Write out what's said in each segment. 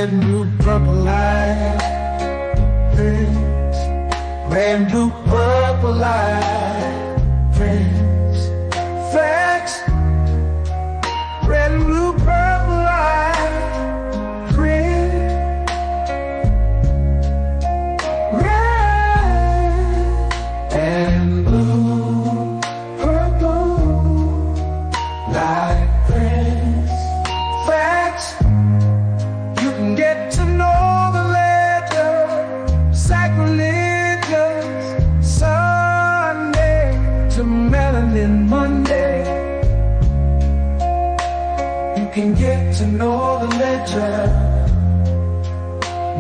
red, blue, purple light. Friends, red, blue, purple light. Friends, facts, red, blue, purple light. Friends, red and blue, purple light. Friends, facts, you can get to know the ledger, sacrilegious Sunday to melanin Monday. You can get to know the ledger,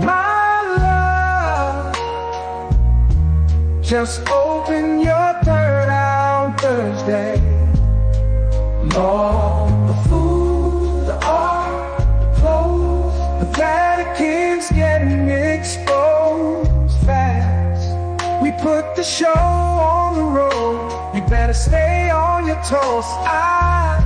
my love. Just open your third eye on Thursday. Lord, the food, the art, the clothes, the Vatican's getting exposed fast. We put the show on the road, you better stay on your toes. I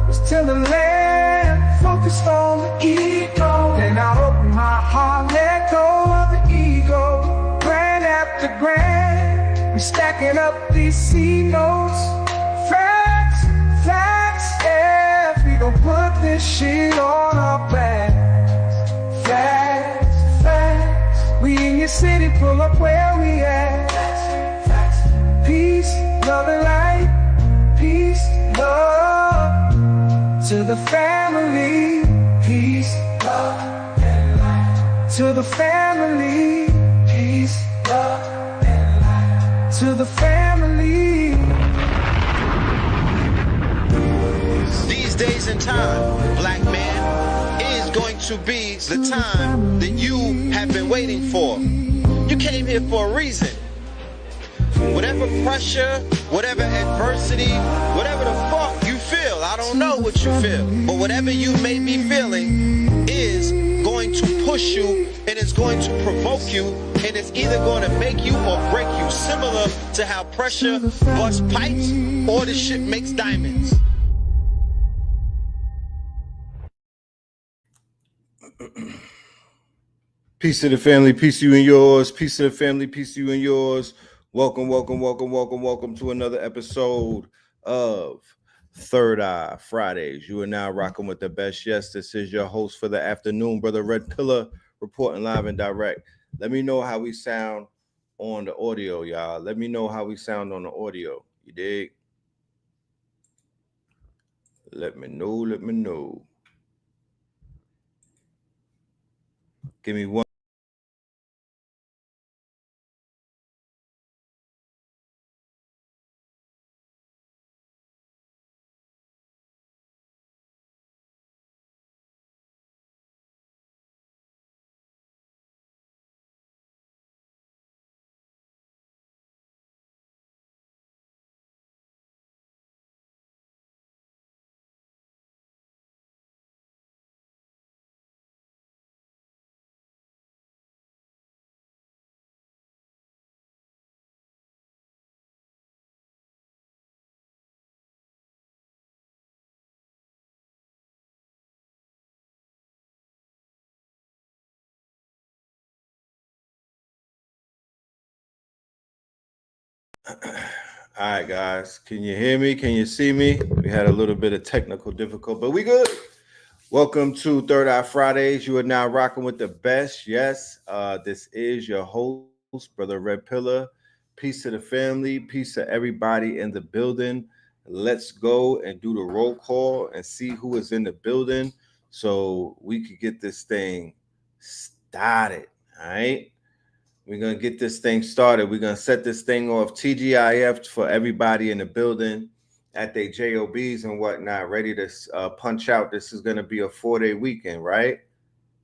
was till the land, focused on the ego. Then I open my heart, let go of the ego. Grand after grand, we stacking up these C notes. Facts, facts, yeah, we gon' put this shit on our backs. Facts, facts, we in your city, pull up where we at. Facts, facts, peace, love and light. Peace, love to the family. Peace, love and light. To the family. Peace, love and light. To the family. These days and time, black man, is going to be the time that you have been waiting for. You came here for a reason. Whatever pressure, whatever adversity, whatever the fuck you feel, I don't know what you feel, but whatever you may be feeling is going to push you and it's going to provoke you and it's either going to make you or break you, similar to how pressure busts pipes or the shit makes diamonds. Peace to the family, peace to you and yours. Peace to the family, peace to you and yours. Welcome to another episode of Third Eye Fridays. You are now rocking with the best. Yes, this is your host for the afternoon, Brother Red Pillar, reporting live and direct. Let me know how we sound on the audio, y'all. Let me know how we sound on the audio. You dig? Let me know. Give me one. All right, guys. Can you hear me? Can you see me? We had a little bit of technical difficulty, but we good. Welcome to Third Eye Fridays. You are now rocking with the best. Yes, this is your host, Brother Red Pillar. Peace to the family. Peace to everybody in the building. Let's go and do the roll call and see who is in the building so we could get this thing started. All right. We're going to get this thing started. We're going to set this thing off. TGIF for everybody in the building at their JOBs and whatnot, ready to punch out. This is going to be a 4-day weekend, right?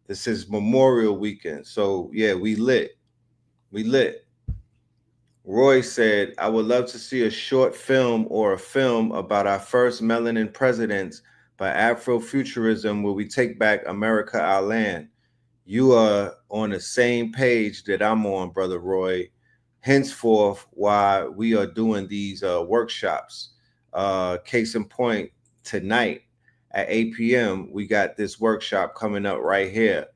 This is Memorial Weekend. So, yeah, we lit. Roy said, I would love to see a short film or a film about our first melanin presidents by Afrofuturism where we take back America, our land. You are on the same page that I'm on, Brother Roy. Henceforth, why we are doing these workshops. Case in point, tonight at 8 p.m., we got this workshop coming up right here.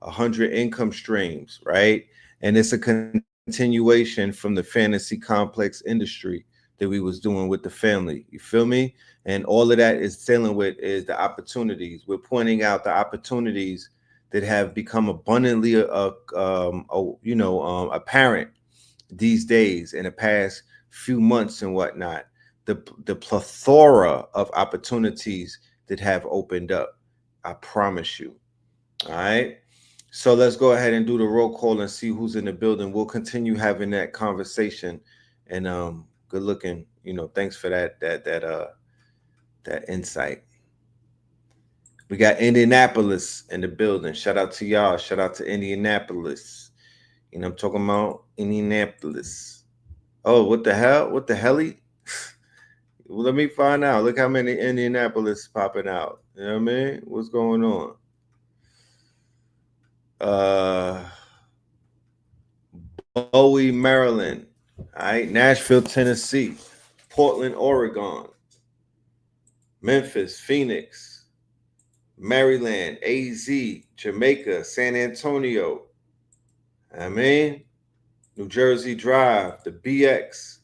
100 income streams, right? And it's a continuation from the fantasy complex industry that we was doing with the family. You feel me? And all of that is dealing with is the opportunities. We're pointing out the opportunities that have become abundantly apparent these days in the past few months and whatnot. The plethora of opportunities that have opened up. I promise you. All right. So let's go ahead and do the roll call and see who's in the building. We'll continue having that conversation. And good looking. Thanks for that insight. We got Indianapolis in the building. Shout out to y'all. Shout out to Indianapolis. I'm talking about Indianapolis. Oh, what the hell? What the helly? Well, let me find out. Look how many Indianapolis popping out. You know what I mean? What's going on? Bowie, Maryland. All right. Nashville, Tennessee. Portland, Oregon. Memphis, Phoenix. Maryland, AZ, Jamaica, San Antonio. New Jersey Drive, the BX.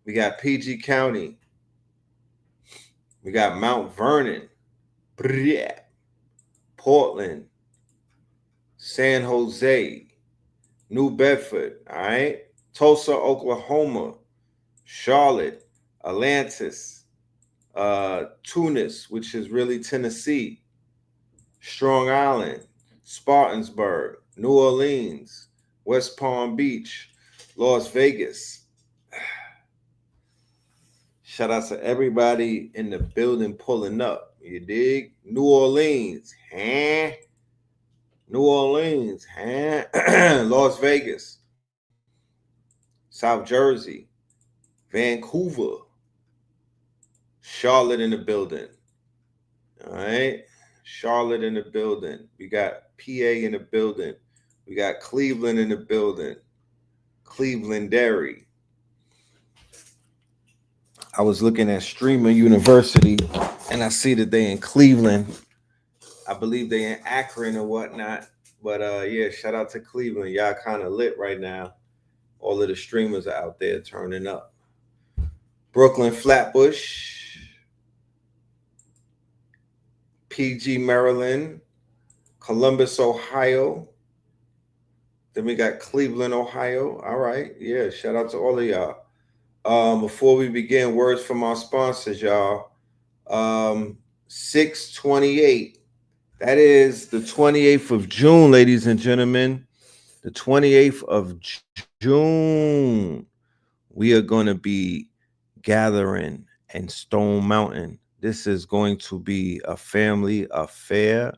We got PG County. We got Mount Vernon. Portland. San Jose. New Bedford. All right. Tulsa, Oklahoma. Charlotte. Atlantis. Tunis, which is really Tennessee. Strong Island. Spartansburg. New Orleans. West Palm Beach. Las Vegas. Shout out to everybody in the building pulling up. You dig? New Orleans. New Orleans. Las Vegas. South Jersey. Vancouver. Charlotte in the building. All right. Charlotte in the building. We got PA in the building. We got Cleveland in the building. Cleveland Dairy. I was looking at Streamer University and I see that they in Cleveland. I believe they in Akron or whatnot. But yeah, shout out to Cleveland. Y'all kind of lit right now. All of the streamers are out there turning up. Brooklyn, Flatbush. PG, Maryland. Columbus, Ohio. Then we got Cleveland, Ohio. All right. Yeah, shout out to all of y'all. Before we begin, words from our sponsors, y'all. 6/28. That is the 28th of June, ladies and gentlemen. The 28th of June. We are going to be gathering in Stone Mountain. This is going to be a family affair.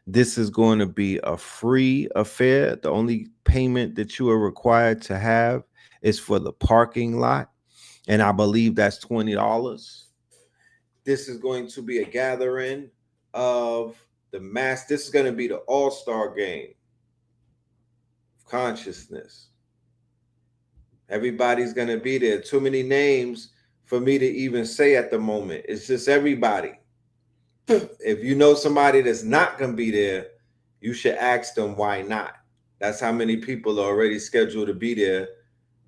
This is going to be a free affair. The only payment that you are required to have is for the parking lot. And I believe that's $20. This is going to be a gathering of the mass. This is going to be the all-star game of consciousness. Everybody's going to be there. Too many names for me to even say at the moment. It's just everybody. If you know somebody that's not going to be there, you should ask them why not. That's how many people are already scheduled to be there.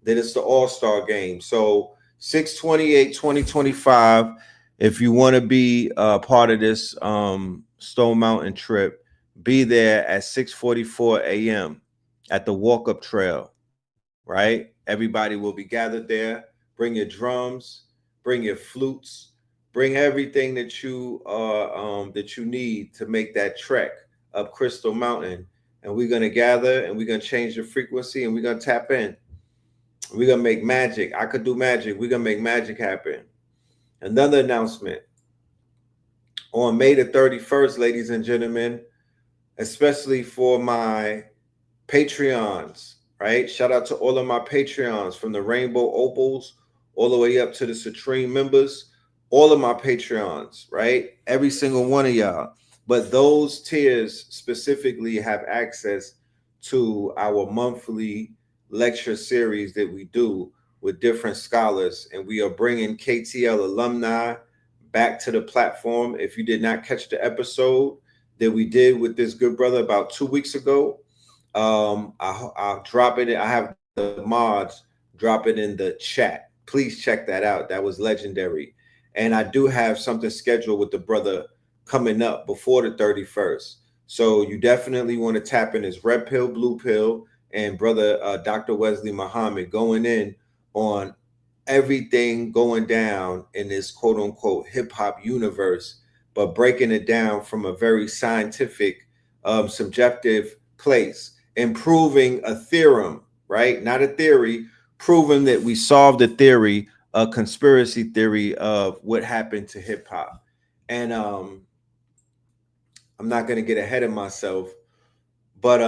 Then it's the all-star game. So 6/28/2025. If you want to be part of this Stone Mountain trip, be there at 6:44 a.m. at the walk-up trail, right? Everybody will be gathered there. Bring your drums, bring your flutes, bring everything that you need to make that trek up Crystal Mountain. And we're gonna gather and we're gonna change the frequency and we're gonna tap in. We're gonna make magic. I could do magic. We're gonna make magic happen. Another announcement. On May the 31st, ladies and gentlemen, especially for my Patreons, right? Shout out to all of my Patreons, from the Rainbow Opals all the way up to the Citrine members, all of my Patreons, right? Every single one of y'all. But those tiers specifically have access to our monthly lecture series that we do with different scholars. And we are bringing KTL alumni back to the platform. If you did not catch the episode, that we did with this good brother about 2 weeks ago. I'll drop it. I have the mods drop it in the chat. Please check that out. That was legendary. And I do have something scheduled with the brother coming up before the 31st. So you definitely want to tap in his red pill, blue pill, and brother Dr. Wesley Muhammad going in on everything going down in this quote unquote hip hop universe, but breaking it down from a very scientific, subjective place, improving a theorem, right? Not a theory, proving that we solved a theory, a conspiracy theory of what happened to hip hop. And I'm not going to get ahead of myself, but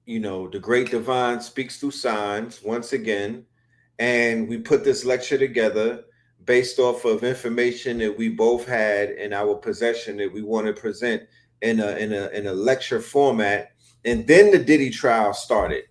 you know, the great divine speaks through signs once again, and we put this lecture together based off of information that we both had in our possession that we want to present in a lecture format. And then the Diddy trial started.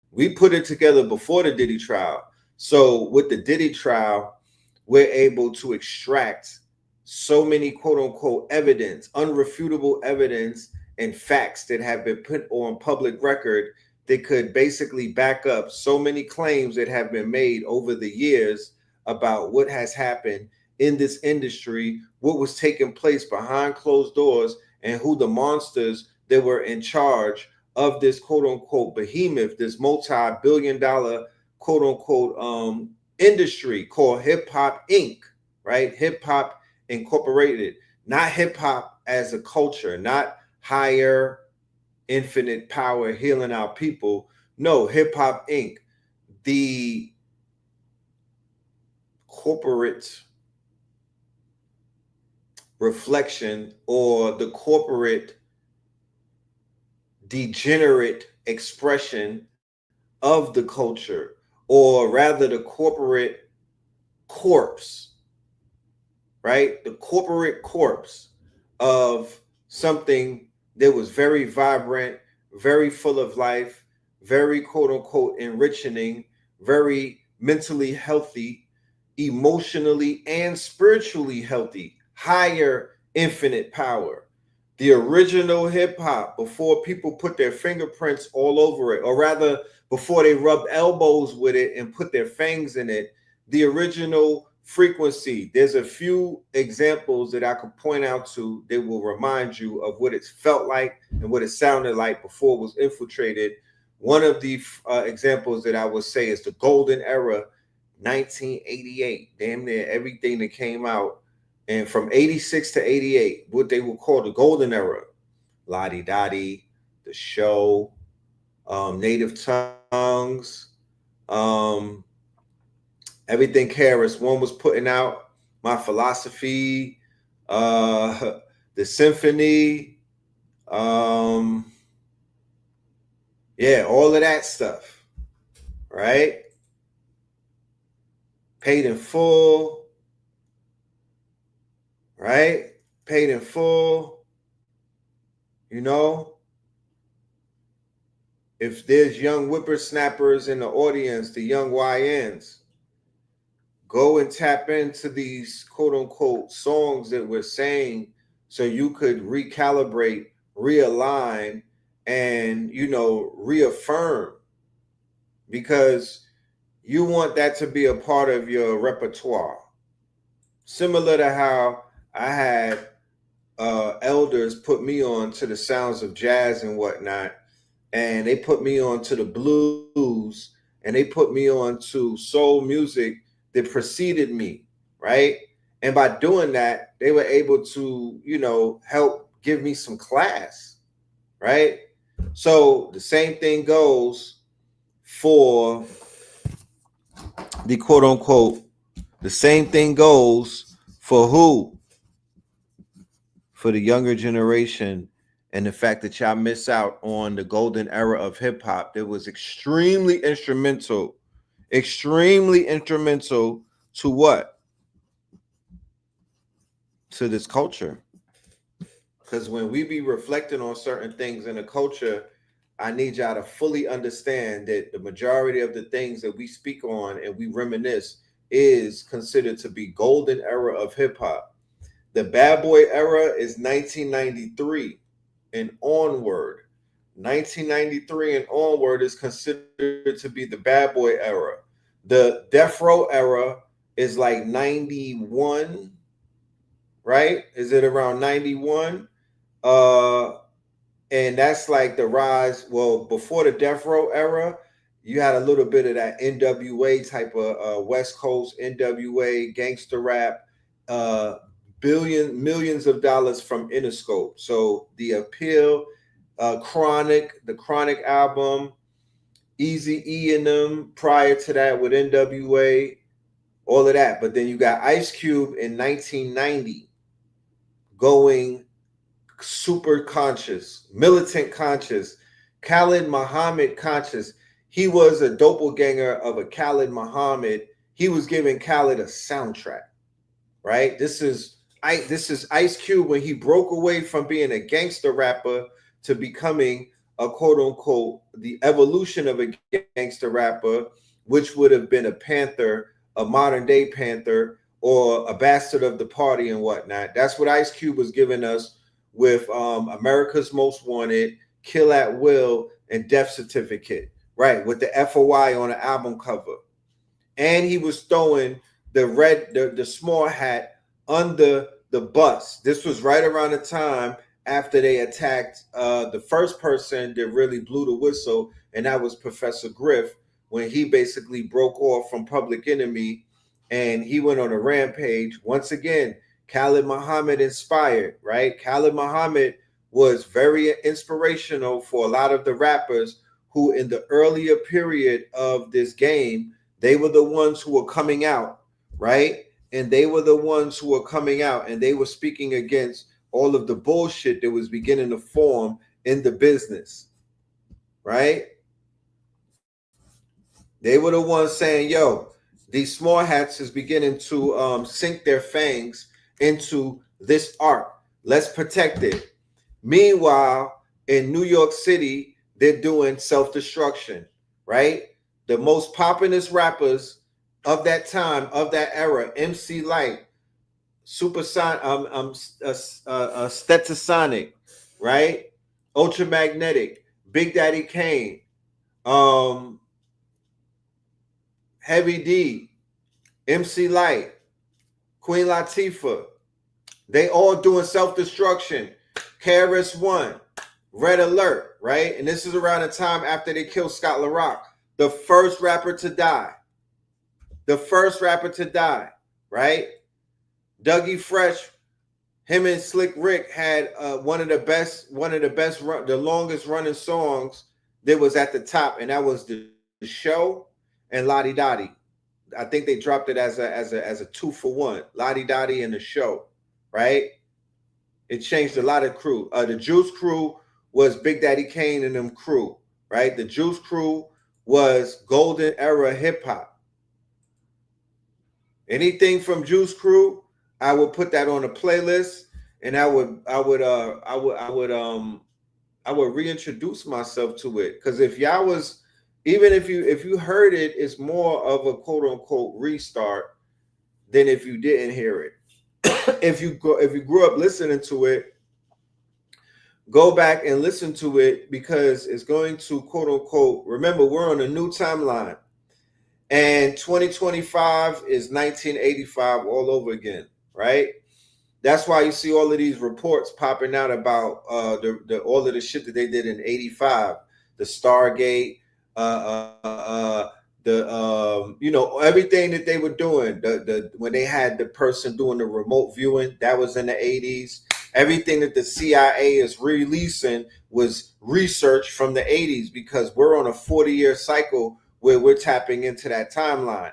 We put it together before the Diddy trial. So with the Diddy trial, we're able to extract so many quote unquote evidence, unrefutable evidence and facts that have been put on public record that could basically back up so many claims that have been made over the years about what has happened in this industry, what was taking place behind closed doors, and who the monsters that were in charge of this quote unquote behemoth, this multi-billion-dollar quote unquote industry called Hip Hop Inc., right? Hip Hop Incorporated, not hip hop as a culture, not higher infinite power healing our people. No, Hip Hop Inc., the corporate reflection or the corporate degenerate expression of the culture, or rather the corporate corpse, right? The corporate corpse of something that was very vibrant, very full of life, very quote unquote enriching, very mentally healthy, emotionally and spiritually healthy, higher infinite power. The original hip hop, before people put their fingerprints all over it, or rather before they rubbed elbows with it and put their fangs in it, the original frequency. There's a few examples that I could point out to that will remind you of what it felt like and what it sounded like before it was infiltrated. One of the examples that I would say is the golden era, 1988, damn near everything that came out. And from 86 to 88, what they will call the golden era, Lottie Dottie, The Show, Native Tongues, everything Karis. One was putting out My Philosophy, the Symphony, yeah, all of that stuff, right? Paid in Full, right? Paid in Full, you know? If there's young whippersnappers in the audience, the young YNs, go and tap into these quote unquote songs that we're saying so you could recalibrate, realign, and, you know, reaffirm, because you want that to be a part of your repertoire. Similar to how I had elders put me on to the sounds of jazz and whatnot, and they put me on to the blues, and they put me on to soul music that preceded me, right? And by doing that, they were able to, you know, help give me some class, right? So the same thing goes for the quote unquote, the same thing goes for who? For the younger generation, and the fact that y'all miss out on the golden era of hip hop that was extremely instrumental to what? To this culture. Because when we be reflecting on certain things in the culture, I need y'all to fully understand that the majority of the things that we speak on and we reminisce is considered to be golden era of hip hop. The bad boy era is 1993 and onward. 1993 and onward is considered to be the bad boy era. The death row era is like 91, right? Is it around 91? And that's like the rise. Well, before the death row era, you had a little bit of that NWA type of West Coast NWA gangster rap, millions of dollars from Interscope. So the Appeal, Chronic, the Chronic album, Easy E and them prior to that with NWA, all of that. But then you got Ice Cube in 1990 going super conscious, militant conscious, Khalid Muhammad conscious. He was a doppelganger of a Khalid Muhammad. He was giving Khalid a soundtrack, right? This is Ice Cube when he broke away from being a gangster rapper to becoming a quote unquote the evolution of a gangster rapper, which would have been a Panther, a modern day Panther, or a bastard of the party and whatnot. That's what Ice Cube was giving us with America's Most Wanted, Kill at Will, and Death Certificate, right? With the FRY on the album cover. And he was throwing the small hat under the bus. This was right around the time after they attacked the first person that really blew the whistle, and that was Professor Griff, when he basically broke off from Public Enemy and he went on a rampage. Once again, Khalid Muhammad inspired, right? Khalid Muhammad was very inspirational for a lot of the rappers who in the earlier period of this game, they were the ones who were coming out, right? And they were the ones who were coming out and they were speaking against all of the bullshit that was beginning to form in the business, right? They were the ones saying, yo, these small hats is beginning to sink their fangs into this art. Let's protect it. Meanwhile, in New York City, they're doing self-destruction, right? The most populous rappers of that time, of that era, MC Light, Stetsasonic, right? Ultramagnetic, Big Daddy Kane, Heavy D, MC Light, Queen Latifah, they all doing self-destruction. KRS-One, Red Alert, right? And this is around the time after they killed Scott LaRock, the first rapper to die. The first rapper to die, right? Dougie Fresh, him and Slick Rick had one of the longest running songs that was at the top, and that was the Show and Lottie Dottie. I think they dropped it as a 2-for-1. Lottie Dottie and the Show, right? It changed a lot of crew. The Juice Crew was Big Daddy Kane and them crew, right? The Juice Crew was golden era hip hop. Anything from Juice Crew, I would put that on a playlist, and I would reintroduce myself to it. Because if y'all was, even if you heard it, it's more of a quote unquote restart than if you didn't hear it. If you grew up listening to it, go back and listen to it, because it's going to quote unquote, remember, we're on a new timeline. And 2025 is 1985 all over again, right? That's why you see all of these reports popping out about all of the shit that they did in 85, the Stargate, everything that they were doing. When they had the person doing the remote viewing, that was in the 80s. Everything that the CIA is releasing was research from the 80s, because we're on a 40-year cycle where we're tapping into that timeline.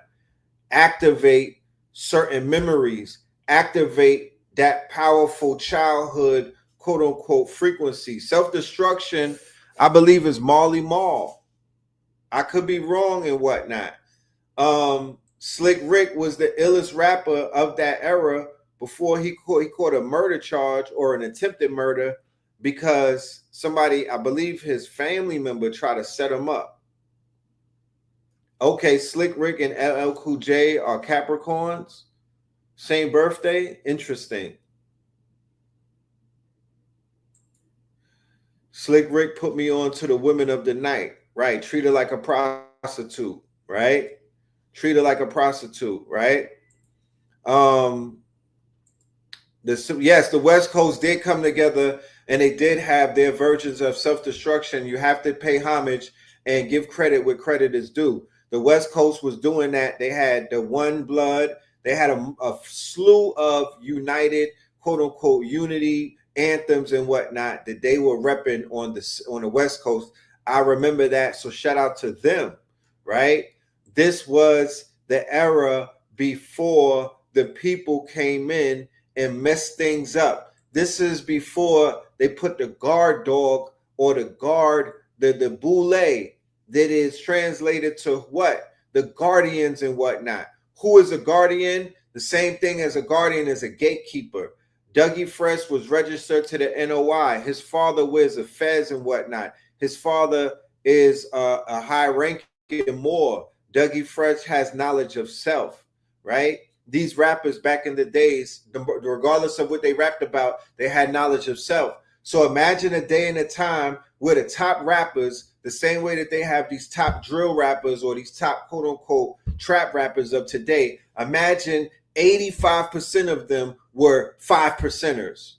Activate certain memories, activate that powerful childhood, quote unquote, frequency. Self-destruction, I believe, is Marley Marl. I could be wrong and whatnot. Slick Rick was the illest rapper of that era before he caught a murder charge or an attempted murder, because somebody, I believe his family member, tried to set him up. Okay, Slick Rick and LL Cool J are Capricorns. Same birthday. Interesting. Slick Rick put me on to the women of the night, right? Treat her like a prostitute, right? Treat her like a prostitute, right? Um, yes, the West Coast did come together and they did have their versions of self-destruction. You have to pay homage and give credit where credit is due. The West Coast was doing that. They had the One Blood. They had a slew of united, quote unquote, unity anthems and whatnot that they were repping on the West Coast. I remember that. So shout out to them, right? This was the era before the people came in and mess things up. This is before they put the guard dog or the guard, the boule that is translated to what? The guardians and whatnot. Who is a guardian? The same thing as a guardian is a gatekeeper. Dougie Fresh was registered to the NOI. His father wears a fez and whatnot. His father is a high ranking Moor. Dougie Fresh has knowledge of self, right? These rappers back in the days, regardless of what they rapped about, they had knowledge of self. So imagine a day and a time where the top rappers, the same way that they have these top drill rappers or these top quote unquote trap rappers of today, imagine 85% of them were 5%ers,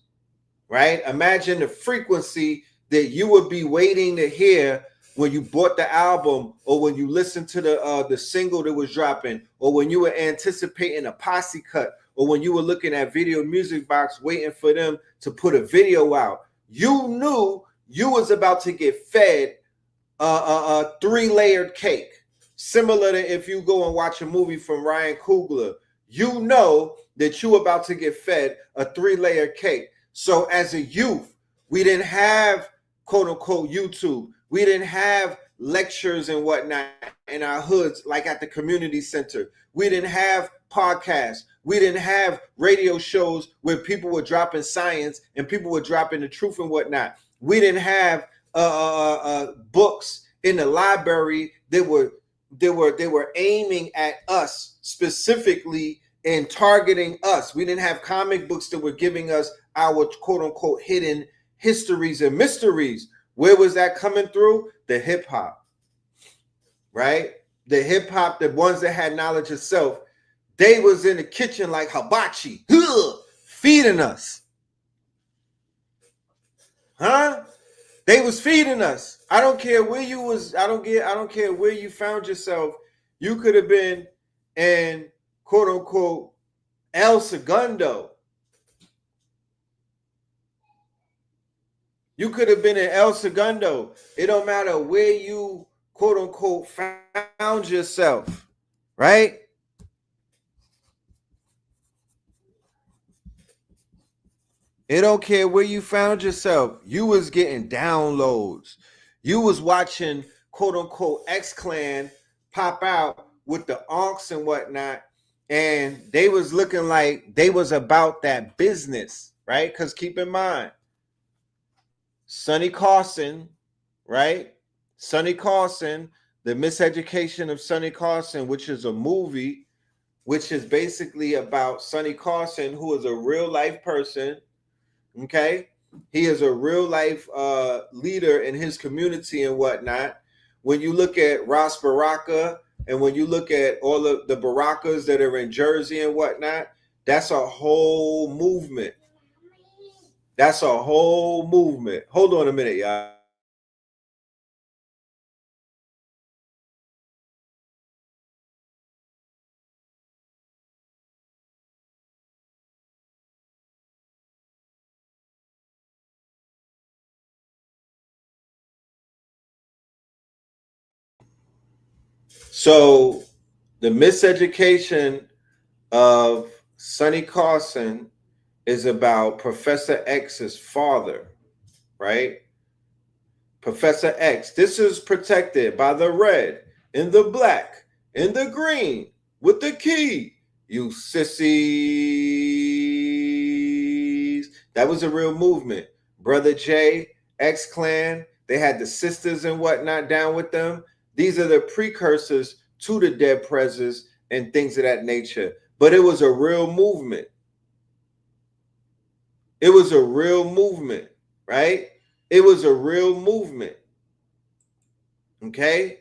right? Imagine the frequency that you would be waiting to hear when you bought the album or when you listened to the single that was dropping or when you were anticipating a posse cut or when you were looking at Video Music Box waiting for them to put a video out. You knew you was about to get fed a 3-layered cake. Similar to if you go and watch a movie from Ryan Coogler, you know that you about to get fed a 3-layer cake. So as a youth, we didn't have quote unquote YouTube. We didn't have lectures and whatnot in our hoods like at the community center. We didn't have podcasts. We didn't have radio shows where people were dropping science and people were dropping the truth and whatnot. We didn't have books in the library that were aiming at us specifically and targeting us. We didn't have comic books that were giving us our quote unquote hidden histories and mysteries. Where was that coming through? The hip hop, right? The hip hop, the ones that had knowledge of self, they was in the kitchen like hibachi, feeding us. Huh? They was feeding us. I don't care where you was. I don't care where you found yourself. You could have been in quote unquote El Segundo. You could have been in El Segundo. It don't matter where you quote unquote found yourself, right? It don't care where you found yourself. You was getting downloads. You was watching quote unquote X Clan pop out with the onks and whatnot. And they was looking like they was about that business, right? Because keep in mind, Sonny Carson, right? Sonny Carson, The Miseducation of Sonny Carson, which is a movie, which is basically about Sonny Carson, who is a real life person. Okay, he is a real life leader in his community and whatnot. When you look at Ross Baraka and when you look at all of the Barakas that are in Jersey and whatnot, that's a whole movement. That's a whole movement. Hold on a minute, y'all. So the miseducation of Sonny Carson is about Professor X's father, right? Professor X. This is protected by the red and the black and the green with the key. You sissies. That was a real movement. Brother J, X Clan, they had the sisters and whatnot down with them. These are the precursors to the Dead Presidents and things of that nature. But it was a real movement. It was a real movement, right? It was a real movement. Okay?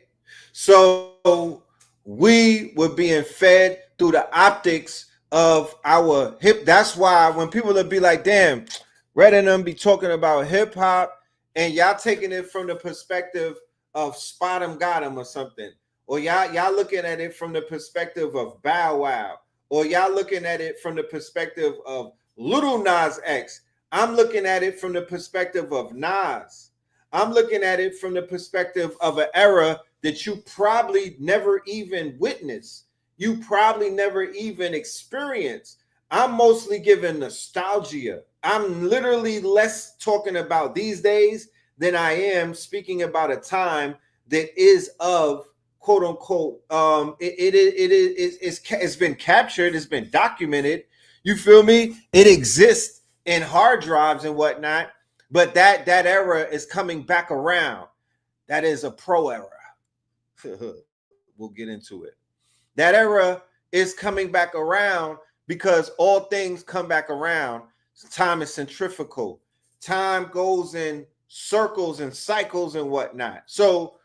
So we were being fed through the optics of our hip. That's why when people would be like, damn, Red and them be talking about hip hop and y'all taking it from the perspective of Spot 'em Got 'em or something. Or y'all looking at it from the perspective of Bow Wow. Or y'all looking at it from the perspective of Little Nas X. I'm looking at it from the perspective of Nas. I'm looking at it from the perspective of an era that you probably never even witnessed. You probably never even experienced. I'm mostly giving nostalgia. I'm literally less talking about these days than I am speaking about a time that is of quote unquote. It's been captured. It's been documented. You feel me? It exists in hard drives and whatnot. But that era is coming back around. That is a pro era. We'll get into it. That era is coming back around because all things come back around. Time is centrifugal. Time goes in circles and cycles and whatnot. So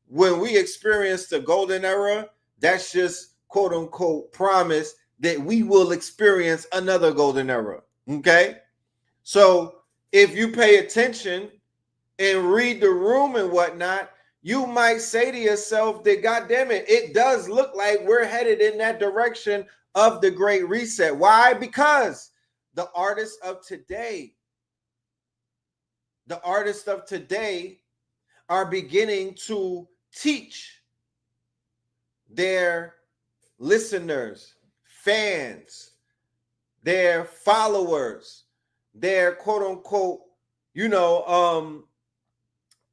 when we experience the golden era, that's just quote unquote promise that we will experience another golden era. Okay? So if you pay attention and read the room and whatnot, you might say to yourself that, God damn it, it does look like we're headed in that direction of the Great Reset. Why? Because the artists of today are beginning to teach their listeners, fans, their followers, their quote unquote,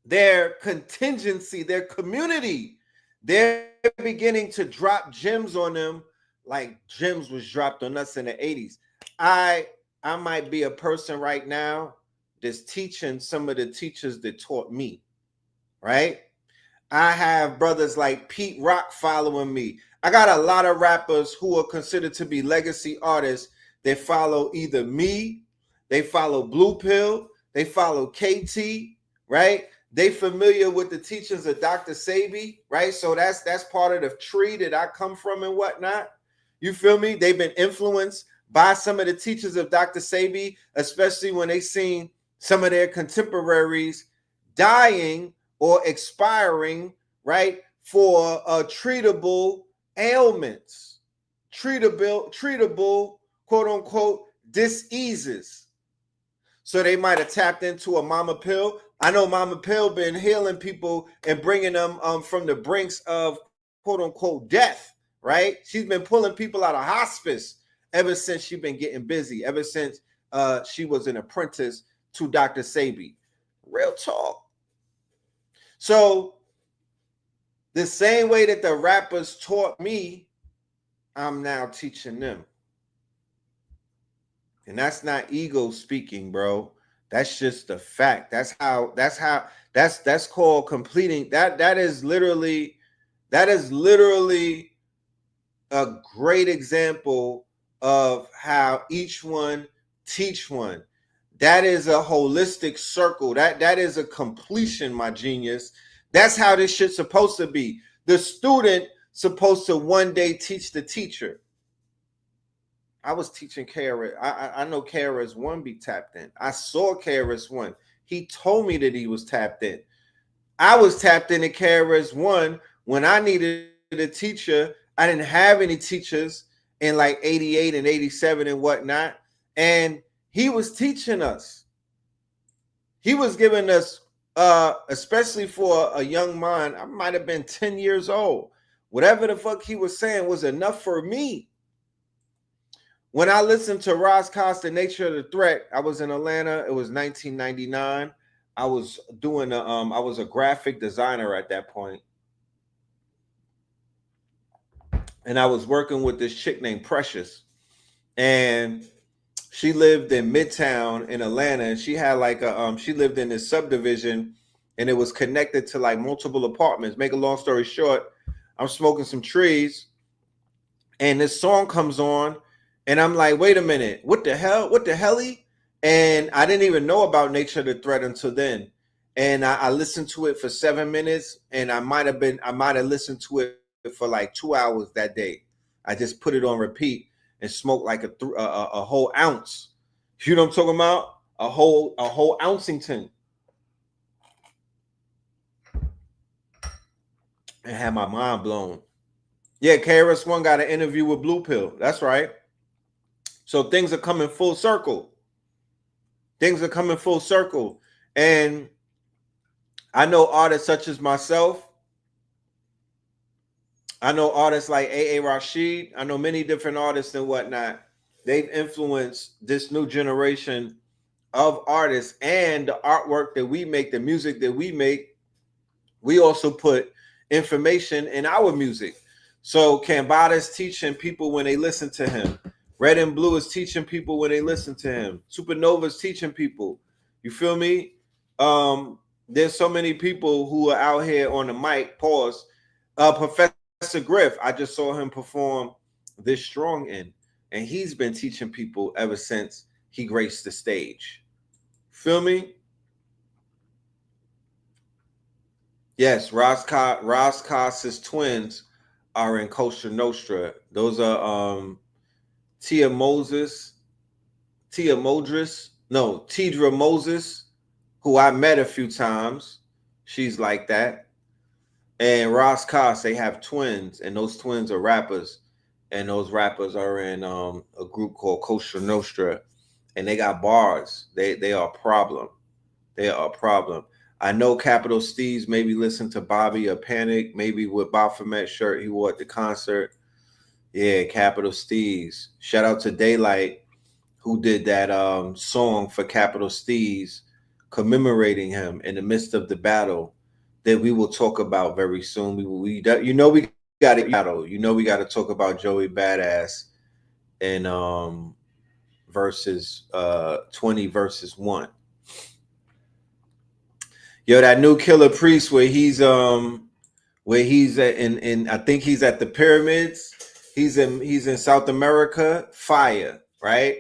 their contingency, their community. They're beginning to drop gems on them like gems was dropped on us in the 80s. I might be a person right now that's teaching some of the teachers that taught me, right? I have brothers like Pete Rock following me. I got a lot of rappers who are considered to be legacy artists that follow either me, they follow Blue Pill, they follow KT, right? They familiar with the teachings of Dr. Sebi, right? So that's part of the tree that I come from and whatnot. You feel me? They've been influenced by some of the teachers of Dr. Sebi, especially when they seen some of their contemporaries dying or expiring, right, for treatable ailments, treatable, quote unquote, diseases. So they might have tapped into a Mama Pill. I know Mama Pill been healing people and bringing them from the brinks of quote unquote death, right? She's been pulling people out of hospice ever since she's been getting busy, ever since she was an apprentice to Dr. Sebi. Real talk. So the same way that the rappers taught me, I'm now teaching them. And that's not ego speaking, bro. That's just a fact. That's called completing. That is literally a great example of how each one teach one. That is a holistic circle. That is a completion, my genius. That's how this shit's supposed to be. The student supposed to one day teach the teacher. I was teaching KRS. I know KRS-One be tapped in. I saw KRS-One. He told me that he was tapped in. I was tapped into KRS-One when I needed a teacher. I didn't have any teachers in like 88 and 87 and whatnot. And he was teaching us. He was giving us, especially for a young mind, I might have been 10 years old. Whatever the fuck he was saying was enough for me. When I listened to Ross Costa, Nature of the Threat, I was in Atlanta. It was 1999. I was doing I was a graphic designer at that point. And I was working with this chick named Precious. And she lived in Midtown in Atlanta. And she had like she lived in this subdivision and it was connected to like multiple apartments. Make a long story short, I'm smoking some trees and this song comes on. And I'm like, wait a minute, what the hell? And I didn't even know about Nature of the Threat until then. and I listened to it for 7 minutes, and I might have listened to it for like 2 hours that day. I just put it on repeat and smoked like a whole ounce. You know what I'm talking about? A whole ouncington. And had my mind blown. Yeah, KRS-One got an interview with Blue Pill. That's right. So things are coming full circle. Things are coming full circle. And I know artists such as myself. I know artists like A.A. Rashid. I know many different artists and whatnot. They've influenced this new generation of artists, and the artwork that we make, the music that we make. We also put information in our music. So Bada is teaching people when they listen to him. Red and Blue is teaching people when they listen to him. Supernova is teaching people. You feel me? There's so many people who are out here on the mic. Pause. Professor Griff, I just saw him perform This Strong In, and he's been teaching people ever since he graced the stage. Feel me? Yes, Roscos's twins are in Costa Nostra. Those are Tia Moses, Tidra Moses, who I met a few times. She's like that. And Roscos, they have twins, and those twins are rappers. And those rappers are in a group called Costa Nostra, and they got bars. They are a problem. They are a problem. I know Capital Steez maybe listened to Bobby or Panic, maybe with Baphomet shirt he wore at the concert. Yeah, Capital Steez. Shout out to Daylight, who did that song for Capital Steez, commemorating him in the midst of the battle that we will talk about very soon. We got to battle. We got to talk about Joey Badass and versus 20 versus 1. Yo, that new Killer Priest where he's at in I think he's at the pyramids. He's in South America. Fire, right?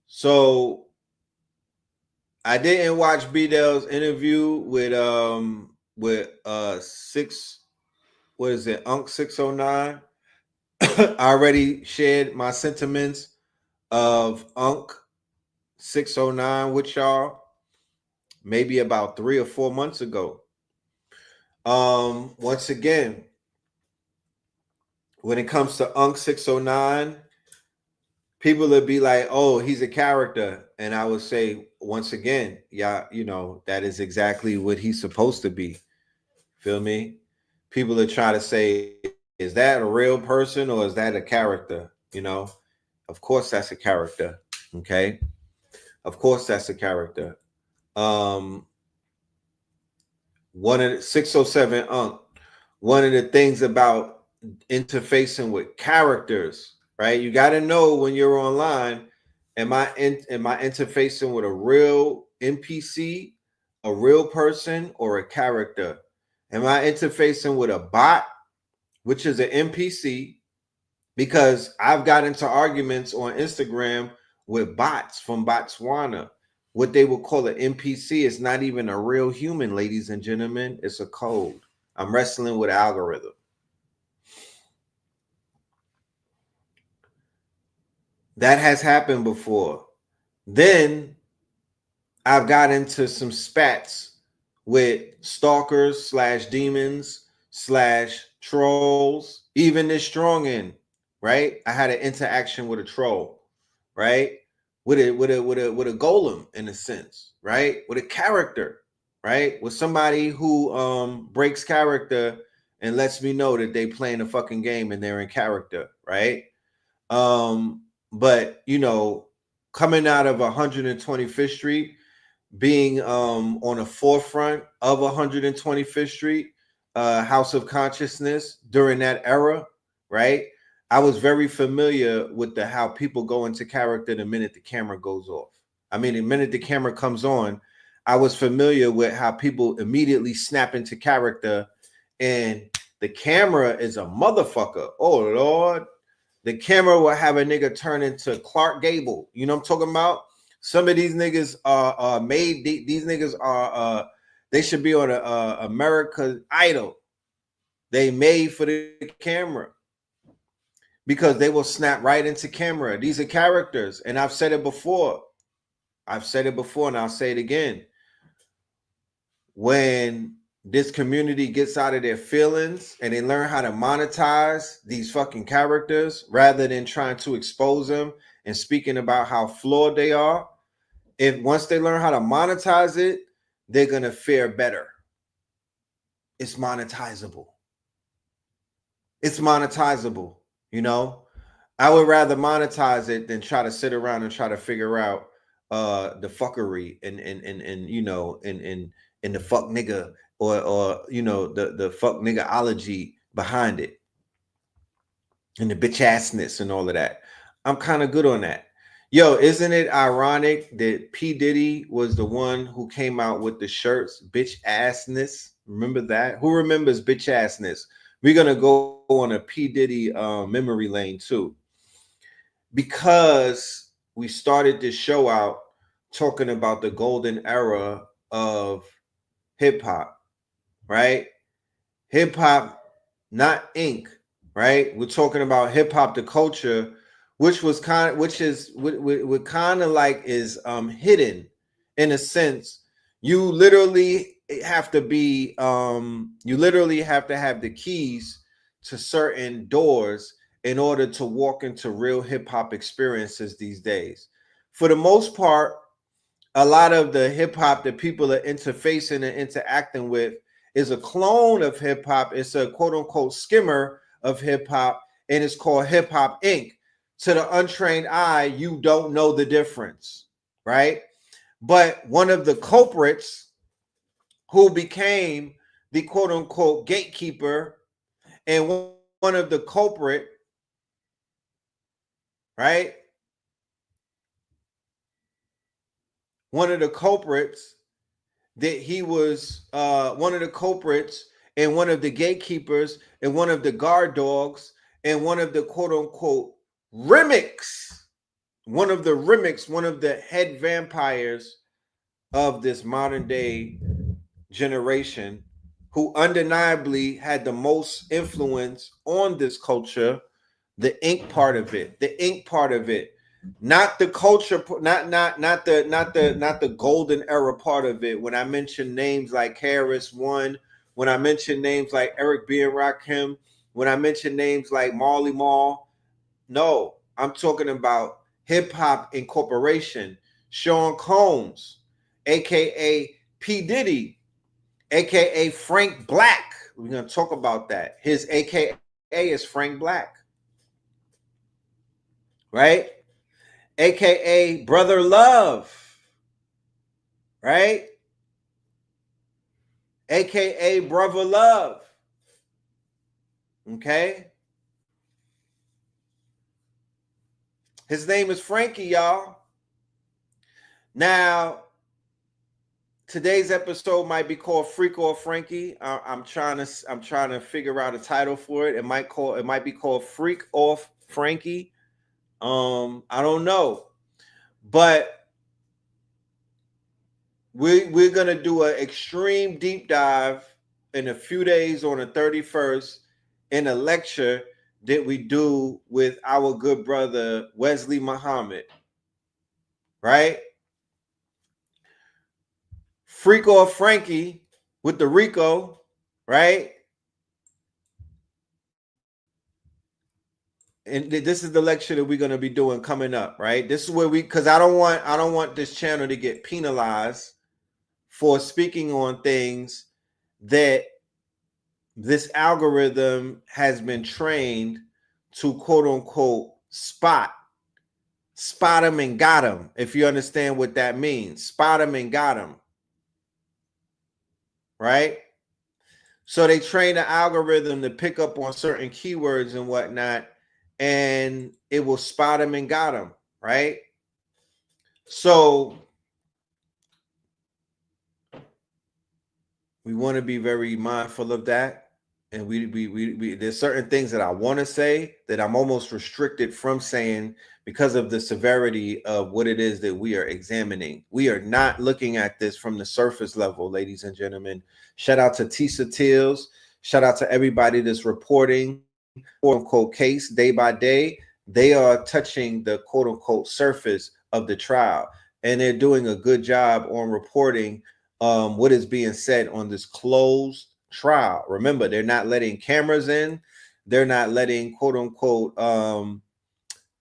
So I didn't watch B-Dell's interview with Unc 609. I already shared my sentiments of Unc 609 with y'all maybe about 3 or 4 months ago. Once again, when it comes to Unc 609, people would be like, oh, he's a character. And I would say, once again, yeah, that is exactly what he's supposed to be. Feel me? People are trying to say, is that a real person or is that a character? Of course that's a character. Okay. Of course that's a character. One of the 607 Unc, one of the things about interfacing with characters, right? You got to know when you're online, am I interfacing with a real NPC, a real person, or a character? Am I interfacing with a bot, which is an NPC? Because I've got into arguments on Instagram with bots from Botswana. What they would call an NPC is not even a real human, ladies and gentlemen. It's a code. I'm wrestling with algorithm. That has happened before. Then I've got into some spats with stalkers / demons / trolls, even this strong in, right? I had an interaction with a troll, right? With a golem in a sense, right? With a character, right? With somebody who breaks character and lets me know that they playing a fucking game and they're in character, right? But coming out of 125th Street, being on the forefront of 125th Street, House of Consciousness during that era, right? I was very familiar with how people go into character the minute the camera goes off. I mean, the minute the camera comes on, I was familiar with how people immediately snap into character, and the camera is a motherfucker. Oh, Lord. The camera will have a nigga turn into Clark Gable. You know what I'm talking about? Some of these niggas are made. These niggas are They should be on a America's Idol. They made for the camera because they will snap right into camera. These are characters, and I've said it before. I've said it before, and I'll say it again. When this community gets out of their feelings and they learn how to monetize these fucking characters rather than trying to expose them and speaking about how flawed they are, if once they learn how to monetize it, they're gonna fare better. It's monetizable. It's monetizable, you know. I would rather monetize it than try to sit around and try to figure out the fuckery and you know and the fuck nigga or you know the fuck niggaology behind it and the bitch assness and all of that. I'm kind of good on that. Yo, isn't it ironic that P. Diddy was the one who came out with the shirts, bitch assness? Remember that? Who remembers bitch assness? We're gonna go on a P. Diddy memory lane too, because we started this show out talking about the golden era of hip hop, right? Hip hop, not ink, right? We're talking about hip hop, the culture, which kind of like is hidden in a sense. You literally have to be you literally have to have the keys to certain doors in order to walk into real hip hop experiences these days. For the most part, a lot of the hip hop that people are interfacing and interacting with is a clone of hip hop. It's a quote unquote skimmer of hip hop, and it's called Hip Hop Inc. To the untrained eye, you don't know the difference, right? But one of the culprits who became the quote unquote gatekeeper and one of the culprit, right? One of the culprits that he was one of the culprits and one of the gatekeepers and one of the guard dogs and one of the quote unquote remix, one of the head vampires of this modern day generation who undeniably had the most influence on this culture, the ink part of it, not the culture, not the golden era part of it. When I mention names like Harris One, when I mention names like Eric B. and Rakim, when I mention names like Marley Marl, no, I'm talking about Hip Hop Incorporation, Sean Combs, aka P. Diddy, aka Frank Black. We're gonna talk about that. His aka is Frank Black, right? AKA Brother Love, right? AKA Brother Love. Okay? His name is Frankie, y'all. Now, today's episode might be called Freak or Frankie. I'm trying to figure out a title for it. It might be called Freak Off Frankie. I don't know. But we're gonna do an extreme deep dive in a few days on the 31st in a lecture that we do with our good brother Wesley Muhammad, right? Freak or Frankie with the Rico, right? And this is the lecture that we're going to be doing coming up, right? This is where because I don't want this channel to get penalized for speaking on things that this algorithm has been trained to quote unquote spot them and got them. If you understand what that means, spot them and got them, right? So they train the algorithm to pick up on certain keywords and whatnot, and it will spot them and got them, right? So we want to be very mindful of that. and we there's certain things that I want to say that I'm almost restricted from saying because of the severity of what it is that we are examining. We are not looking at this from the surface level, ladies and gentlemen. Shout out to Tisa Tills. Shout out to everybody that's reporting quote unquote case day by day. They are touching the quote unquote surface of the trial, and they're doing a good job on reporting what is being said on this closed trial. Remember, they're not letting cameras in. They're not letting quote unquote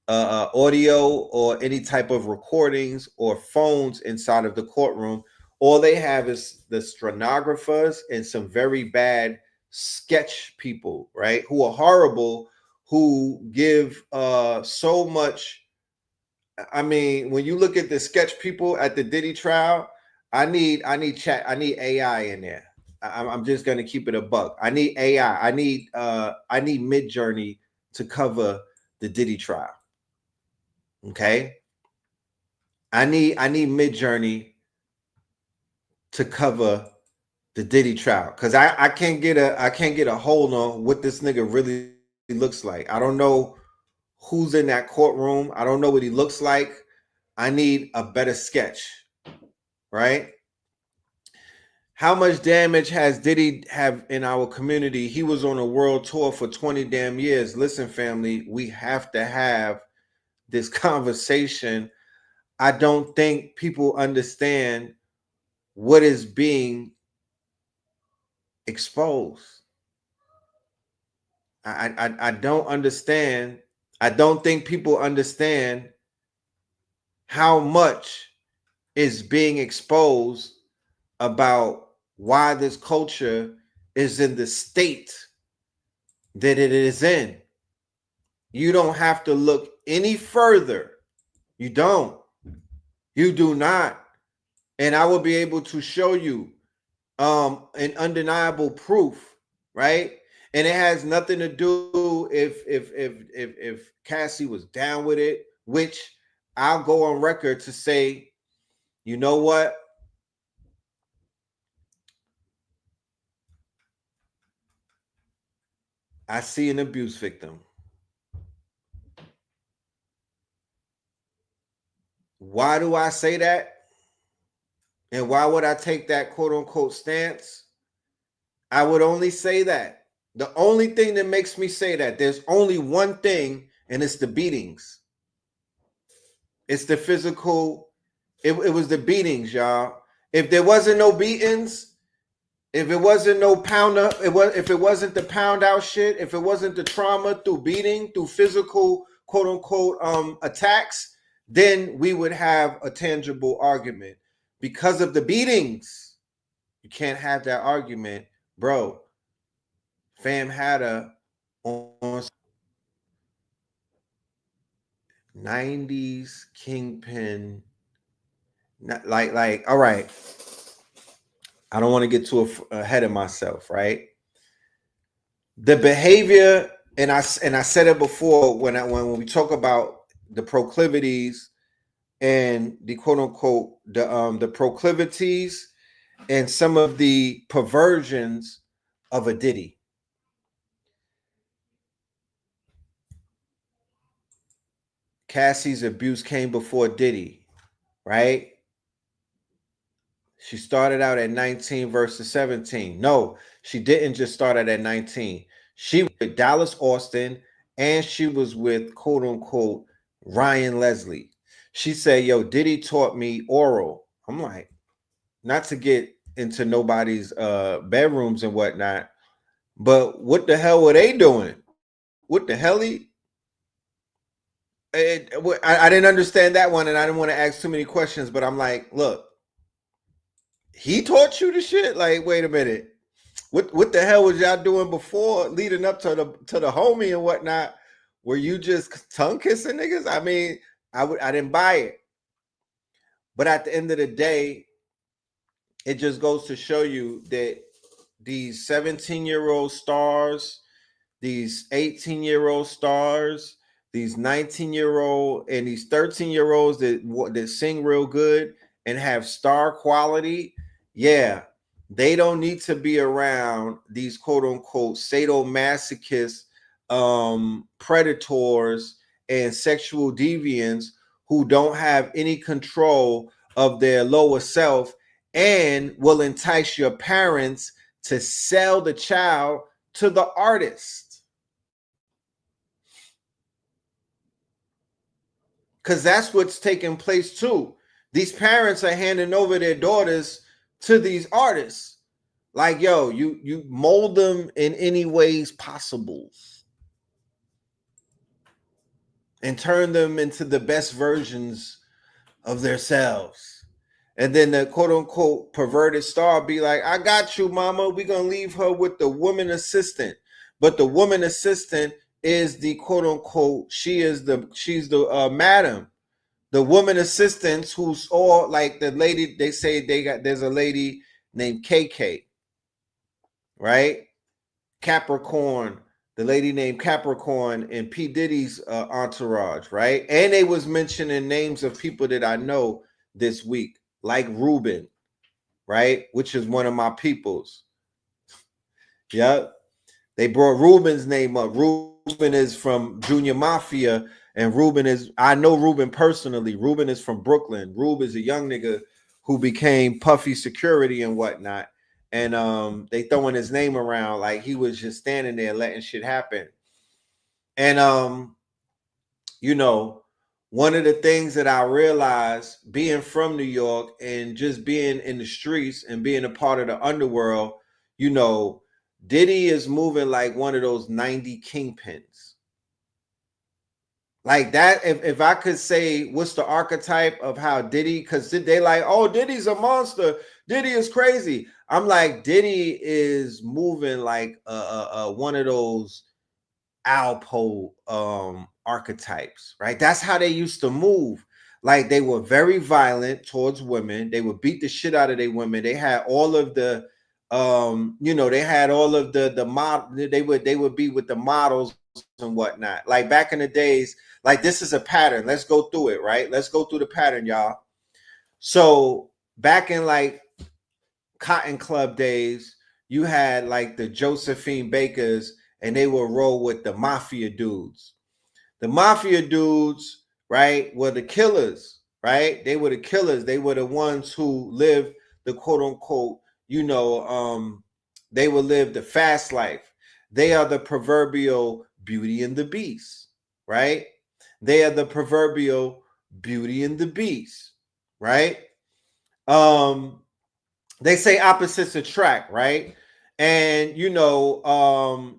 audio or any type of recordings or phones inside of the courtroom. All they have is the stenographers and some very bad sketch people, right? Who are horrible, who give so much. I mean, when you look at the sketch people at the Diddy trial, I need AI in there. I'm just gonna keep it a buck. I need AI. I need Midjourney to cover the Diddy trial. Okay. I need Midjourney to cover the Diddy trial because I can't get a hold on what this nigga really looks like. I don't know who's in that courtroom. I don't know what he looks like. I need a better sketch, right? How much damage has Diddy have in our community? He was on a world tour for 20 damn years. Listen, family, we have to have this conversation. I don't think people understand what is being exposed. I don't understand. I don't think people understand how much is being exposed about why this culture is in the state that it is in. You don't have to look any further. You don't. You do not. And I will be able to show you an undeniable proof, right? And it has nothing to do if Cassie was down with it, which I'll go on record to say, you know what? I see an abuse victim. Why do I say that? And why would I take that quote unquote stance? I would only say that. The only thing that makes me say that, there's only one thing, and it's the beatings. It's the physical, it was the beatings, y'all. If there wasn't no beatings, if it wasn't no pounder, if it wasn't the pound out shit, if it wasn't the trauma through beating, through physical quote unquote attacks, then we would have a tangible argument. Because of the beatings, you can't have that argument, bro. Fam had a on 90s kingpin, not like all right. I don't want to get too ahead of myself, right? The behavior, and I said it before when we talk about the proclivities and the quote unquote the proclivities and some of the perversions of a Diddy. Cassie's abuse came before Diddy, right? She started out at 19 versus 17. No, she didn't just start out at 19. She was with Dallas Austin, and she was with quote unquote Ryan Leslie. She said, yo, Diddy taught me oral. I'm like, not to get into nobody's bedrooms and whatnot, but what the hell were they doing? What the hell? I didn't understand that one, and I didn't want to ask too many questions, but I'm like, look, he taught you the shit? Like, wait a minute. What the hell was y'all doing before leading up to the homie and whatnot? Were you just tongue kissing niggas? I mean, I didn't buy it. But at the end of the day, it just goes to show you that these 17-year-old stars, these 18-year-old stars, these 19-year-old and these 13-year-olds that sing real good and have star quality, yeah, they don't need to be around these quote unquote sadomasochist predators and sexual deviants who don't have any control of their lower self and will entice your parents to sell the child to the artist. Because that's what's taking place too. These parents are handing over their daughters to these artists. Like, yo, you mold them in any ways possible and turn them into the best versions of themselves. And then the quote unquote perverted star be like, I got you, mama. We're going to leave her with the woman assistant. But the woman assistant is the quote unquote, she's the madam. The woman assistants who's all like the lady, they say there's a lady named KK, right? Capricorn, the lady named Capricorn in P. Diddy's entourage, right? And they was mentioning names of people that I know this week, like Ruben, right? Which is one of my peoples. Yep. They brought Ruben's name up. Ruben is from Junior Mafia, and Ruben is, I know Ruben personally. Ruben is from Brooklyn. Ruben is a young nigga who became Puffy Security and whatnot. And they throwing his name around like he was just standing there letting shit happen. And you know, one of the things that I realized being from New York and just being in the streets and being a part of the underworld, you know, Diddy is moving like one of those 90 kingpins. Like that, if I could say what's the archetype of how Diddy, because they like, oh, Diddy's a monster. Diddy is crazy. I'm like, Diddy is moving like one of those Alpo archetypes, right? That's how they used to move. Like they were very violent towards women. They would beat the shit out of their women. They had all of the you know, they had all of the mod, they would be with the models and whatnot. Like back in the days, like this is a pattern. Let's go through it, right? Let's go through the pattern, y'all. So back in like Cotton Club days, you had like the Josephine Bakers, and they would roll with the mafia dudes. The mafia dudes, right, were the killers, right? They were the killers. They were the ones who lived the quote unquote, you know, they would live the fast life. They are the proverbial Beauty and the Beast, right? They are the proverbial Beauty and the Beast, right? They say opposites attract, right? And you know,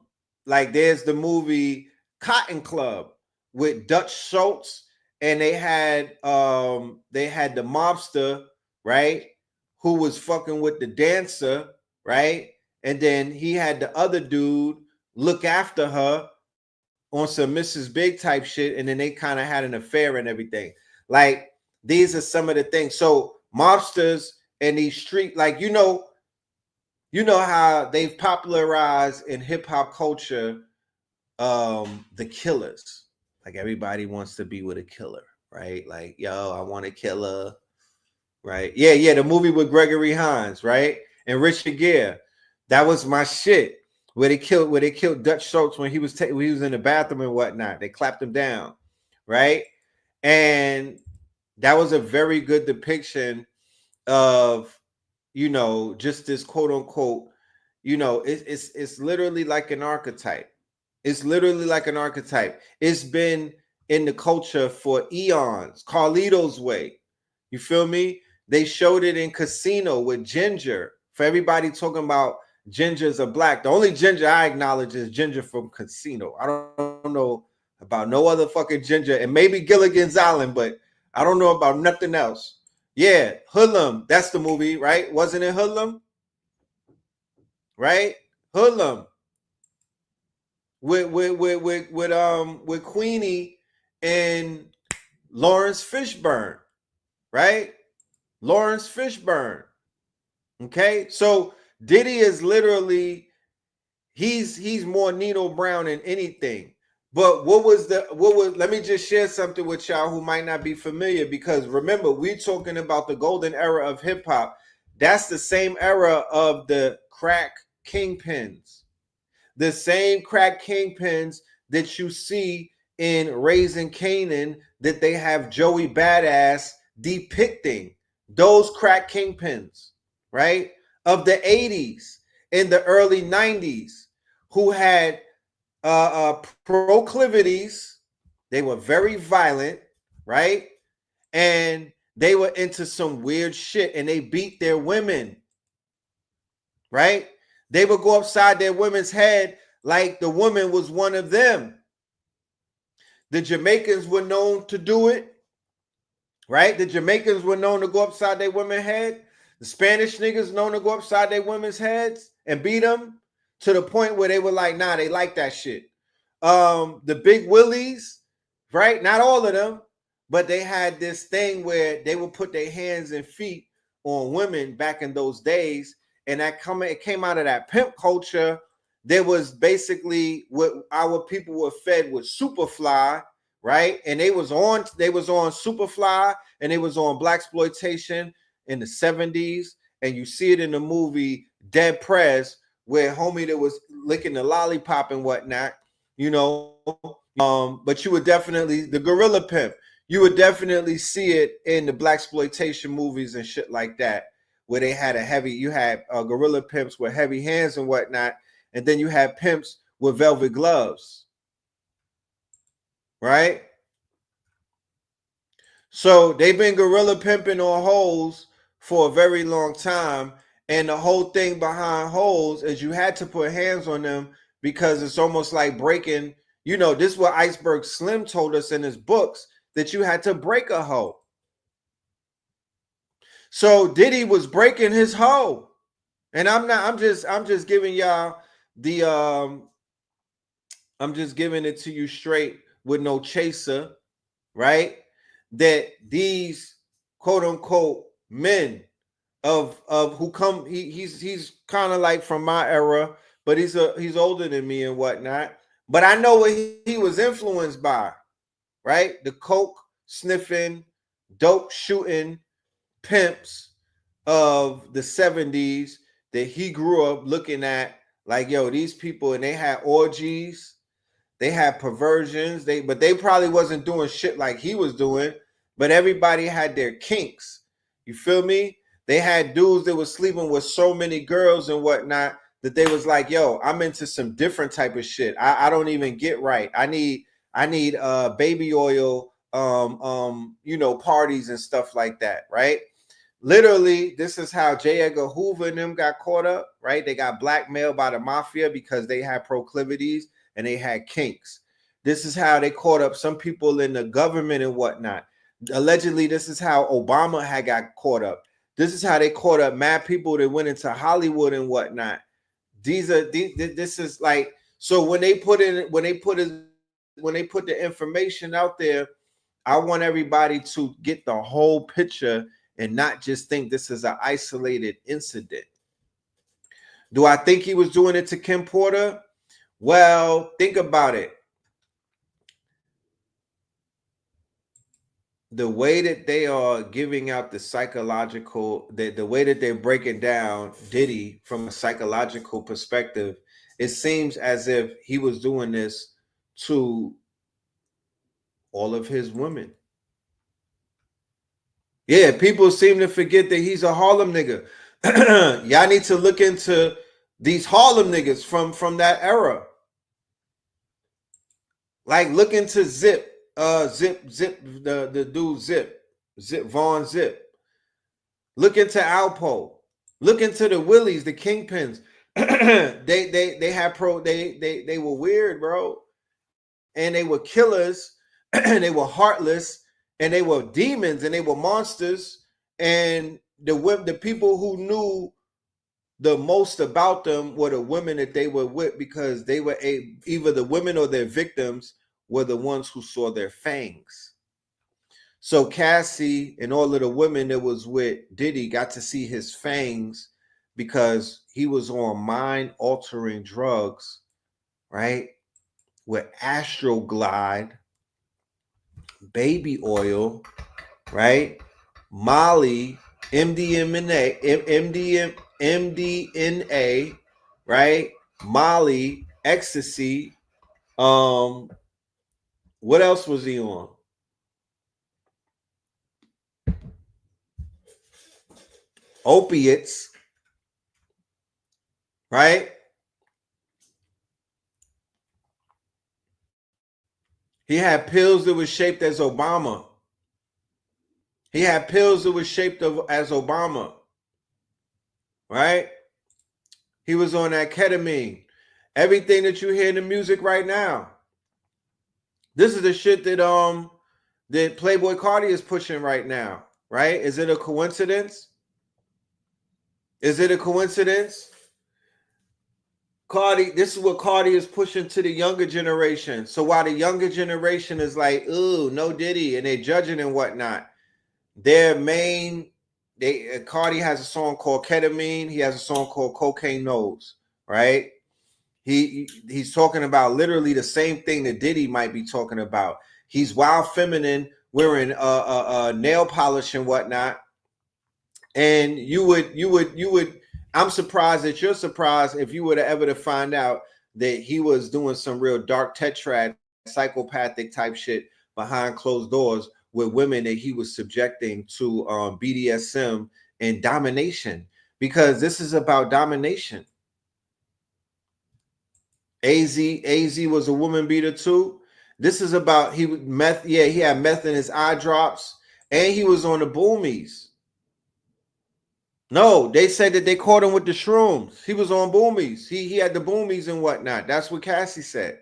like there's the movie Cotton Club with Dutch Schultz, and they had the mobster, right, who was fucking with the dancer, right? And then he had the other dude look after her on some Mrs. Big type shit, and then they kind of had an affair and everything. Like these are some of the things. So mobsters and these street, like you know how they've popularized in hip hop culture the killers. Like everybody wants to be with a killer, right? Like, yo, I want a killer, right? Yeah, the movie with Gregory Hines, right? And Richard Gere. That was my shit. Where they killed Dutch Schultz when he was in the bathroom and whatnot. They clapped him down, right? And that was a very good depiction of, you know, just this quote unquote, you know, it's literally like an archetype. It's literally like an archetype. It's been in the culture for eons. Carlito's Way. You feel me? They showed it in Casino with Ginger. For everybody talking about gingers are black. The only ginger I acknowledge is Ginger from Casino. I don't know about no other fucking ginger, and maybe Gilligan's Island, but I don't know about nothing else. Yeah, Hoodlum. That's the movie, right? Wasn't it Hoodlum? Right? Hoodlum. With Queenie and Lawrence Fishburne, right? Lawrence Fishburne. Okay, so Diddy is literally he's more Nino Brown than anything. But let me just share something with y'all who might not be familiar, because remember, we're talking about the golden era of hip hop. That's the same era of the crack kingpins. The same crack kingpins that you see in Raising Canaan that they have Joey Badass depicting. Those crack kingpins, right? Of the 80s and the early 90s who had proclivities. They were very violent, right? And they were into some weird shit and they beat their women, right? They would go upside their women's head like the woman was one of them. The Jamaicans were known to do it, right? The Jamaicans were known to go upside their women's head. The Spanish niggas known to go upside their women's heads and beat them to the point where they were like, nah, they like that shit. The Big Willies, right? Not all of them, but they had this thing where they would put their hands and feet on women back in those days. And it came out of that pimp culture. There was basically what our people were fed with Superfly, right? And they was on Superfly and they was on blaxploitation in the 70s. And you see it in the movie Dead Prez, where homie that was licking the lollipop and whatnot, you know. But you would definitely, the gorilla pimp, you would definitely see it in the blaxploitation movies and shit like that, where they had you had gorilla pimps with heavy hands and whatnot, and then you had pimps with velvet gloves, right? So they've been gorilla pimping on hoes for a very long time, and the whole thing behind hoes is you had to put hands on them because it's almost like breaking, you know, this is what Iceberg Slim told us in his books, that you had to break a hoe. So Diddy was breaking his hoe. And I'm just giving y'all the I'm just giving it to you straight with no chaser, right? That these quote unquote men of who come, he's kind of like from my era, but he's older than me and whatnot. But I know what he was influenced by, right? The coke sniffing, dope shooting pimps of the 70s that he grew up looking at, like, yo, these people, and they had orgies, they had perversions, but they probably wasn't doing shit like he was doing, but everybody had their kinks. You feel me? They had dudes that was sleeping with so many girls and whatnot that they was like, yo, I'm into some different type of shit. I don't even get right. I need baby oil you know, parties and stuff like that, right? Literally, this is how J. Edgar Hoover and them got caught up, right? They got blackmailed by the mafia because they had proclivities and they had kinks. This is how they caught up some people in the government and whatnot. Allegedly, this is how Obama had got caught up. This is how they caught up mad people that went into Hollywood and whatnot. This is like, so when they put the information out there, I want everybody to get the whole picture and not just think this is an isolated incident. Do I think he was doing it to Kim Porter? Well, think about it. The way that they are giving out the psychological, the way that they're breaking down Diddy from a psychological perspective, it seems as if he was doing this to all of his women. Yeah, people seem to forget that he's a Harlem nigga. Y'all need to look into these Harlem niggas from that era. Like, look into Zip, the dude Zip Von Zip. Look into Alpo. Look into the Willies, the Kingpins. they were weird, bro, and they were killers, and they were heartless, and they were demons, and they were monsters, and the people who knew the most about them were the women that they were with, because they were either the women or their victims were the ones who saw their fangs. So Cassie and all of the women that was with Diddy got to see his fangs because he was on mind-altering drugs, right? With Astroglide, baby oil, right? Molly, MDNA, right? Molly, ecstasy. What else was he on? Opiates, right? He had pills that was shaped as Obama. He had pills that was shaped as Obama, right? He was on that ketamine. Everything that you hear in the music right now. This is the shit that Playboy Cardi is pushing right now, right? Is it a coincidence? Is it a coincidence? Cardi, this is what Cardi is pushing to the younger generation. So while the younger generation is like, ooh, no Diddy, and they're judging and whatnot, their main, Cardi has a song called Ketamine. He has a song called Cocaine Nose, right? He's talking about literally the same thing that Diddy might be talking about. He's wild feminine, wearing nail polish and whatnot. And you would. I'm surprised that you're surprised if you were to ever to find out that he was doing some real dark tetrad, psychopathic type shit behind closed doors with women that he was subjecting to BDSM and domination, because this is about domination. AZ was a woman beater too. This is about he had meth in his eye drops, and he was on the boomies. No, they said that they caught him with the shrooms. He was on boomies. He had the boomies and whatnot. That's what Cassie said.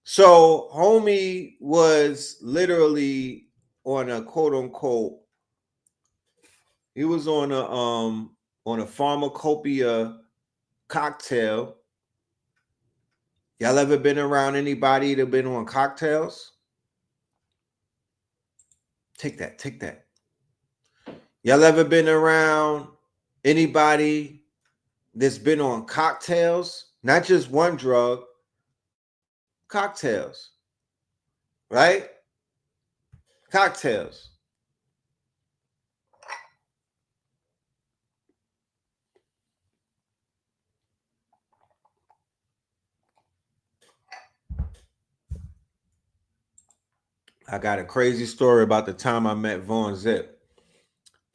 So homie was literally on a quote unquote. He was on a pharmacopoeia cocktail. Y'all ever been around anybody that been on cocktails? Take that. Y'all ever been around anybody that's been on cocktails? Not just one drug, cocktails, right? Cocktails. I got a crazy story about the time I met Vaughn Zip.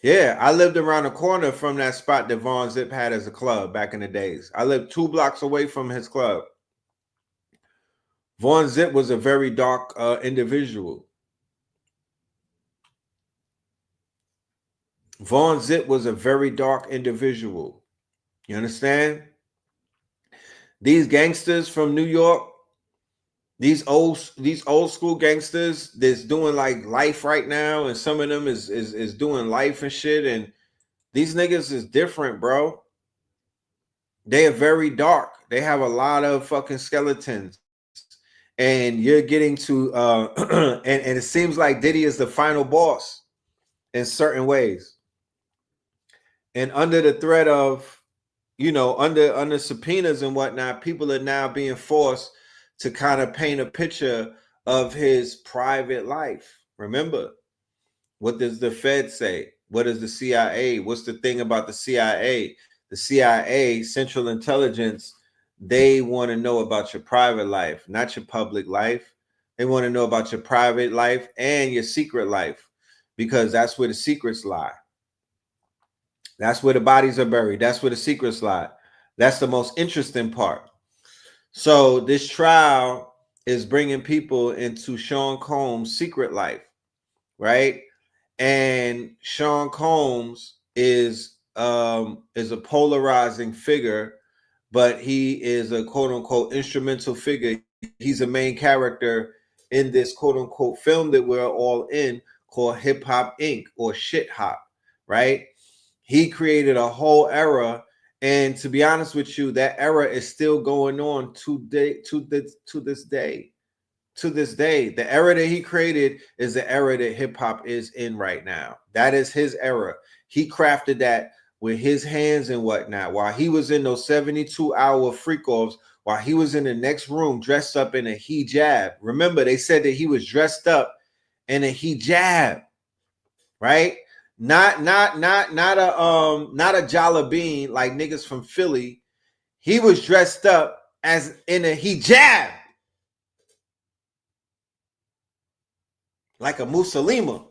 Yeah, I lived around the corner from that spot that Vaughn Zip had as a club back in the days. I lived 2 blocks away from his club. Vaughn Zip was a very dark individual. Vaughn Zip was a very dark individual. You understand? These gangsters from New York, these old school gangsters that's doing like life right now, and some of them is doing life and shit, and these niggas is different, bro. They are very dark. They have a lot of fucking skeletons. And you're getting to and it seems like Diddy is the final boss in certain ways. And under the threat of, under subpoenas and whatnot, people are now being forced to kind of paint a picture of his private life. Remember, what does the Fed say? What does the CIA? What's the thing about the CIA? The CIA, Central Intelligence, they want to know about your private life, not your public life. They want to know about your private life and your secret life, because that's where the secrets lie. That's where the bodies are buried. That's where the secrets lie. That's the most interesting part. So this trial is bringing people into Sean Combs' secret life, right? And Sean Combs is a polarizing figure, but he is a quote unquote instrumental figure. He's a main character in this quote unquote film that we're all in, called Hip Hop Inc. or Shit Hop, right? He created a whole era, and to be honest with you, that era is still going on to this day. To this day, the era that he created is the era that hip hop is in right now. That is his era. He crafted that with his hands and whatnot. While he was in those 72-hour freak offs, while he was in the next room dressed up in a hijab. Remember, they said that he was dressed up in a hijab, right? not a Jolly Bean like niggas from Philly. He was dressed up as in a hijab, like a Muslima.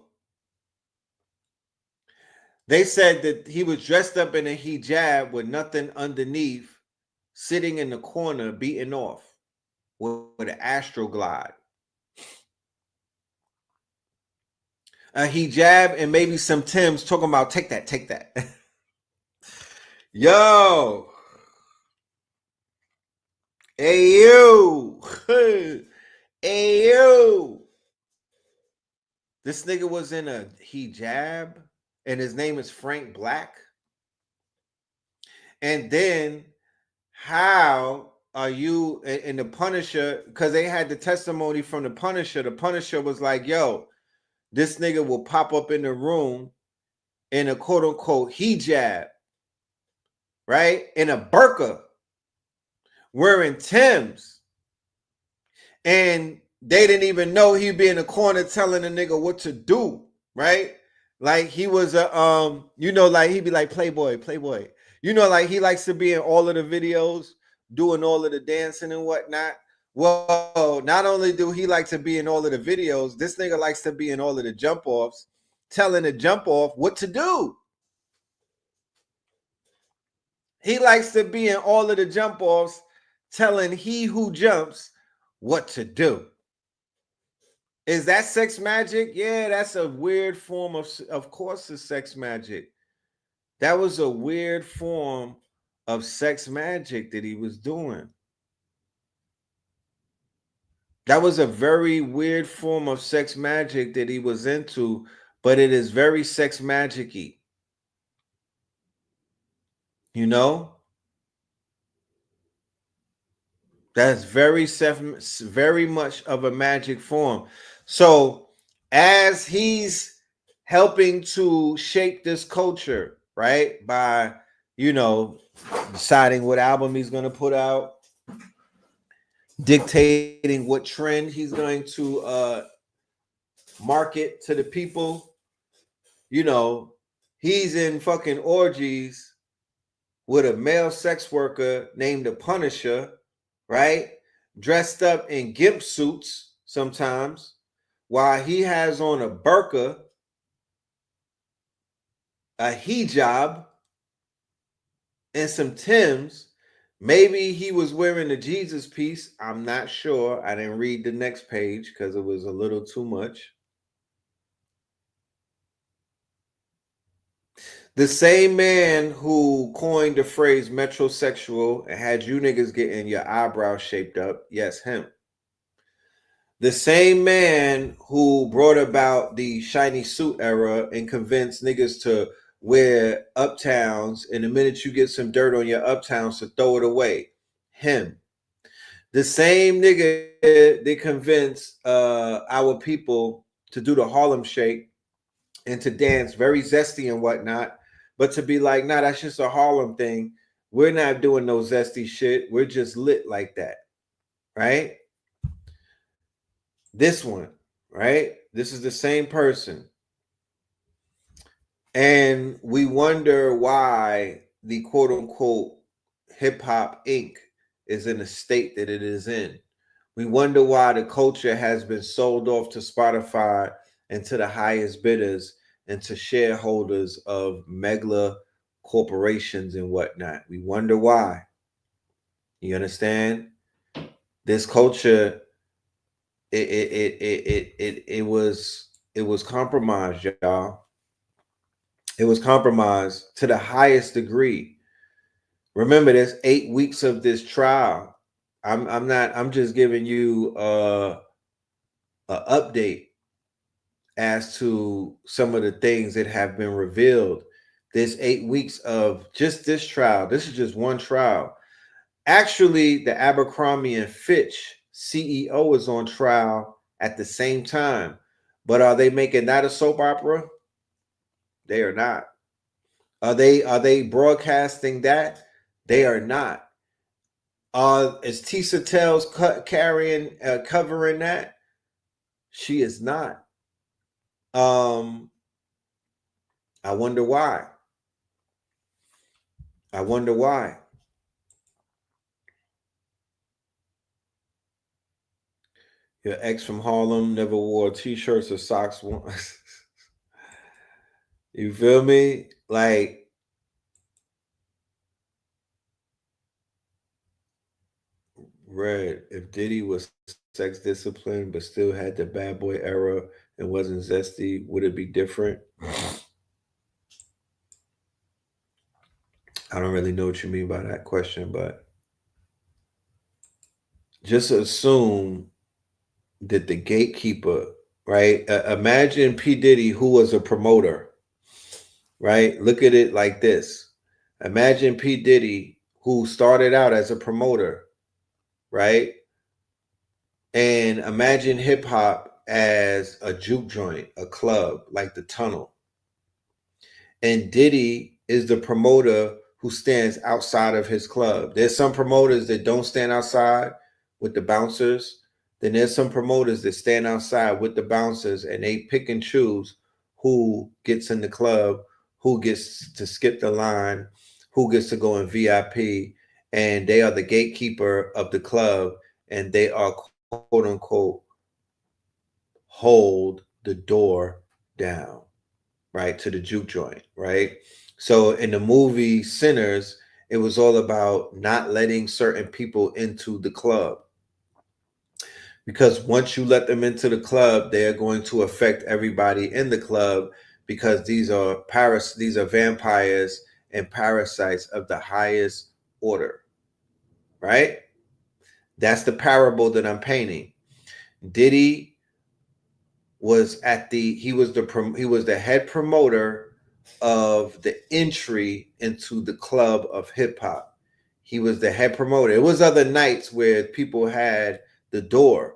They said that he was dressed up in a hijab with nothing underneath, sitting in the corner, beating off with an Astroglide. A hijab and maybe some Timbs, talking about take that. Yo. Hey, yo. Hey, yo. This nigga was in a hijab and his name is Frank Black. And then how are you in the Punisher? Because they had the testimony from the Punisher. The Punisher was like, yo, this nigga will pop up in the room in a quote unquote hijab, right? In a burqa, wearing Timbs. And they didn't even know he'd be in the corner telling a nigga what to do, right? Like he was a like he'd be like Playboy. Like he likes to be in all of the videos, doing all of the dancing and whatnot. Well, not only do he like to be in all of the videos, this nigga likes to be in all of the jump offs, telling the jump off what to do. He likes to be in all of the jump offs, telling he who jumps what to do. Is that sex magic? Yeah, that's a weird form of course, it's sex magic. That was a weird form of sex magic that he was doing. That was a very weird form of sex magic that he was into, but it is very sex magic-y. You know? That's very much of a magic form. So as he's helping to shape this culture, right? By, deciding what album he's going to put out, dictating what trend he's going to market to the people. He's in fucking orgies with a male sex worker named the Punisher, right? Dressed up in gimp suits sometimes, while he has on a burqa, a hijab, and some Timbs. Maybe he was wearing a Jesus piece. I'm not sure. I didn't read the next page because it was a little too much. The same man who coined the phrase metrosexual and had you niggas getting your eyebrows shaped up, yes, him. The same man who brought about the shiny suit era and convinced niggas to wear uptowns, and the minute you get some dirt on your uptowns to throw it away, him. The same nigga they convinced our people to do the Harlem Shake and to dance very zesty and whatnot, but to be like, nah, that's just a Harlem thing. We're not doing no zesty shit. We're just lit like that, right? This one, right? This is the same person. And we wonder why the quote unquote hip hop Inc. is in the state that it is in. We wonder why the culture has been sold off to Spotify and to the highest bidders and to shareholders of megla corporations and whatnot. We wonder why. You understand? This culture, it was compromised, y'all. It was compromised to the highest degree. Remember, there's 8 weeks of this trial. I'm just giving you a update as to some of the things that have been revealed. There's 8 weeks of just this trial. This is just one trial. Actually, the Abercrombie and Fitch CEO is on trial at the same time. But are they making that a soap opera? They are not. Are they broadcasting that? They are not. Is Tisa Tells covering that? She is not. I wonder why. I wonder why. Your ex from Harlem never wore t-shirts or socks once. You feel me? Like, Red, if Diddy was sex disciplined but still had the bad boy era and wasn't zesty, would it be different? I don't really know what you mean by that question, but just assume that the gatekeeper, right? Imagine P. Diddy, who was a promoter, right? Look at it like this. Imagine P. Diddy, who started out as a promoter, right? And imagine hip hop as a juke joint, a club like the Tunnel. And Diddy is the promoter who stands outside of his club. There's some promoters that don't stand outside with the bouncers. Then there's some promoters that stand outside with the bouncers and they pick and choose who gets in the club, who gets to skip the line, who gets to go in VIP, and they are the gatekeeper of the club, and they are quote unquote hold the door down, right, to the juke joint, right? So in the movie Sinners, it was all about not letting certain people into the club, because once you let them into the club, they are going to affect everybody in the club, because these are vampires and parasites of the highest order, right? That's the parable that I'm painting. Diddy was he was the head promoter of the entry into the club of hip hop. He was the head promoter. It was other nights where people had the door,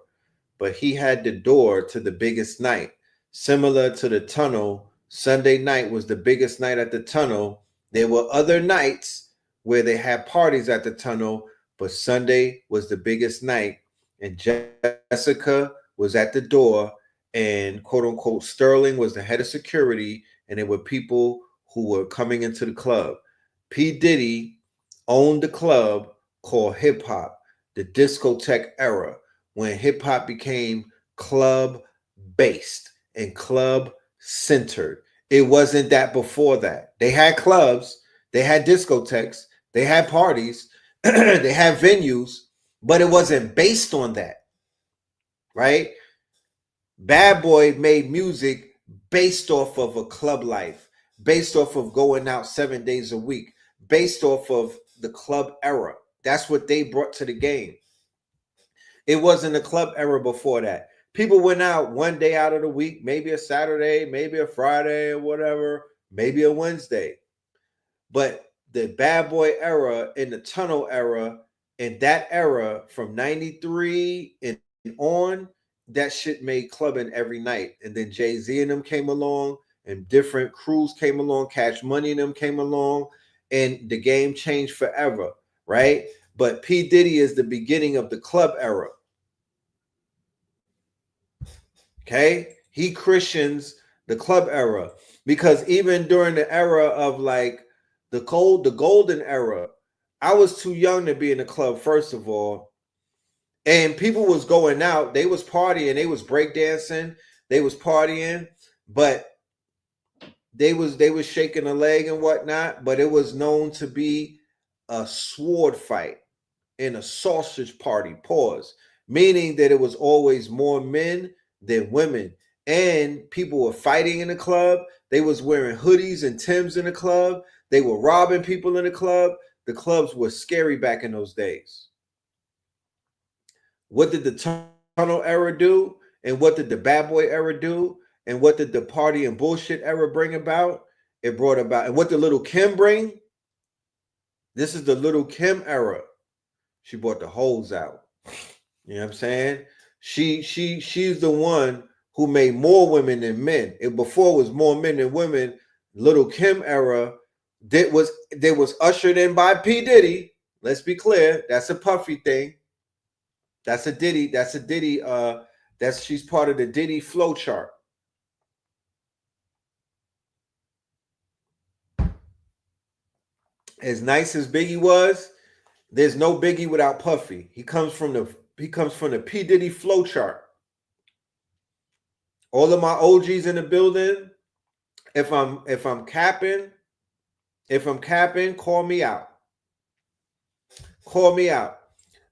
but he had the door to the biggest night. Similar to the Tunnel, Sunday night was the biggest night at the Tunnel. There were other nights where they had parties at the Tunnel, but Sunday was the biggest night. And Jessica was at the door, and quote unquote Sterling was the head of security, and there were people who were coming into the club. P. Diddy owned the club called Hip Hop, the discotheque era, when hip hop became club based and club centered. It wasn't that before that. They had clubs, they had discotheques, they had parties, they had venues, but it wasn't based on that, right? Bad Boy made music based off of a club life, based off of going out 7 days a week, based off of the club era. That's what they brought to the game. It wasn't a club era before that. People went out one day out of the week, maybe a Saturday, maybe a Friday or whatever, maybe a Wednesday. But the Bad Boy era and the Tunnel era, and that era from 93 and on, that shit made clubbing every night. And then Jay-Z and them came along, and different crews came along, Cash Money and them came along, and the game changed forever, right? But P. Diddy is the beginning of the club era. Okay? He Christians the club era, because even during the era of like the golden era, I was too young to be in the club, first of all. And people was going out, they was partying, they was breakdancing, they was partying, but they was shaking a leg and whatnot, but it was known to be a sword fight and a sausage party, pause, meaning that it was always more men than women. And people were fighting in the club. They was wearing hoodies and Timbs in the club. They were robbing people in the club. The clubs were scary back in those days. What did the Tunnel era do? And what did the Bad Boy era do? And what did the party and bullshit era bring about? It brought about, and what did Little Kim bring? This is the Little Kim era. She brought the hoes out. You know what I'm saying? She's the one who made more women than men. It before was more men than women. Little Kim era that was ushered in by P. Diddy. Let's be clear. That's a Puffy thing. That's a Diddy. She's part of the Diddy flow chart. As nice as Biggie was, there's no Biggie without Puffy. He comes from the P Diddy flow chart. All of my OGs in the building. If I'm capping, call me out. Call me out.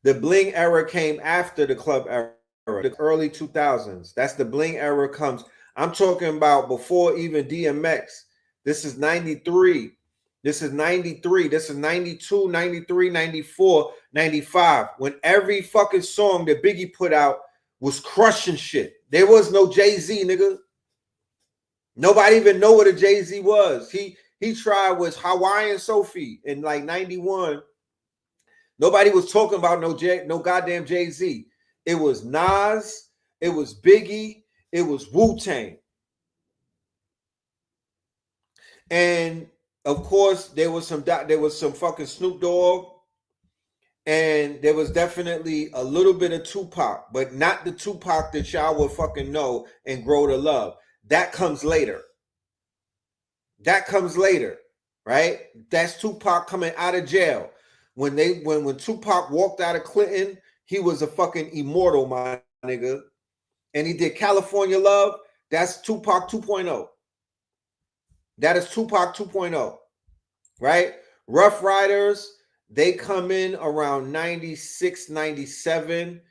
The bling era came after the club era, the early 2000s. That's the bling era comes. I'm talking about before even DMX. This is 93. This is 93. This is 92, 93, 94, 95. When every fucking song that Biggie put out was crushing shit. There was no Jay-Z, nigga. Nobody even know what a Jay-Z was. He tried was Hawaiian Sophie in like 91. Nobody was talking about no goddamn Jay-Z. It was Nas, it was Biggie, it was Wu-Tang. And of course, there was some fucking Snoop Dogg, and there was definitely a little bit of Tupac, but not the Tupac that y'all would fucking know and grow to love. That comes later. That comes later, right? That's Tupac coming out of jail. When Tupac walked out of Clinton, he was a fucking immortal, my nigga. And he did California Love. That's Tupac 2.0. That is Tupac 2.0, right? Rough Riders, they come in around 96, 97.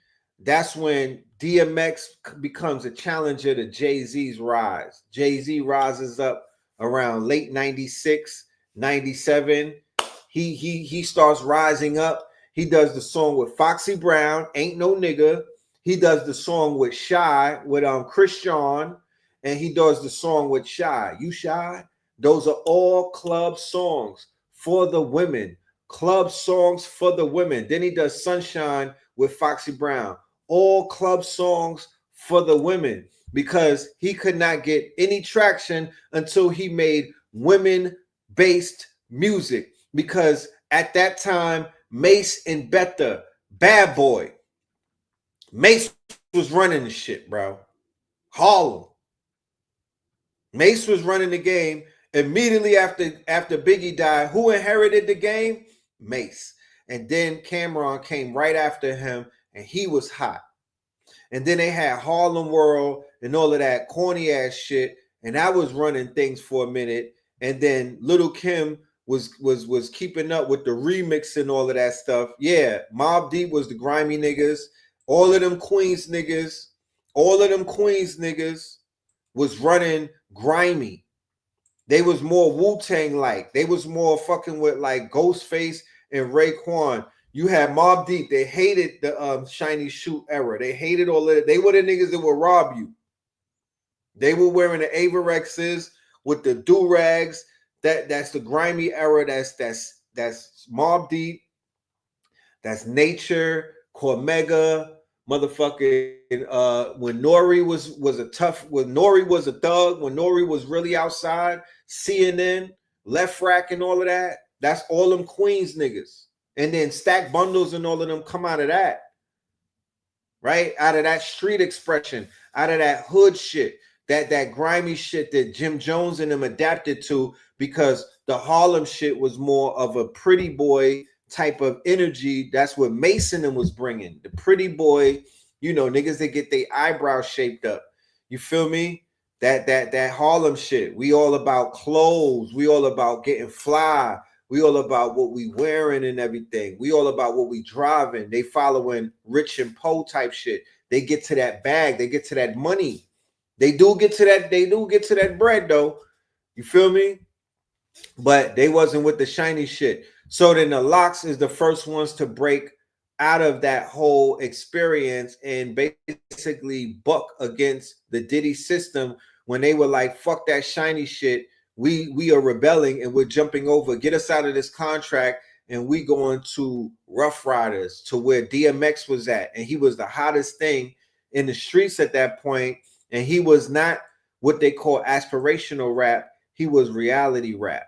That's when DMX becomes a challenger to Jay-Z's rise. Jay-Z rises up around late 96, 97. He starts rising up. He does the song with Foxy Brown, Ain't No Nigga. He does the song with Shy, with Chris John, and he does the song with Shy. You Shy? Those are all club songs for the women. Club songs for the women. Then he does Sunshine with Foxy Brown. All club songs for the women, because he could not get any traction until he made women-based music. Because at that time, Mace and Betha, Bad Boy, Mace was running the shit, bro. Harlem. Mace was running the game. Immediately after Biggie died, who inherited the game? Mace. And then Cameron came right after him, and he was hot. And then they had Harlem World and all of that corny ass shit, and I was running things for a minute. And then Little Kim was keeping up with the remix and all of that stuff. Yeah, Mobb Deep was the grimy niggas. All of them Queens niggas was running grimy. They was more Wu-Tang like. They was more fucking with like Ghostface and Raekwon. You had Mobb Deep. They hated the shiny shoot era. They hated all of it. They were the niggas that would rob you. They were wearing the Avirexes with the do-rags. That's the grimy era. That's Mobb Deep. That's Nature, Cormega, motherfucking when Nori was a thug, when Nori was really outside, CNN, Left Rack and all of that. That's all them Queens niggas. And then Stack Bundles and all of them come out of that. Right? Out of that street expression, out of that hood shit, that grimy shit that Jim Jones and them adapted to, because the Harlem shit was more of a pretty boy type of energy. That's what Mason was bringing. The pretty boy, you know, niggas that get their eyebrows shaped up. You feel me? That Harlem shit. We all about clothes. We all about getting fly. We all about what we wearing and everything. We all about what we driving. They following Rich and Poe type shit. They get to that bag. They get to that money. They do get to that bread though. You feel me? But they wasn't with the shiny shit. So then the Locks is the first ones to break out of that whole experience and basically buck against the Diddy system when they were like, fuck that shiny shit. We are rebelling and we're jumping over. Get us out of this contract, and we going to Rough Riders, to where DMX was at. And he was the hottest thing in the streets at that point. And he was not what they call aspirational rap. He was reality rap.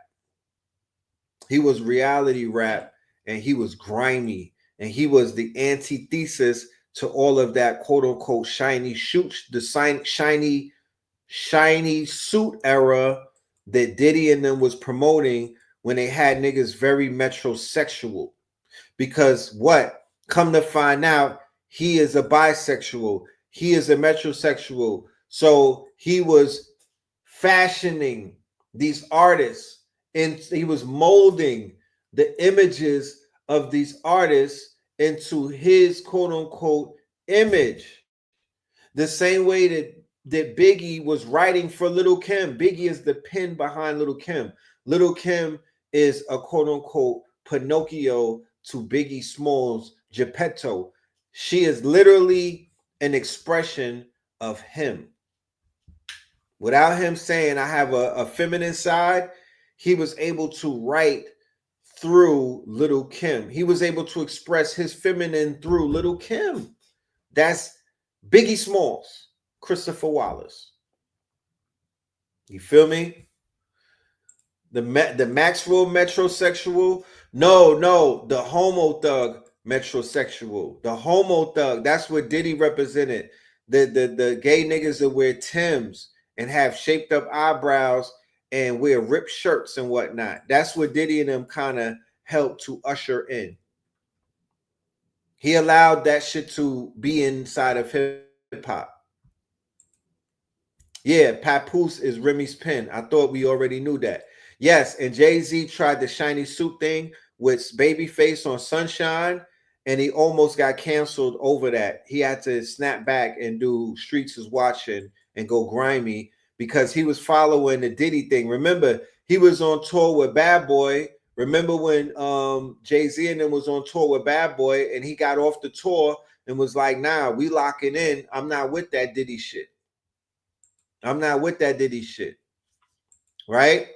He was reality rap, and he was grimy, and he was the antithesis to all of that quote unquote shiny shoot, the shiny suit era that Diddy and them was promoting, when they had niggas very metrosexual. Because what? Come to find out, he is a bisexual. He is a metrosexual. So he was fashioning these artists, and he was molding the images of these artists into his quote unquote image. The same way that Biggie was writing for Little Kim. Biggie is the pen behind Little Kim. Little Kim is a quote unquote Pinocchio to Biggie Smalls Geppetto. She is literally an expression of him. Without him saying, I have a feminine side, he was able to write through Little Kim. He was able to express his feminine through Little Kim. That's Biggie Smalls, Christopher Wallace. You feel me? The Maxwell metrosexual. No, the homo thug metrosexual. The homo thug. That's what Diddy represented. The gay niggas that wear Timbs and have shaped up eyebrows and wear ripped shirts and whatnot. That's what Diddy and them kind of helped to usher in. He allowed that shit to be inside of hip hop. Yeah, Papoose is Remy's pen. I thought we already knew that. Yes, and Jay-Z tried the shiny suit thing with Babyface on Sunshine, and he almost got canceled over that. He had to snap back and do Streets is Watching and go grimy because he was following the Diddy thing. Remember, he was on tour with Bad Boy. Remember when Jay-Z and them was on tour with Bad Boy and he got off the tour and was like, nah, we locking in. I'm not with that Diddy shit. I'm not with that Diddy shit. Right?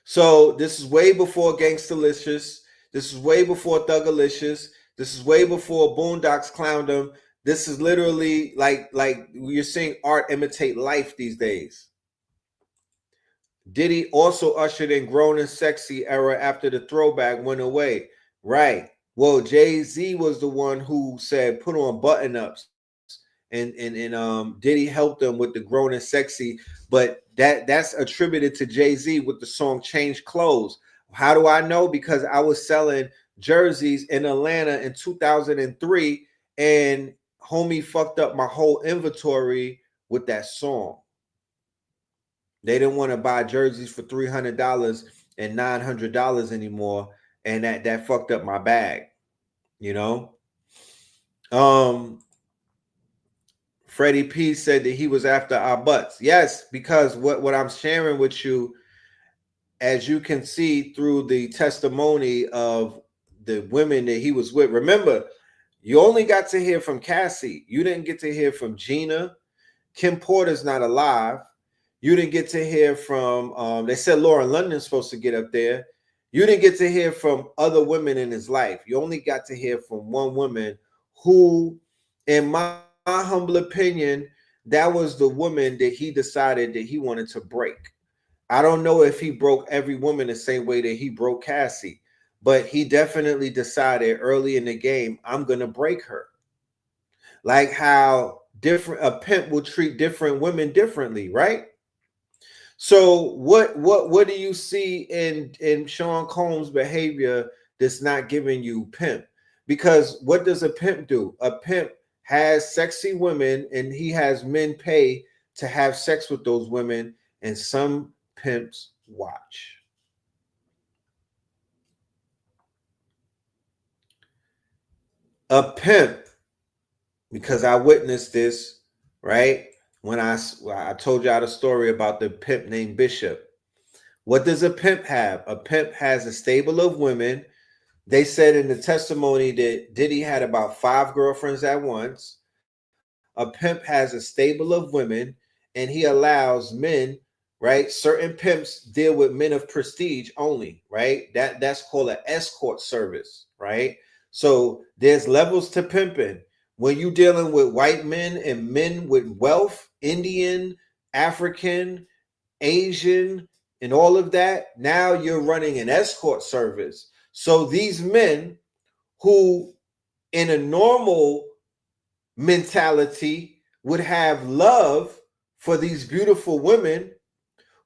So this is way before Gangstalicious. This is way before Thugalicious. This is way before Boondocks clowned him. This is literally like you're seeing art imitate life these days. Diddy also ushered in grown and sexy era after the throwback went away. Right. Well, Jay-Z was the one who said put on button-ups. And Diddy helped them with the grown and sexy, but that's attributed to Jay-Z with the song Change Clothes. How do I know? Because I was selling jerseys in Atlanta in 2003 and homie fucked up my whole inventory with that song. They didn't want to buy jerseys for $300 and $900 anymore, and that fucked up my bag, you know. Freddie P said that he was after our butts. Yes, because what I'm sharing with you, as you can see through the testimony of the women that he was with. Remember, you only got to hear from Cassie. You didn't get to hear from Gina. Kim Porter's not alive. You didn't get to hear from, they said Lauren London's supposed to get up there. You didn't get to hear from other women in his life. You only got to hear from one woman who, in my humble opinion, that was the woman that he decided that he wanted to break. I don't know if he broke every woman the same way that he broke Cassie, but he definitely decided early in the game, I'm going to break her. Like how a pimp will treat different women differently, right? So what do you see in Sean Combs' behavior that's not giving you pimp? Because what does a pimp do? A pimp has sexy women and he has men pay to have sex with those women, and some pimps watch. A pimp, because I witnessed this, right? When I told y'all the story about the pimp named Bishop. What does a pimp have? A pimp has a stable of women. They said in the testimony that Diddy had about 5 girlfriends at once. A pimp has a stable of women, and he allows men, right? Certain pimps deal with men of prestige only, right? That's called an escort service, right? So there's levels to pimping. When you're dealing with white men and men with wealth, Indian, African, Asian, and all of that, now you're running an escort service. So these men who in a normal mentality would have love for these beautiful women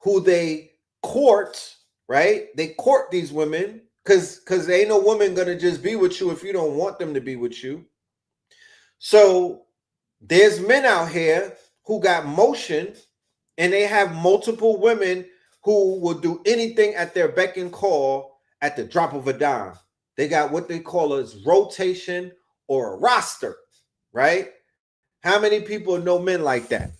who they court, right? They court these women because there ain't no woman gonna just be with you if you don't want them to be with you. So there's men out here who got motion and they have multiple women who will do anything at their beck and call at the drop of a dime. They got what they call a rotation or a roster, right? How many people know men like that?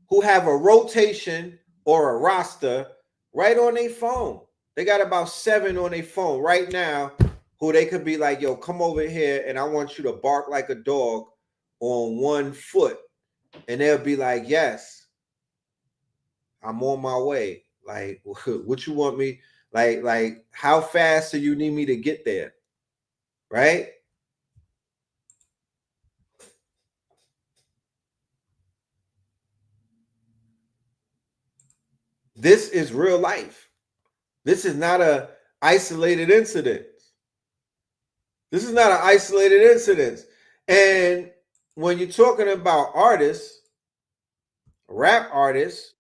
Who have a rotation or a roster right on their phone. They got about 7 on their phone right now who they could be like, yo, come over here and I want you to bark like a dog on one foot. And they'll be like, yes, I'm on my way. Like, what you want me? Like, how fast do you need me to get there? Right? This is real life. This is not an isolated incident. This is not an isolated incident. And when you're talking about artists, rap artists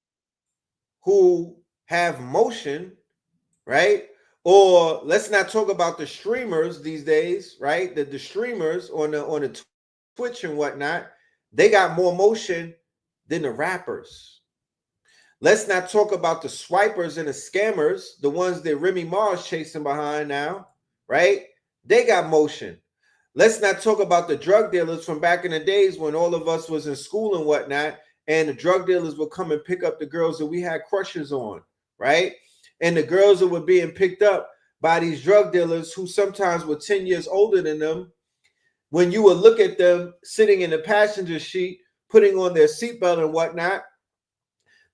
who have motion, right? Or let's not talk about the streamers these days, right? The streamers on the Twitch and whatnot, they got more motion than the rappers. Let's not talk about the swipers and the scammers, the ones that Remy Ma's chasing behind now, right? They got motion. Let's not talk about the drug dealers from back in the days when all of us was in school and whatnot, and the drug dealers would come and pick up the girls that we had crushes on, right? And the girls that were being picked up by these drug dealers who sometimes were 10 years older than them, when you would look at them sitting in the passenger seat, putting on their seatbelt and whatnot,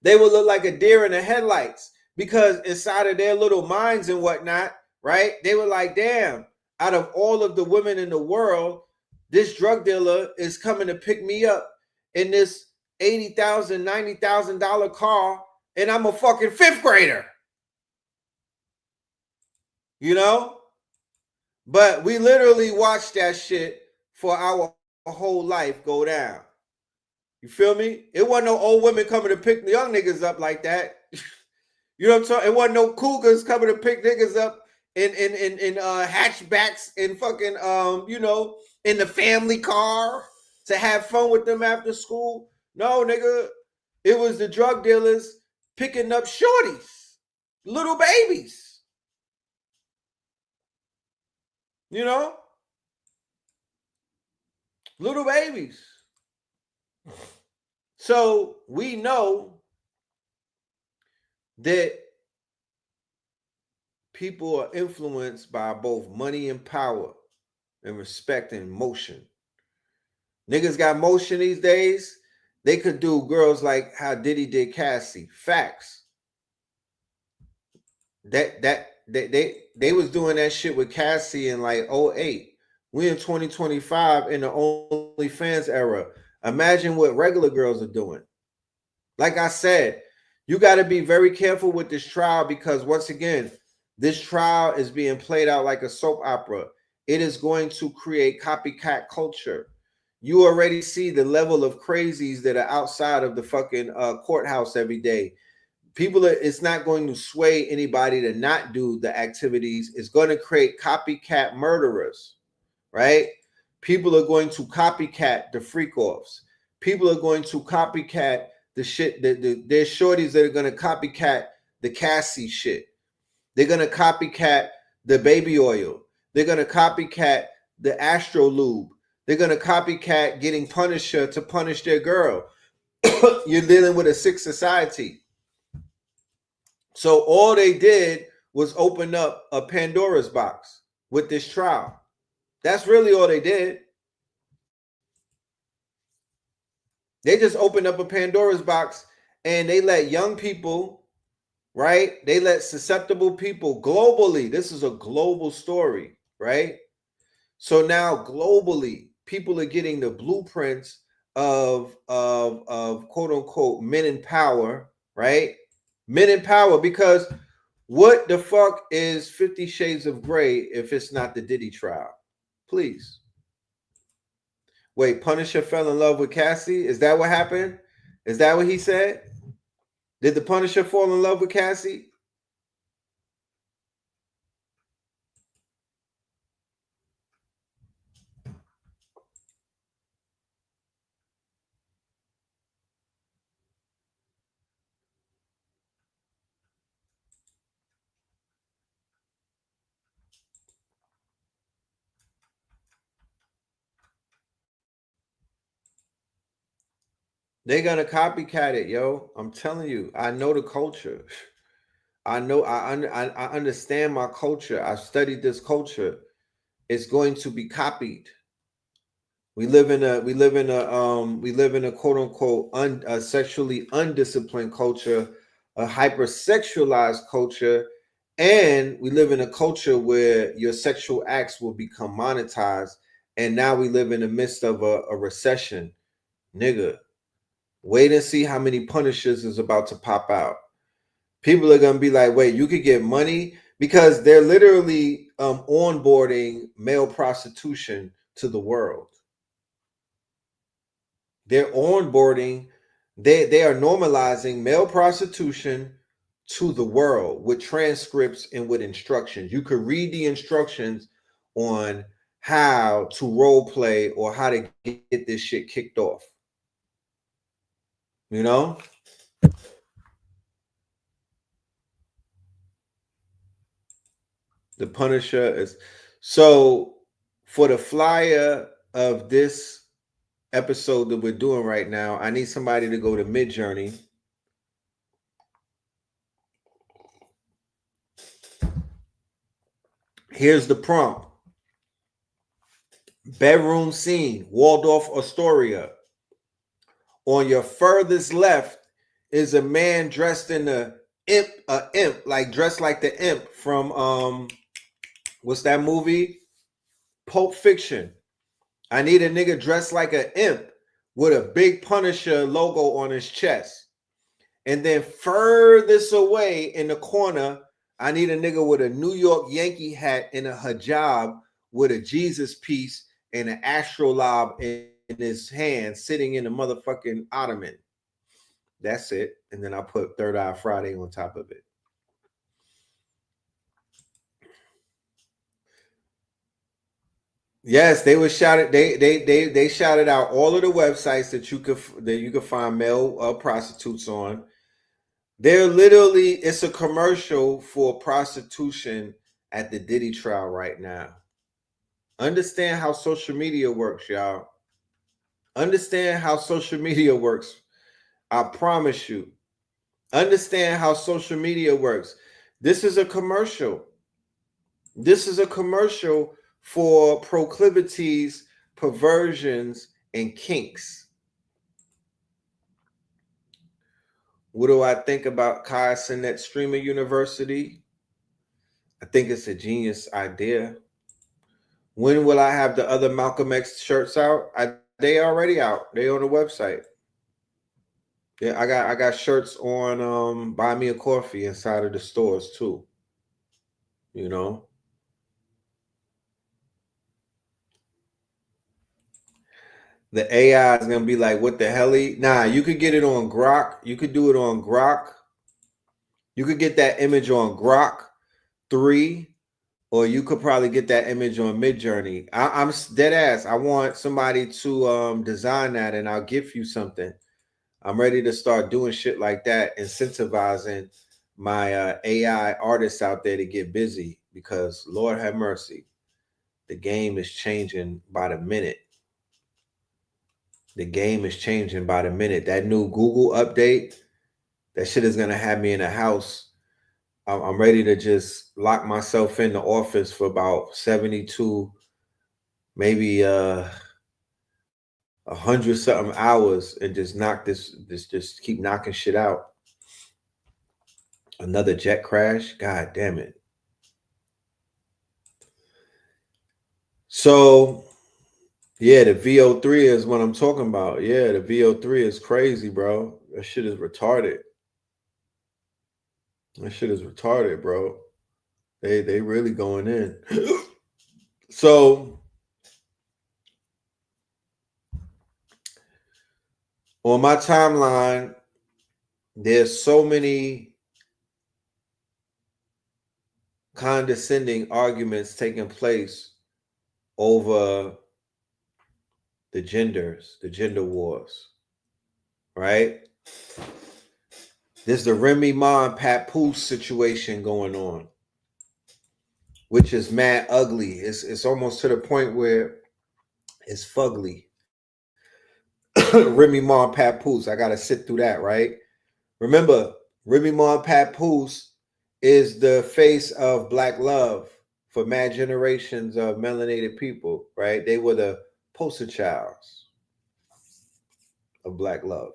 they would look like a deer in the headlights because inside of their little minds and whatnot, right? They were like, damn, out of all of the women in the world, this drug dealer is coming to pick me up in this $80,000, $90,000 car, and I'm a fucking 5th grader. You know? But we literally watched that shit for our whole life go down. You feel me? It wasn't no old women coming to pick the young niggas up like that. You know what I'm talking? It wasn't no cougars coming to pick niggas up in hatchbacks and fucking you know, in the family car to have fun with them after school. No, nigga. It was the drug dealers picking up shorties, little babies. You know? Little babies. So we know that people are influenced by both money and power and respect and motion. Niggas got motion these days. They could do girls like how Diddy did Cassie. Facts. They was doing that shit with Cassie in like 08. We in 2025 in the OnlyFans era. Imagine what regular girls are doing. Like I said, you got to be very careful with this trial because once again, this trial is being played out like a soap opera. It is going to create copycat culture. You already see the level of crazies that are outside of the fucking courthouse every day. It's not going to sway anybody to not do the activities. It's going to create copycat murderers, right? People are going to copycat the freak-offs. People are going to copycat the shit. There's shorties that are going to copycat the Cassie shit. They're going to copycat the baby oil. They're going to copycat the Astro Lube. They're going to copycat getting Punisher to punish their girl. You're dealing with a sick society. So all they did was open up a Pandora's box with this trial. That's really all they did. They just opened up a Pandora's box and they let young people, right? They let susceptible people globally. This is a global story, right? So now globally, people are getting the blueprints of quote unquote men in power, right? Men in power, because what the fuck is 50 Shades of Grey if it's not the Diddy trial? Please. Wait, Punisher fell in love with Cassie? Is that what happened? Is that what he said? Did the Punisher fall in love with Cassie? They're gonna copycat it, yo. I'm telling you. I know the culture. I know. I understand my culture. I studied this culture. It's going to be copied. We live in a quote unquote sexually undisciplined culture, a hypersexualized culture, and we live in a culture where your sexual acts will become monetized. And now we live in the midst of a recession, nigga. Wait and see how many Punishers is about to pop out. People are gonna be like, wait, you could get money because they're literally onboarding male prostitution to the world. They're onboarding, they are normalizing male prostitution to the world with transcripts and with instructions. You could read the instructions on how to role play or how to get this shit kicked off. You know? The Punisher is so for the flyer of this episode that we're doing right now, I need somebody to go to Midjourney. Here's the prompt. Bedroom scene, Waldorf Astoria. On your furthest left is a man dressed in a imp, like dressed like the imp from what's that movie? Pulp Fiction. I need a nigga dressed like an imp with a big Punisher logo on his chest. And then furthest away in the corner, I need a nigga with a New York Yankee hat and a hijab with a Jesus piece and an astrolabe in his hand sitting in a motherfucking ottoman. That's it. And then I put Third Eye Friday on top of it. Yes, they were shouted. They shouted out all of the websites that you could find male prostitutes on. They're literally, it's a commercial for prostitution at the Diddy trial right now. Understand how social media works, y'all. Understand how social media works. I promise you. Understand how social media works. This is a commercial. This is a commercial for proclivities, perversions, and kinks. What do I think about Kai Cenat Streamer University? I think it's a genius idea. When will I have the other Malcolm X shirts out? They already out. They on the website. Yeah, I got shirts on Buy Me a Coffee inside of the stores too. You know. The AI is gonna be like, what the hell? Nah, you could get it on Grok. You could do it on Grok. You could get that image on Grok 3, or you could probably get that image on Midjourney. I'm dead ass. I want somebody to design that, and I'll give you something. I'm ready to start doing shit like that, incentivizing my AI artists out there to get busy, because Lord have mercy, the game is changing by the minute. The game is changing by the minute. That new Google update, that shit is gonna have me in a house. I'm ready to just lock myself in the office for about 72, maybe 100 something hours, and just knock just keep knocking shit out. Another jet crash, god damn it. So yeah, the VO3 is what I'm talking about. Yeah, the VO3 is crazy, bro. That shit is retarded. That shit is retarded, bro. They really going in. So on my timeline, there's so many condescending arguments taking place over the gender wars, right? There's the Remy Ma and Papoose situation going on, which is mad ugly. It's almost to the point where it's fugly. Remy Ma and Papoose, I gotta sit through that, right? Remember, Remy Ma and Papoose is the face of Black love for mad generations of melanated people, right? They were the poster childs of Black love.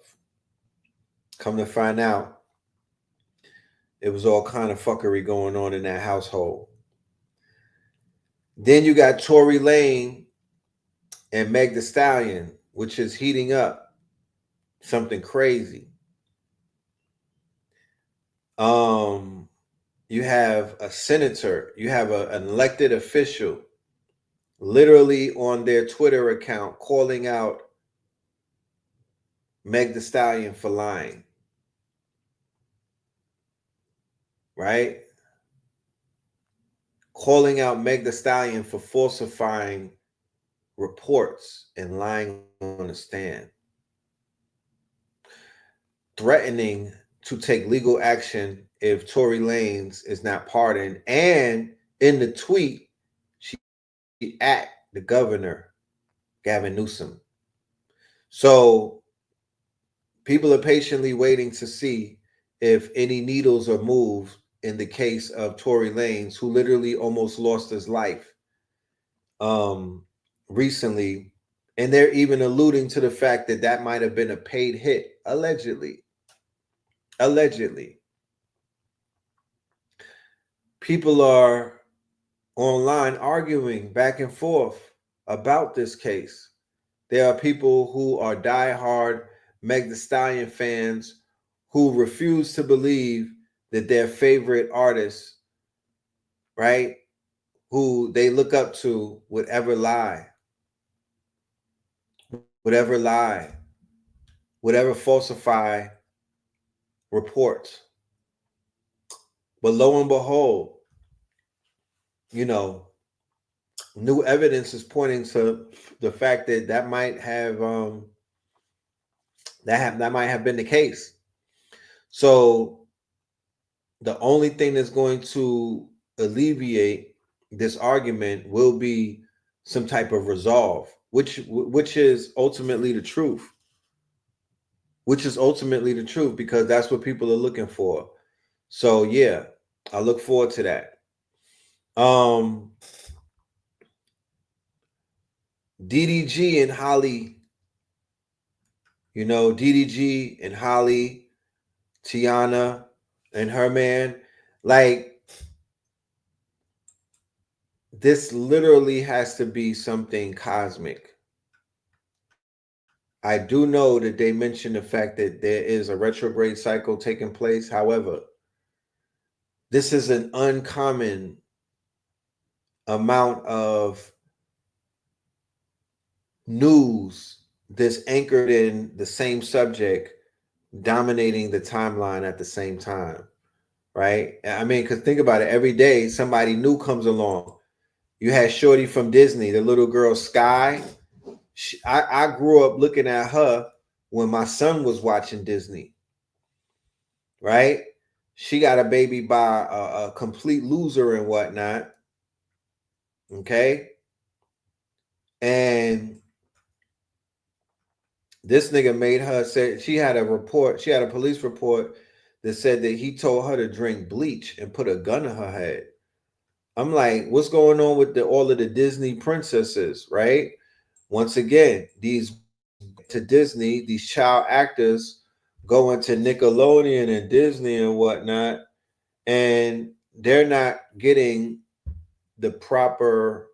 Come to find out, it was all kind of fuckery going on in that household. Then you got Tory Lane and Meg Thee Stallion, which is heating up something crazy. You have a senator, you have an elected official literally on their Twitter account calling out Meg Thee Stallion for lying. Right? Calling out Meg Thee Stallion for falsifying reports and lying on the stand. Threatening to take legal action if Tory Lanez is not pardoned. And in the tweet, she at the governor, Gavin Newsom. So people are patiently waiting to see if any needles are moved in the case of Tory Lanez, who literally almost lost his life recently. And they're even alluding to the fact that that might have been a paid hit, allegedly. Allegedly. People are online arguing back and forth about this case. There are people who are diehard Meg Thee Stallion fans who refuse to believe that their favorite artist, right, who they look up to would ever lie, would ever falsify reports. But lo and behold, you know, new evidence is pointing to the fact that that might have that might have been the case. So the only thing that's going to alleviate this argument will be some type of resolve, which is ultimately the truth. Which is ultimately the truth, because that's what people are looking for. So yeah, I look forward to that. DDG and Holly, you know, DDG and Holly, Tiana and her man, like, this literally has to be something cosmic. I do know that they mentioned the fact that there is a retrograde cycle taking place. However, this is an uncommon amount of news that's anchored in the same subject, dominating the timeline at the same time, right? I mean, because think about it, every day somebody new comes along. You had Shorty from Disney, the little girl Sky. I grew up looking at her when my son was watching Disney, right? She got a baby by a complete loser and whatnot, okay? And this nigga made her say, she had a police report that said that he told her to drink bleach and put a gun to her head. I'm like, what's going on with all of the Disney princesses, right? Once again, these to Disney, these child actors go into Nickelodeon and Disney and whatnot, and they're not getting the proper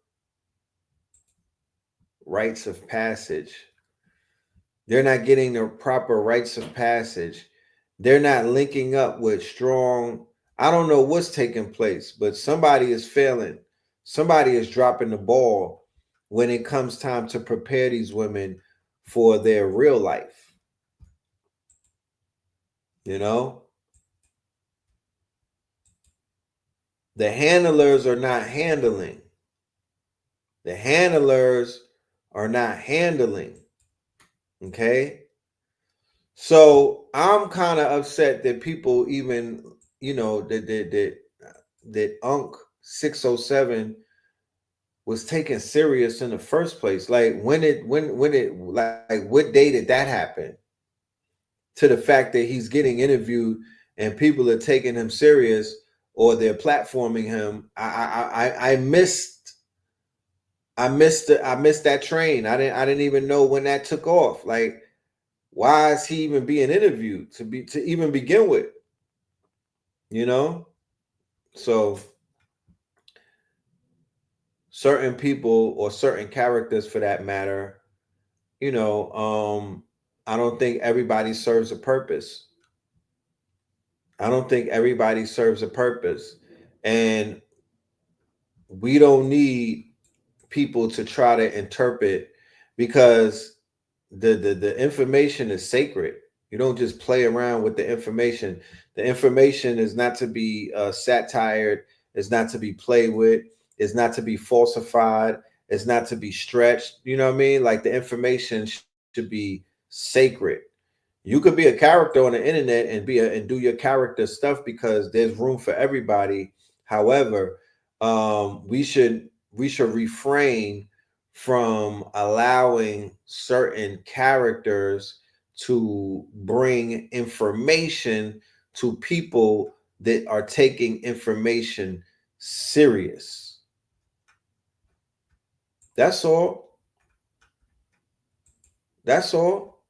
rites of passage. They're not getting the proper rites of passage. They're not linking up with strong, I don't know what's taking place, but somebody is failing. Somebody is dropping the ball when it comes time to prepare these women for their real life. You know, the handlers are not handling. The handlers are not handling. Okay. So I'm kind of upset that people even, that Unc 607 was taken serious in the first place. Like like what day did that happen? To the fact that he's getting interviewed and people are taking him serious or they're platforming him. I missed that train. I didn't even know when that took off. Like, why is he even being interviewed to even begin with? You know? So certain people or certain characters for that matter, I don't think everybody serves a purpose. I don't think everybody serves a purpose. And we don't need people to try to interpret, because the information is sacred. You don't just play around with the information. The information is not to be satired, it's not to be played with, it's not to be falsified, it's not to be stretched. You know what I mean? Like, the information should be sacred. You could be a character on the internet and and do your character stuff because there's room for everybody. However, we should refrain from allowing certain characters to bring information to people that are taking information serious. That's all. That's all.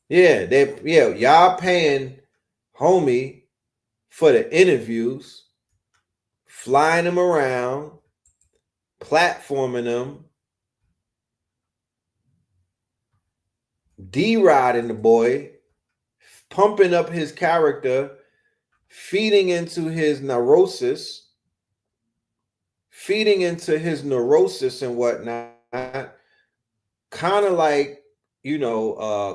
Y'all paying homie for the interviews, flying them around, platforming them, D-riding the boy, pumping up his character, feeding into his neurosis, and whatnot, kind of like,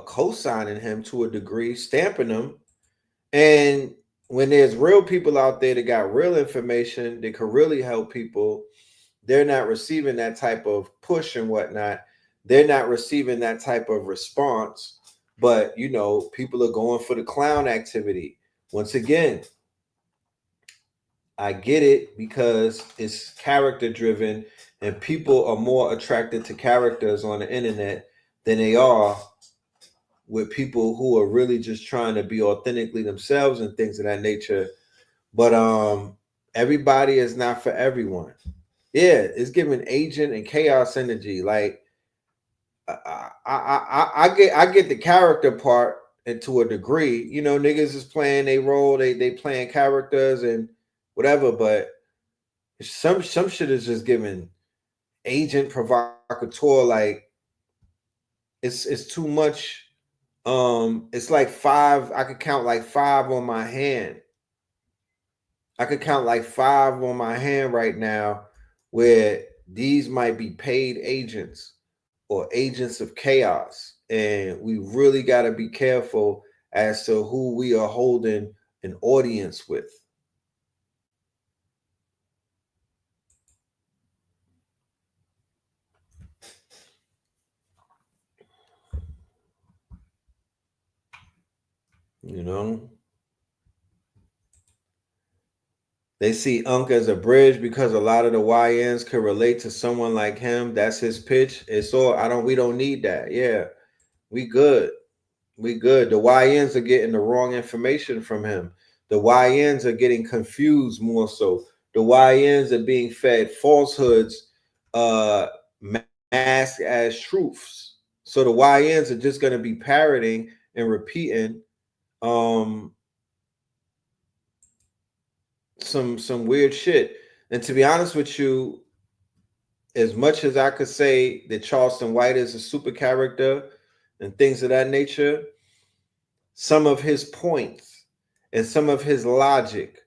co-signing him to a degree, stamping him. And when there's real people out there that got real information that could really help people, they're not receiving that type of push and whatnot. They're not receiving that type of response. But, people are going for the clown activity. Once again, I get it, because it's character driven and people are more attracted to characters on the internet than they are with people who are really just trying to be authentically themselves and things of that nature. But everybody is not for everyone. Yeah, it's giving agent and chaos energy. Like, I get the character part, and to a degree, niggas is playing a role, they playing characters and whatever, but some shit is just giving agent provocateur. Like, it's too much. It's like five. I could count like five on my hand. Right now, where these might be paid agents or agents of chaos. And we really got to be careful as to who we are holding an audience with. They see Unc as a bridge because a lot of the YNs could relate to someone like him. That's his pitch. It's all, we don't need that. Yeah, we good. We good. The YNs are getting the wrong information from him. The YNs are getting confused more so. The YNs are being fed falsehoods, masked as truths. So the YNs are just going to be parroting and repeating some weird shit. And to be honest with you, as much as I could say that Charleston White is a super character and things of that nature, some of his points and some of his logic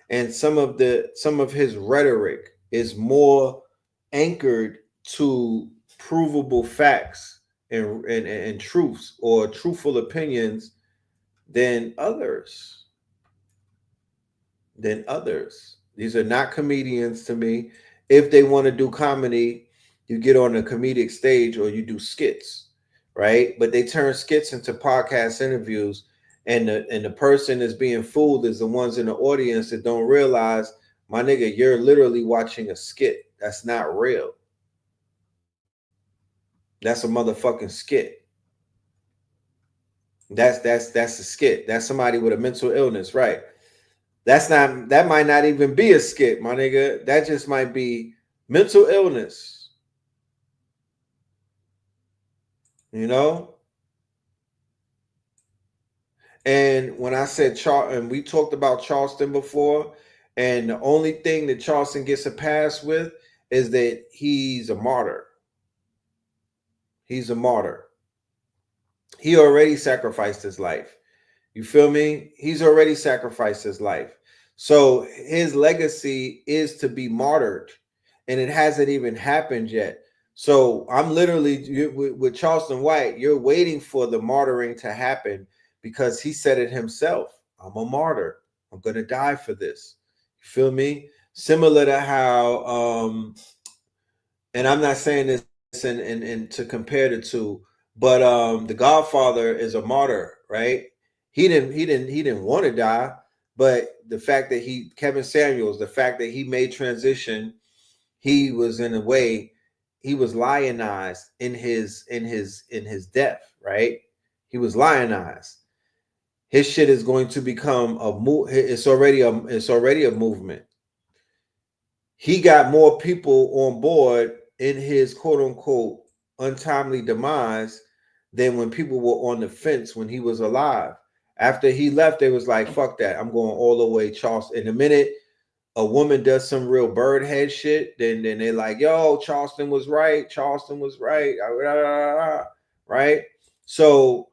and some of his rhetoric is more anchored to provable facts and truths or truthful opinions than others. These are not comedians to me. If they want to do comedy, you get on a comedic stage or you do skits, right? But they turn skits into podcast interviews, and the person that's being fooled is the ones in the audience that don't realize, my nigga, you're literally watching a skit. That's not real. That's a motherfucking skit. That's a skit. That's somebody with a mental illness, right? That might not even be a skit, my nigga. That just might be mental illness. You know? And when I said and we talked about Charleston before, and the only thing that Charleston gets a pass with is that he's a martyr. He's a martyr. He already sacrificed his life. You feel me? He's already sacrificed his life. So his legacy is to be martyred, and it hasn't even happened yet. So I'm literally with Charleston White, you're waiting for the martyring to happen because he said it himself. I'm a martyr. I'm going to die for this. You feel me? Similar to how, and I'm not saying this and to compare the two, but the Godfather is a martyr, right? He didn't want to die, but the fact that Kevin Samuels, the fact that he made transition, he was in a way, he was lionized in his death, right? He was lionized. His shit is going to become it's already a movement. He got more people on board in his quote unquote untimely demise than when people were on the fence when he was alive. After he left, they was like, fuck that. I'm going all the way Charleston. In a minute, a woman does some real bird head shit, then they're like, yo, Charleston was right. Charleston was right. Right? So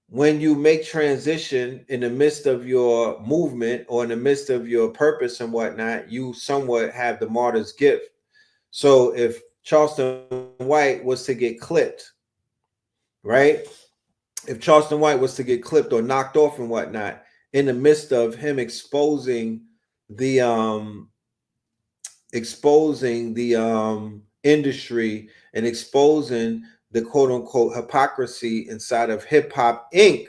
when you make transition in the midst of your movement or in the midst of your purpose and whatnot, you somewhat have the martyr's gift. So if Charleston White was to get clipped, right? If Charleston White was to get clipped or knocked off and whatnot, in the midst of him exposing the industry and exposing the quote unquote hypocrisy inside of Hip Hop Inc.,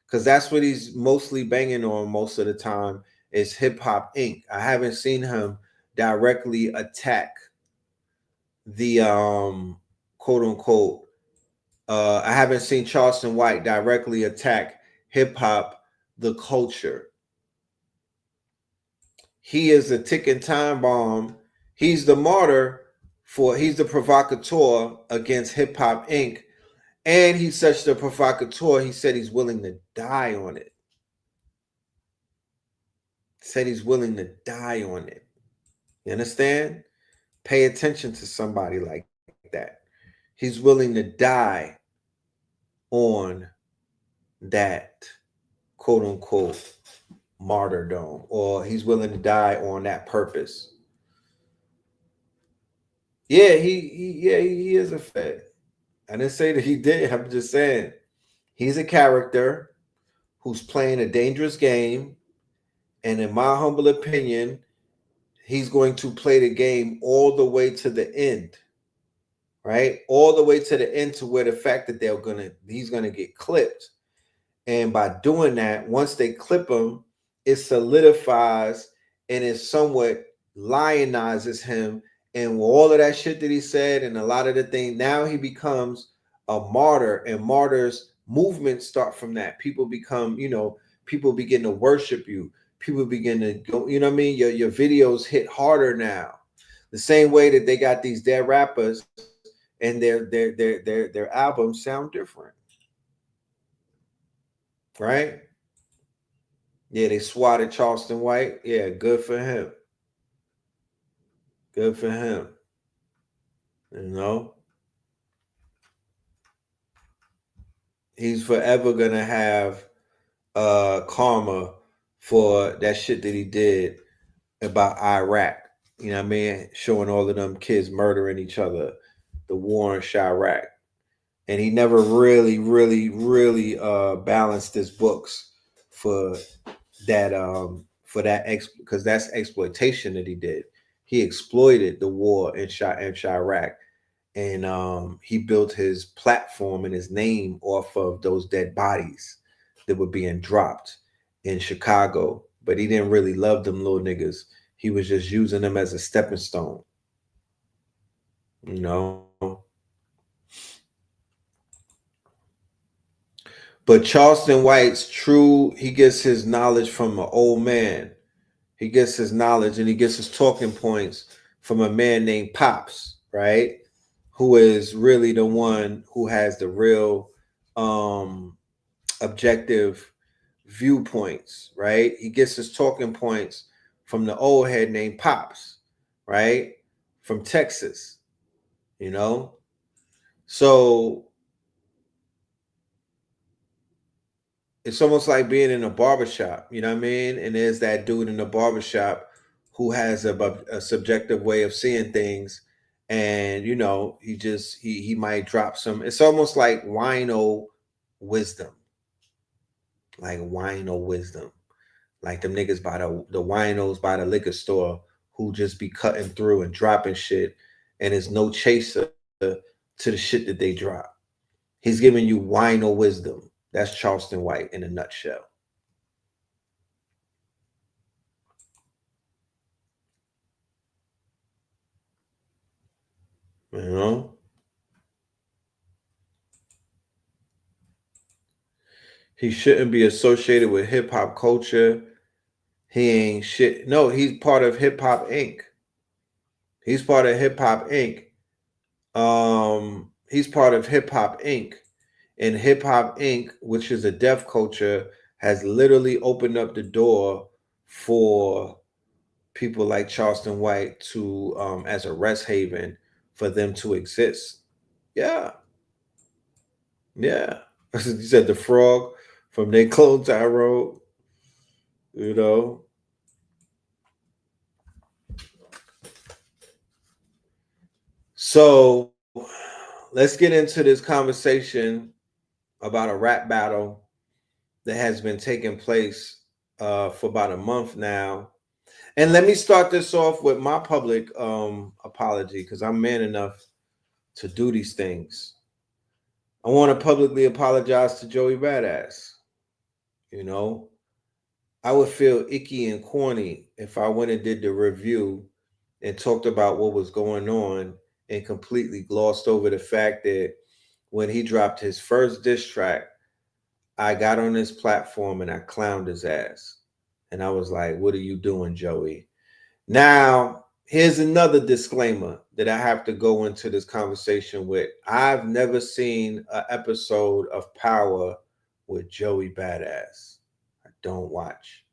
because that's what he's mostly banging on most of the time is Hip Hop Inc. I haven't seen him directly attack the quote unquote I haven't seen Charleston White directly attack hip hop, the culture. He is a ticking time bomb. He's the martyr he's the provocateur against Hip Hop Inc. And he's such the provocateur, he said he's willing to die on it. Said he's willing to die on it. You understand? Pay attention to somebody like that. He's willing to die on that quote unquote martyrdom, or he's willing to die on that purpose. Yeah, he is a Fed. I didn't say that he did. I'm just saying he's a character who's playing a dangerous game, and in my humble opinion, he's going to play the game all the way to the end. Right? All the way to the end, to where the fact that he's gonna get clipped. And by doing that, once they clip him, it solidifies and it somewhat lionizes him. And all of that shit that he said and a lot of the things, now he becomes a martyr, and martyrs movements start from that. People become, people begin to worship you. People begin to go, you know what I mean? Your videos hit harder now. The same way that they got these dead rappers and their albums sound different. Right? Yeah, they swatted Charleston White. Yeah, good for him. Good for him. He's forever gonna have karma for that shit that he did about Iraq. You know what I mean? Showing all of them kids murdering each other, the war in Chirac. and he never really balanced his books for that because that's exploitation that he did. He exploited the war in Chirac, and he built his platform and his name off of those dead bodies that were being dropped in Chicago. But he didn't really love them little niggas. He was just using them as a stepping stone, you know. But Charleston White's true, he gets his knowledge from an old man. He gets his knowledge and he gets his talking points from a man named Pops, right? Who is really the one who has the real objective viewpoints, right? He gets his talking points from the old head named Pops, right? From Texas, you know? So it's almost like being in a barbershop, you know what I mean? And there's that dude in the barbershop who has a subjective way of seeing things. And, you know, he might drop some. It's almost like wino wisdom. Like wino wisdom. Like them niggas by the winos by the liquor store who just be cutting through and dropping shit. And there's no chaser to the shit that they drop. He's giving you wino wisdom. That's Charleston White in a nutshell. You know? He shouldn't be associated with hip hop culture. He ain't shit. No, he's part of Hip Hop Inc. He's part of Hip Hop Inc. He's part of Hip Hop Inc. And Hip Hop Inc., which is a deaf culture, has literally opened up the door for people like Charleston White to as a rest haven for them to exist. Yeah. Yeah. You said the frog from They Clone Tyrone, you know. So let's get into this conversation about a rap battle that has been taking place for about a month now. And let me start this off with my public apology because I'm man enough to do these things. I want to publicly apologize to Joey Badass. You know, I would feel icky and corny if I went and did the review and talked about what was going on and completely glossed over the fact that when he dropped his first diss track, I got on this platform and I clowned his ass. And I was like, what are you doing, Joey? Now, here's another disclaimer that I have to go into this conversation with. I've never seen an episode of Power with Joey Badass. I don't watch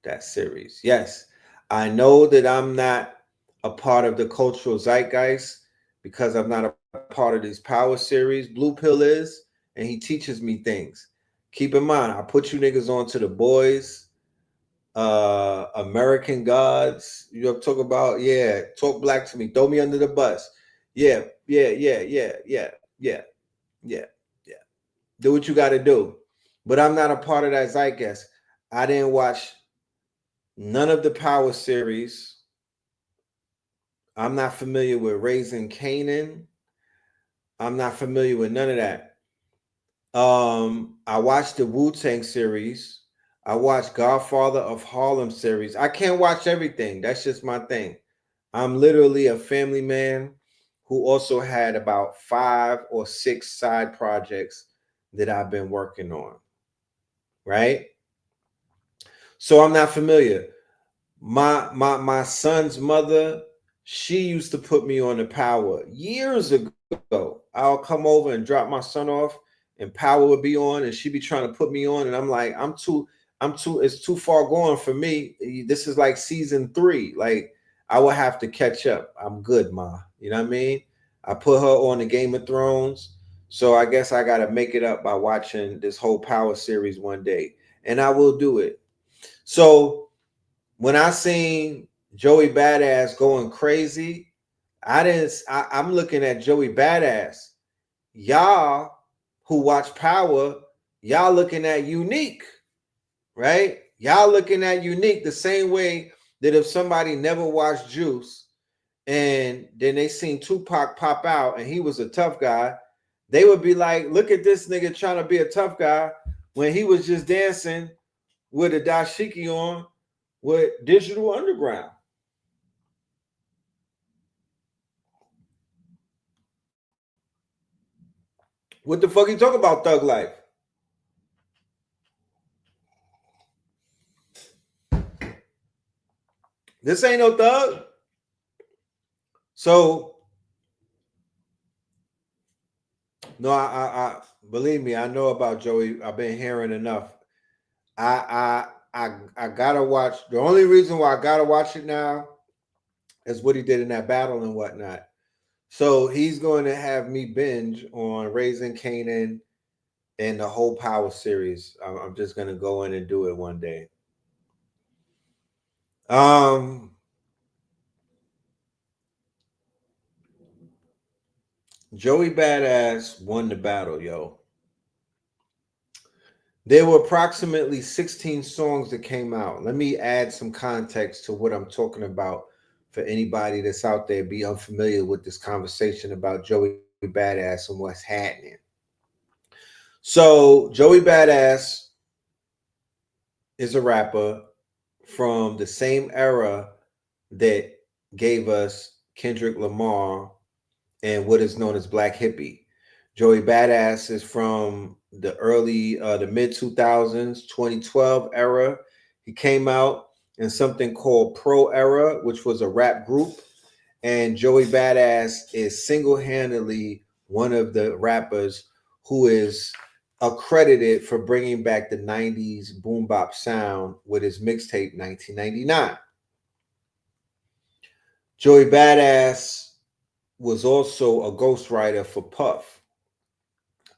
that series. Yes, I know that I'm not a part of the cultural zeitgeist because I'm not a part of these Power series. Blue Pill is, and he teaches me things. Keep in mind, I put you niggas on to The Boys, American Gods. You know, talk about, yeah, talk black to me, throw me under the bus. Yeah. Do what you got to do. But I'm not a part of that zeitgeist. I didn't watch none of the Power series. I'm not familiar with Raising Canaan. I'm not familiar with none of that. I watched the Wu-Tang series. I watched Godfather of Harlem series. I can't watch everything. That's just my thing. I'm literally a family man who also had about 5 or 6 side projects that I've been working on. Right? So I'm not familiar. My son's mother, she used to put me on the Power years ago. I'll come over and drop my son off and Power would be on and she'd be trying to put me on and I'm like, it's too far going for me. This is like season 3. Like I will have to catch up. I'm good, Ma. You know what I mean? I put her on the Game of Thrones. So I guess I got to make it up by watching this whole Power series one day. And I will do it. So when I seen Joey Badass going crazy, I'm looking at Joey Badass. Y'all who watch Power, y'all looking at Unique, right? Y'all looking at Unique the same way that if somebody never watched Juice and then they seen Tupac pop out and he was a tough guy, they would be like, look at this nigga trying to be a tough guy when he was just dancing with a dashiki on with Digital Underground. What the fuck you talk about, Thug Life? This ain't no thug. So, no, I believe me, I know about Joey. I've been hearing enough. I gotta watch. The only reason why I gotta watch it now is what he did in that battle and whatnot. So he's going to have me binge on Raising Kanan and the whole Power series. I'm just gonna go in and do it one day. Joey Badass won the battle, yo. There were approximately 16 songs that came out. Let me add some context to what I'm talking about for anybody that's out there be unfamiliar with this conversation about Joey Badass and what's happening. So Joey Badass is a rapper from the same era that gave us Kendrick Lamar and what is known as Black Hippie. Joey Badass is from the mid 2000s, 2012 era. He came out in something called Pro Era, which was a rap group. And Joey Badass is single-handedly one of the rappers who is accredited for bringing back the 90s boom bop sound with his mixtape 1999. Joey Badass was also a ghostwriter for Puff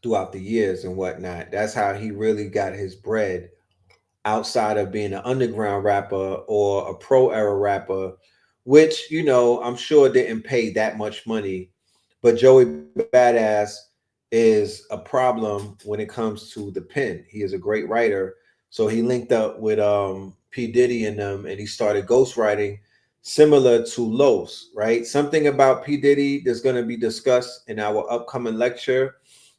throughout the years and whatnot. That's how he really got his bread outside of being an underground rapper or a pro era rapper, which, you know, I'm sure didn't pay that much money. But Joey Badass is a problem when it comes to the pen. He is a great writer. So he linked up with P. Diddy and them, and he started ghostwriting similar to Los, right? Something about P. Diddy that's going to be discussed in our upcoming lecture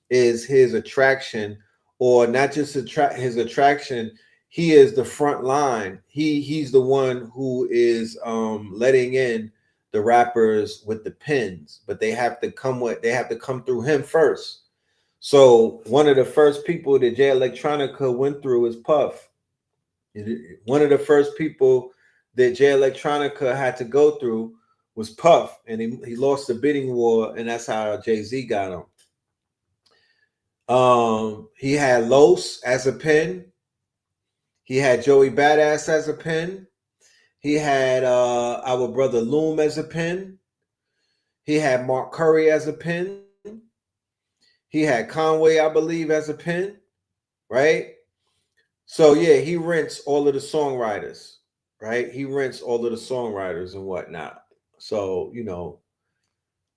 is his attraction, or not just his attraction. He is the front line. He's the one who is letting in the rappers with the pens, but they have to come through him first. So one of the first people that Jay Electronica went through is Puff. One of the first people that Jay Electronica had to go through was Puff, and he lost the bidding war, and that's how Jay-Z got him. He had Los as a pen. He had Joey Badass as a pen. He had our brother Loom as a pen. He had Mark Curry as a pen. He had Conway, I believe, as a pen, right? So yeah, he rents all of the songwriters, right? He rents all of the songwriters and whatnot. So, you know,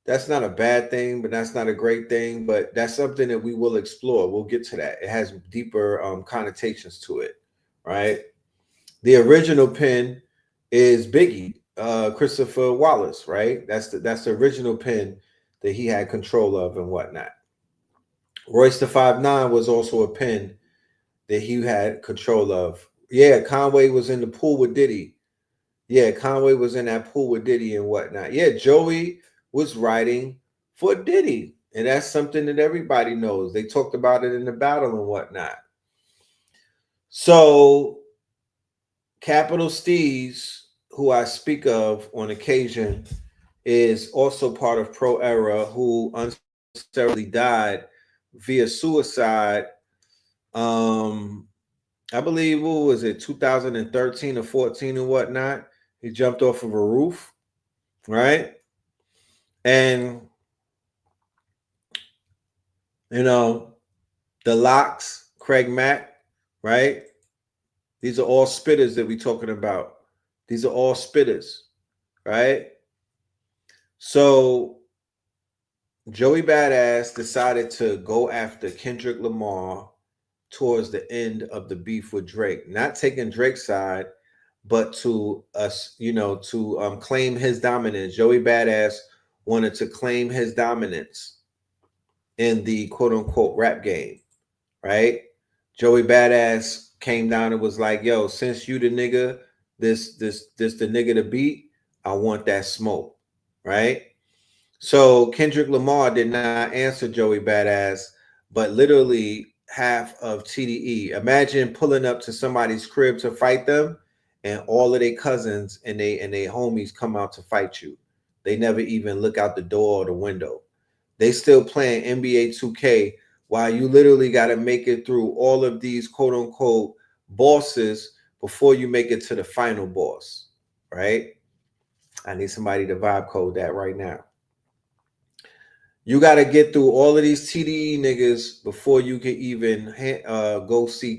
that's not a bad thing, but that's not a great thing. But that's something that we will explore. We'll get to that. It has deeper connotations to it, right? The original pen is Biggie, Christopher Wallace, right? That's the original pen that he had control of and whatnot. Royce the 5'9" was also a pen that he had control of. Yeah, Conway was in the pool with Diddy. Yeah, Conway was in that pool with Diddy and whatnot. Yeah, Joey was writing for Diddy. And that's something that everybody knows. They talked about it in the battle and whatnot. So Capital Steez, who I speak of on occasion, is also part of Pro Era, who unnecessarily died via suicide. I believe, what was it, 2013 or 14 and whatnot? He jumped off of a roof, right? And, you know, the Locks, Craig Mack, right? These are all spitters that we're talking about. These are all spitters, right? So Joey Badass decided to go after Kendrick Lamar towards the end of the beef with Drake, not taking Drake's side, but to claim his dominance. Joey Badass wanted to claim his dominance in the quote unquote rap game, right? Joey Badass came down and was like, yo, since you the nigga, this the nigga to beat, I want that smoke, right? So Kendrick Lamar did not answer Joey Badass, but literally half of TDE. Imagine pulling up to somebody's crib to fight them, and all of their cousins and they homies come out to fight you. They never even look out the door or the window. They still playing NBA 2K while you literally got to make it through all of these quote unquote bosses before you make it to the final boss, right? I need somebody to vibe code that right now. You got to get through all of these TDE niggas before you can even go see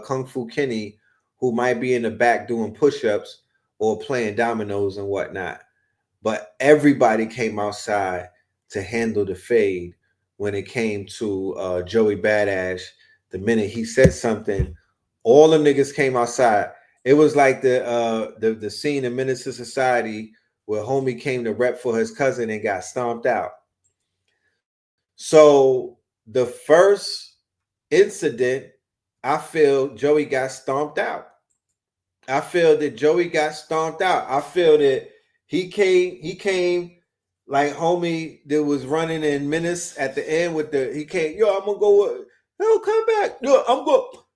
Kung Fu Kenny, who might be in the back doing push-ups or playing dominoes and whatnot. But everybody came outside to handle the fade when it came to Joey Badass. The minute he said something, all them niggas came outside. It was like the scene in Menace to Society where homie came to rep for his cousin and got stomped out. So the first incident, I feel Joey got stomped out. I feel that Joey got stomped out. I feel that he came like homie that was running in Menace at the end with he came, yo, I'm gonna go, he'll come back. Yo,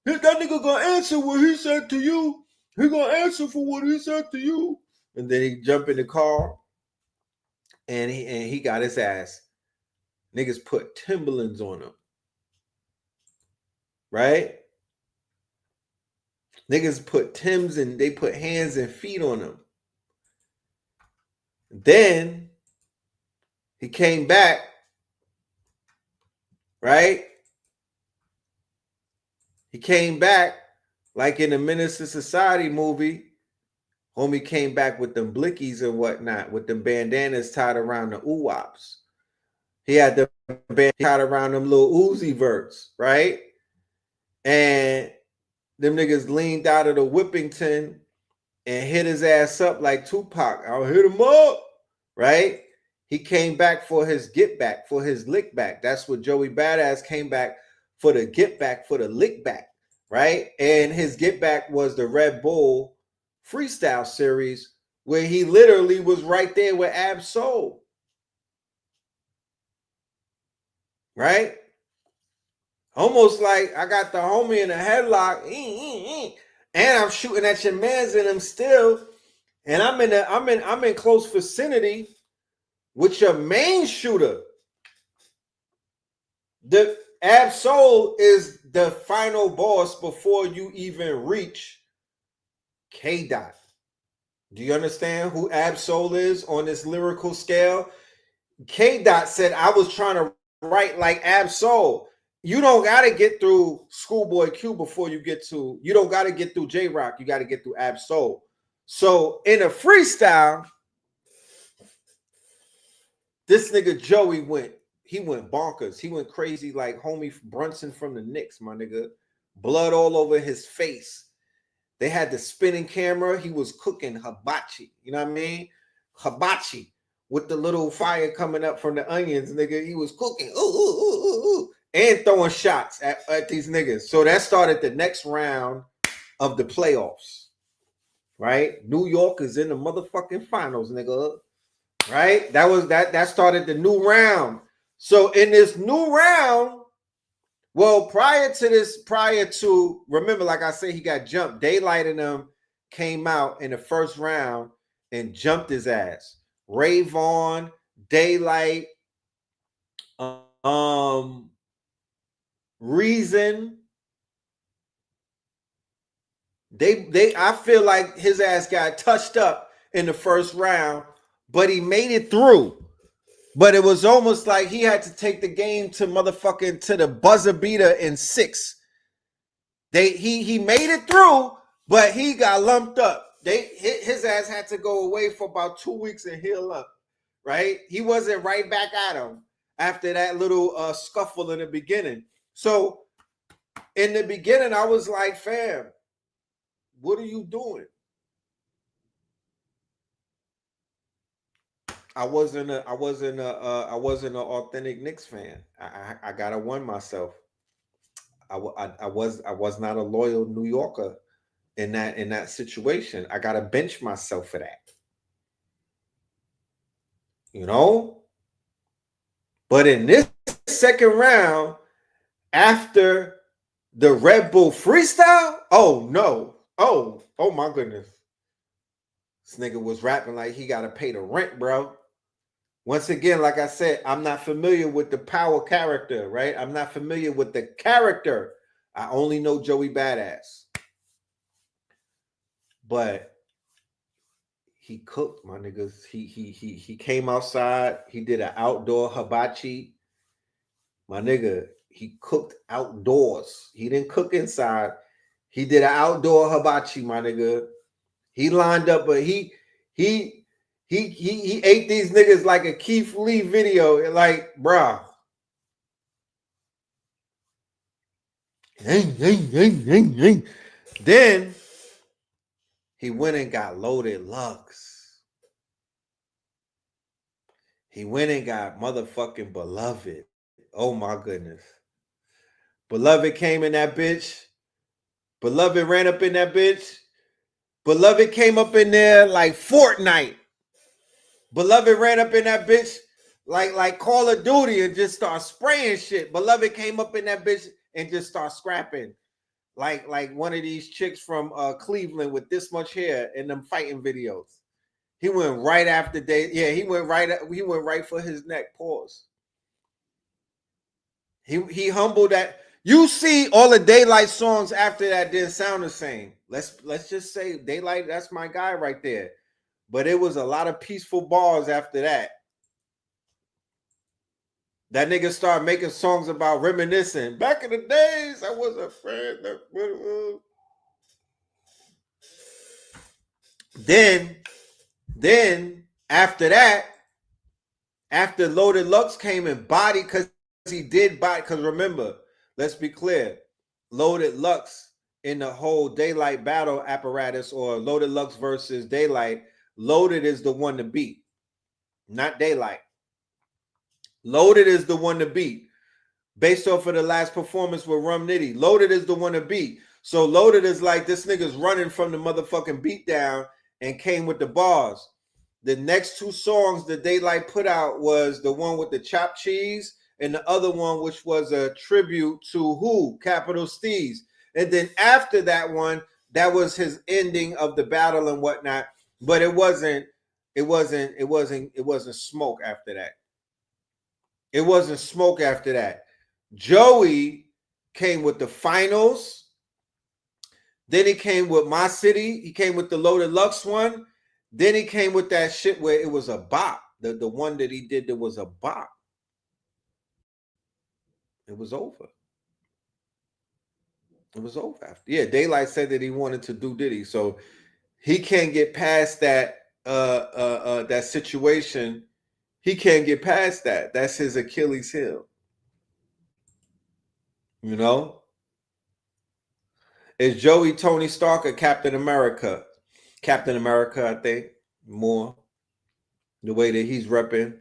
that nigga gonna answer what he said to you. He gonna answer for what he said to you. And then he jumped in the car and he got his ass. Niggas put Timberlands on him. Right? Niggas put Timbs and they put hands and feet on him. Then he came back, right? He came back like in the Menace to Society movie. Homie came back with them blickies and whatnot, with them bandanas tied around the ooh-wops. He had the band tied around them little Uzi verts, right? And them niggas leaned out of the Whippington and hit his ass up like Tupac. I'll hit him up, right? He came back for his get back, for his lick back. That's what Joey Badass came back for, the get back, for the lick back, right? And his get back was the Red Bull freestyle series where he literally was right there with Ab Soul. Right? Almost like I got the homie in a headlock, and I'm shooting at your mans in him still, and I'm in close vicinity with your main shooter. The Ab Soul is the final boss before you even reach K Dot. Do you understand who Ab Soul is on this lyrical scale? K Dot said I was trying to write like Ab Soul. You don't got to get through Schoolboy Q before you don't got to get through J-Rock. You got to get through Ab Soul. So in a freestyle, this nigga Joey went bonkers. He went crazy like homie Brunson from the Knicks, my nigga. Blood all over his face. They had the spinning camera. He was cooking hibachi. You know what I mean? Hibachi with the little fire coming up from the onions, nigga. He was cooking. Ooh. And throwing shots at these niggas. So that started the next round of the playoffs, right? New York is in the motherfucking finals, nigga, right? That started the new round. So in this new round, well, prior to, remember, like I said, he got jumped. Daylight and them came out in the first round and jumped his ass. Ray Vaughn, Daylight, Reason. I feel like his ass got touched up in the first round, but he made it through. But it was almost like he had to take the game to the buzzer beater in 6. He made it through, but he got lumped up. His ass had to go away for about 2 weeks and heal up, right? He wasn't right back at him after that little scuffle in the beginning. So in the beginning, I was like, fam, what are you doing? I wasn't an authentic Knicks fan. I gotta won myself. I was not a loyal New Yorker in that situation. I gotta bench myself for that. You know? But in this second round, after the Red Bull freestyle, oh no. Oh my goodness. This nigga was rapping like he gotta pay the rent, bro. Once again, like I said, I'm not familiar with the power character, right? I'm not familiar with the character. I only know Joey Badass. But he cooked, my niggas. He came outside. He did an outdoor hibachi. My nigga, he cooked outdoors. He didn't cook inside. He did an outdoor hibachi, my nigga. He lined up, but he ate these niggas like a Keith Lee video. Like, bruh. Then he went and got Loaded Lux. He went and got motherfucking Beloved. Oh my goodness. Beloved came in that bitch. Beloved ran up in that bitch. Beloved came up in there like Fortnite. Beloved ran up in that bitch like Call of Duty and just start spraying shit. Beloved came up in that bitch and just start scrapping. Like one of these chicks from Cleveland with this much hair in them fighting videos. He went right after he went right for his neck. Pause. He humbled that. You see all the Daylight songs after that didn't sound the same. Let's just say Daylight, that's my guy right there. But it was a lot of peaceful bars after that. That nigga started making songs about reminiscing. Back in the days, I was a friend. Then after that, after Loaded Lux came and body, because he did body, because remember, let's be clear, Loaded Lux in the whole Daylight battle apparatus, or Loaded Lux versus Daylight, Loaded is the one to beat, not Daylight. Loaded is the one to beat. Based off of the last performance with Rum Nitty, Loaded is the one to beat. So Loaded is like, this nigga's running from the motherfucking beatdown and came with the bars. The next two songs that Daylight put out was the one with the chopped cheese and the other one, which was a tribute to who? Capital Steez. And then after that one, that was his ending of the battle and whatnot. But it wasn't smoke after that. It wasn't smoke after that. Joey came with the finals. Then he came with My City. He came with the Loaded Lux one. Then he came with that shit where it was a bop. The one that he did that was a bop. It was over. It was over after. Yeah, Daylight said that he wanted to do Diddy. So he can't get past that that situation. He can't get past that. That's his Achilles heel. You know? Is Joey Tony Stark or Captain America? Captain America, I think, more. The way that he's repping.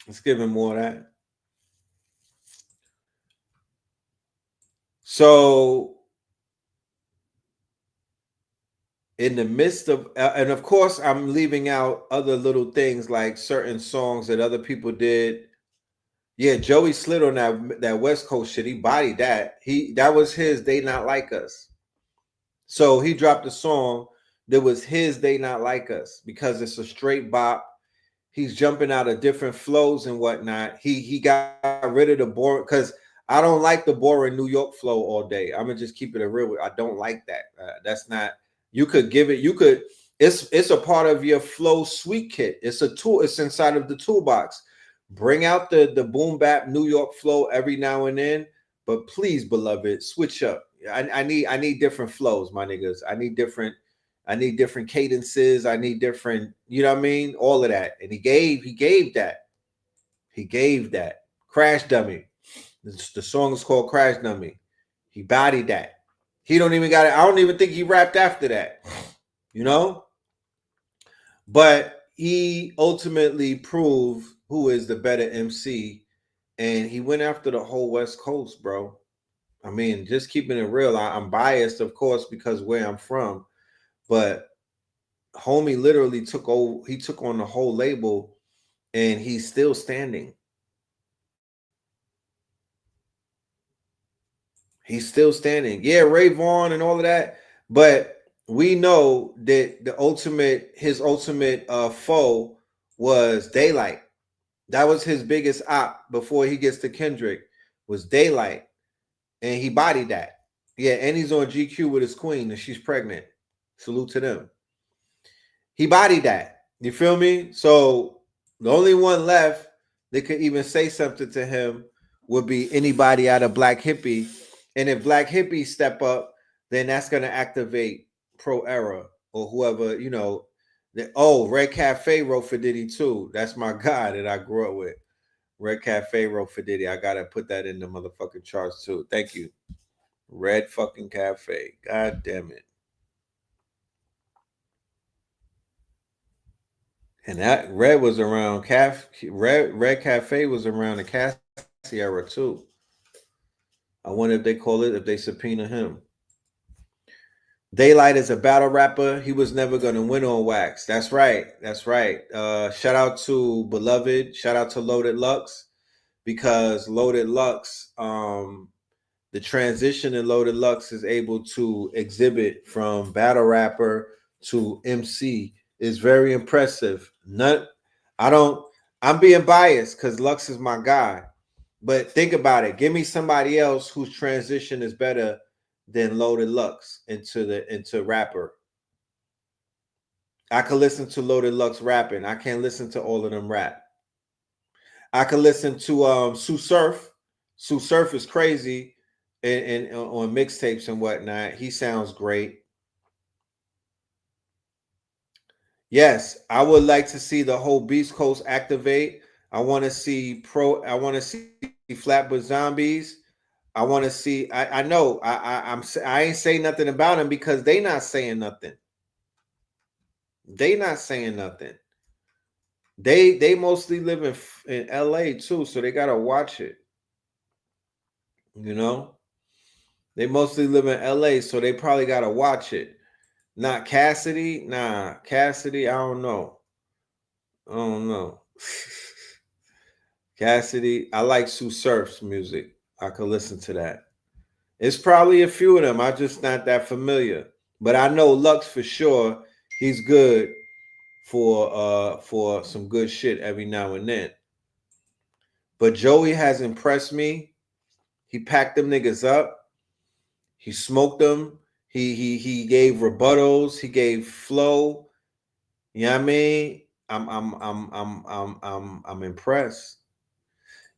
Let's give him more of that. So, in the midst of, and of course, I'm leaving out other little things like certain songs that other people did. Yeah, Joey slid on that West Coast shit. He bodied that. That was his They Not Like Us. So he dropped a song that was his They Not Like Us because it's a straight bop. He's jumping out of different flows and whatnot. He got rid of the boring, because I don't like the boring New York flow all day. I'm gonna just keep it a real. I don't like that. That's not. You could give it. You could. It's a part of your flow sweet kit. It's a tool. It's inside of the toolbox. Bring out the boom bap New York flow every now and then, but please, beloved, switch up. I need different flows, my niggas. I need different cadences. I need different, you know what I mean? All of that. And he gave that. He gave that. Crash Dummy. The song is called Crash Dummy. He bodied that. He don't even got it. I don't even think he rapped after that. You know? But he ultimately proved who is the better MC. And he went after the whole West Coast, bro. I mean, just keeping it real. I'm biased, of course, because where I'm from. But homie literally took on the whole label, and he's still standing. He's still standing. Yeah, Ray Vaughn and all of that. But we know that his ultimate foe was Daylight. That was his biggest op before he gets to Kendrick, was Daylight. And he bodied that. Yeah, and he's on GQ with his queen, and she's pregnant. Salute to them. He bodied that. You feel me? So the only one left that could even say something to him would be anybody out of Black Hippie. And if Black Hippie step up, then that's going to activate Pro Era or whoever, you know. Red Cafe wrote for Diddy too. That's my guy that I grew up with. Red Cafe wrote for Diddy. I got to put that in the motherfucking charts too. Thank you. Red fucking Cafe. God damn it. And that Red was around Red Cafe was around the Cassie era too. I wonder if they subpoena him. Daylight is a battle rapper. He was never gonna win on wax. That's right. Shout out to Beloved. Shout out to Loaded Lux, because Loaded Lux, the transition in Loaded Lux is able to exhibit from battle rapper to MC is very impressive. I'm being biased because Lux is my guy. But think about it. Give me somebody else whose transition is better than Loaded Lux into rapper. I could listen to Loaded Lux rapping. I can't listen to all of them rap. I could listen to Sue Surf. Sue Surf is crazy and on mixtapes and whatnot. He sounds great. Yes, I would like to see the whole Beast Coast activate. I want to see Flatbush Zombies. I want to see. I know. I ain't saying nothing about them because they not saying nothing. They not saying nothing. They mostly live in LA too, so they gotta watch it. You know, they mostly live in LA, so they probably gotta watch it. Not Cassidy. Nah, Cassidy. I don't know. Cassidy. I like Sue Surf's music. I could listen to that. It's probably a few of them. I'm just not that familiar. But I know Lux for sure. He's good for some good shit every now and then. But Joey has impressed me. He packed them niggas up. He smoked them. He gave rebuttals. He gave flow. You know what I mean? I'm impressed.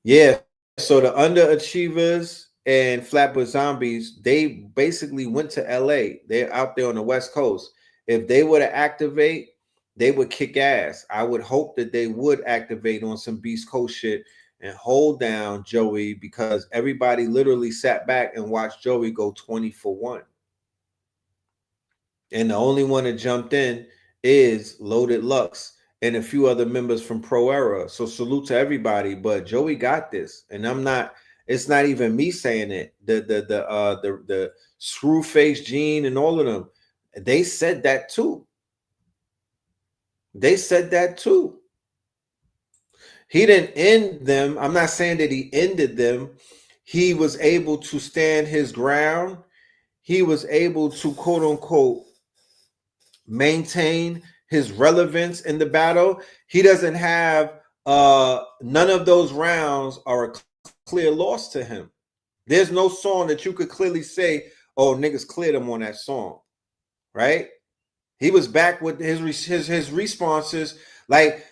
Yeah. So the underachievers and Flatbush Zombies, they basically went to LA. They're out there on the West Coast. If they were to activate, they would kick ass. I would hope that they would activate on some Beast Coast shit and hold down Joey, because everybody literally sat back and watched Joey go 20 for 1. And the only one that jumped in is Loaded Lux and a few other members from Pro Era. So salute to everybody. But Joey got this. And it's not even me saying it. The Screwface Gene and all of them, they said that too. He didn't end them. I'm not saying that he ended them. He was able to stand his ground. He was able to, quote unquote, maintain his relevance in the battle. He doesn't have none of those rounds are a clear loss to him. There's no song that you could clearly say, oh, niggas cleared him on that song, right? He was back with his responses. Like,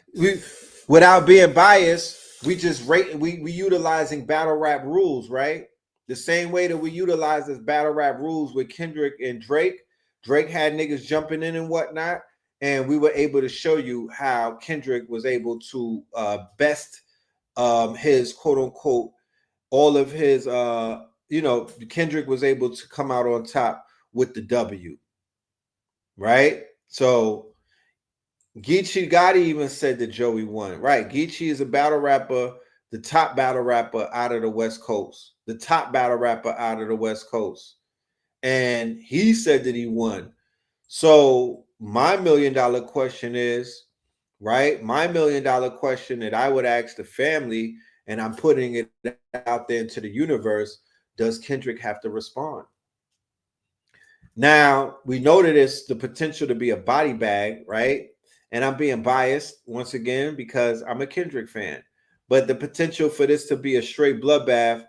without being biased, we utilizing battle rap rules, right? The same way that we utilize this battle rap rules with Kendrick and Drake. Drake had niggas jumping in and whatnot, and we were able to show you how Kendrick was able to best his quote unquote, all of his Kendrick was able to come out on top with the W, right? So Geechee Gotti even said that Joey won, right? Geechee is a battle rapper, the top battle rapper out of the West Coast, the top battle rapper out of the West Coast, and he said that he won. So my $1 million question is, right? My $1 million question that I would ask the family, and I'm putting it out there into the universe: does Kendrick have to respond? Now we know that it's the potential to be a body bag, right? And I'm being biased once again because I'm a Kendrick fan, but the potential for this to be a straight bloodbath,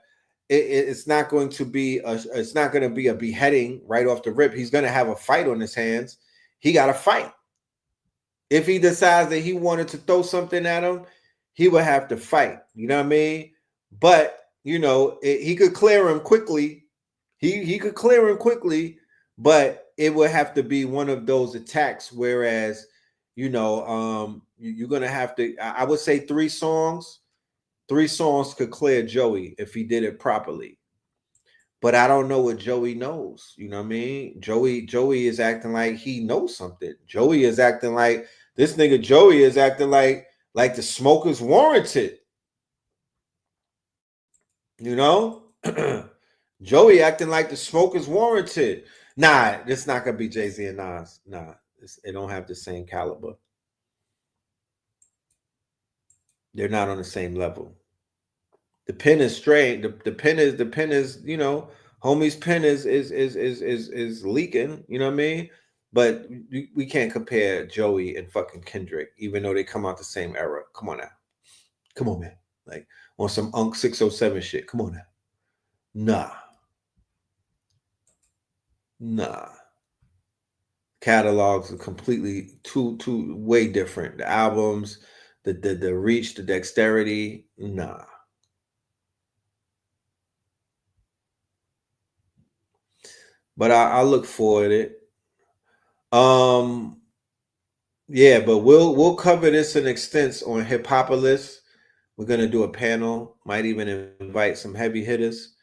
it's not going to be a beheading right off the rip. He's going to have a fight on his hands. He got to fight. If he decides that he wanted to throw something at him, he would have to fight. You know what I mean? But he could clear him quickly. He could clear him quickly, but it would have to be one of those attacks. Whereas, you're gonna have to. I would say 3 songs. 3 songs could clear Joey if he did it properly. But I don't know what Joey knows. You know what I mean? Joey is acting like he knows something. Joey is acting like this nigga. Joey is acting like the smoke is warranted. Joey acting like the smoke is warranted. Nah, it's not gonna be Jay-Z and Nas. Nah, it don't have the same caliber. They're not on the same level. The pen is straight. The pen is homie's pen is leaking. You know what I mean? But we can't compare Joey and fucking Kendrick, even though they come out the same era. Come on now, come on, man. Like on some Unk 607 shit. Come on now. Nah. Catalogs are completely too way different. The albums, the reach, the dexterity, nah. But I look forward to it. Yeah, but we'll cover this in extent on Hip-Hopolis. We're gonna do a panel. Might even invite some heavy hitters,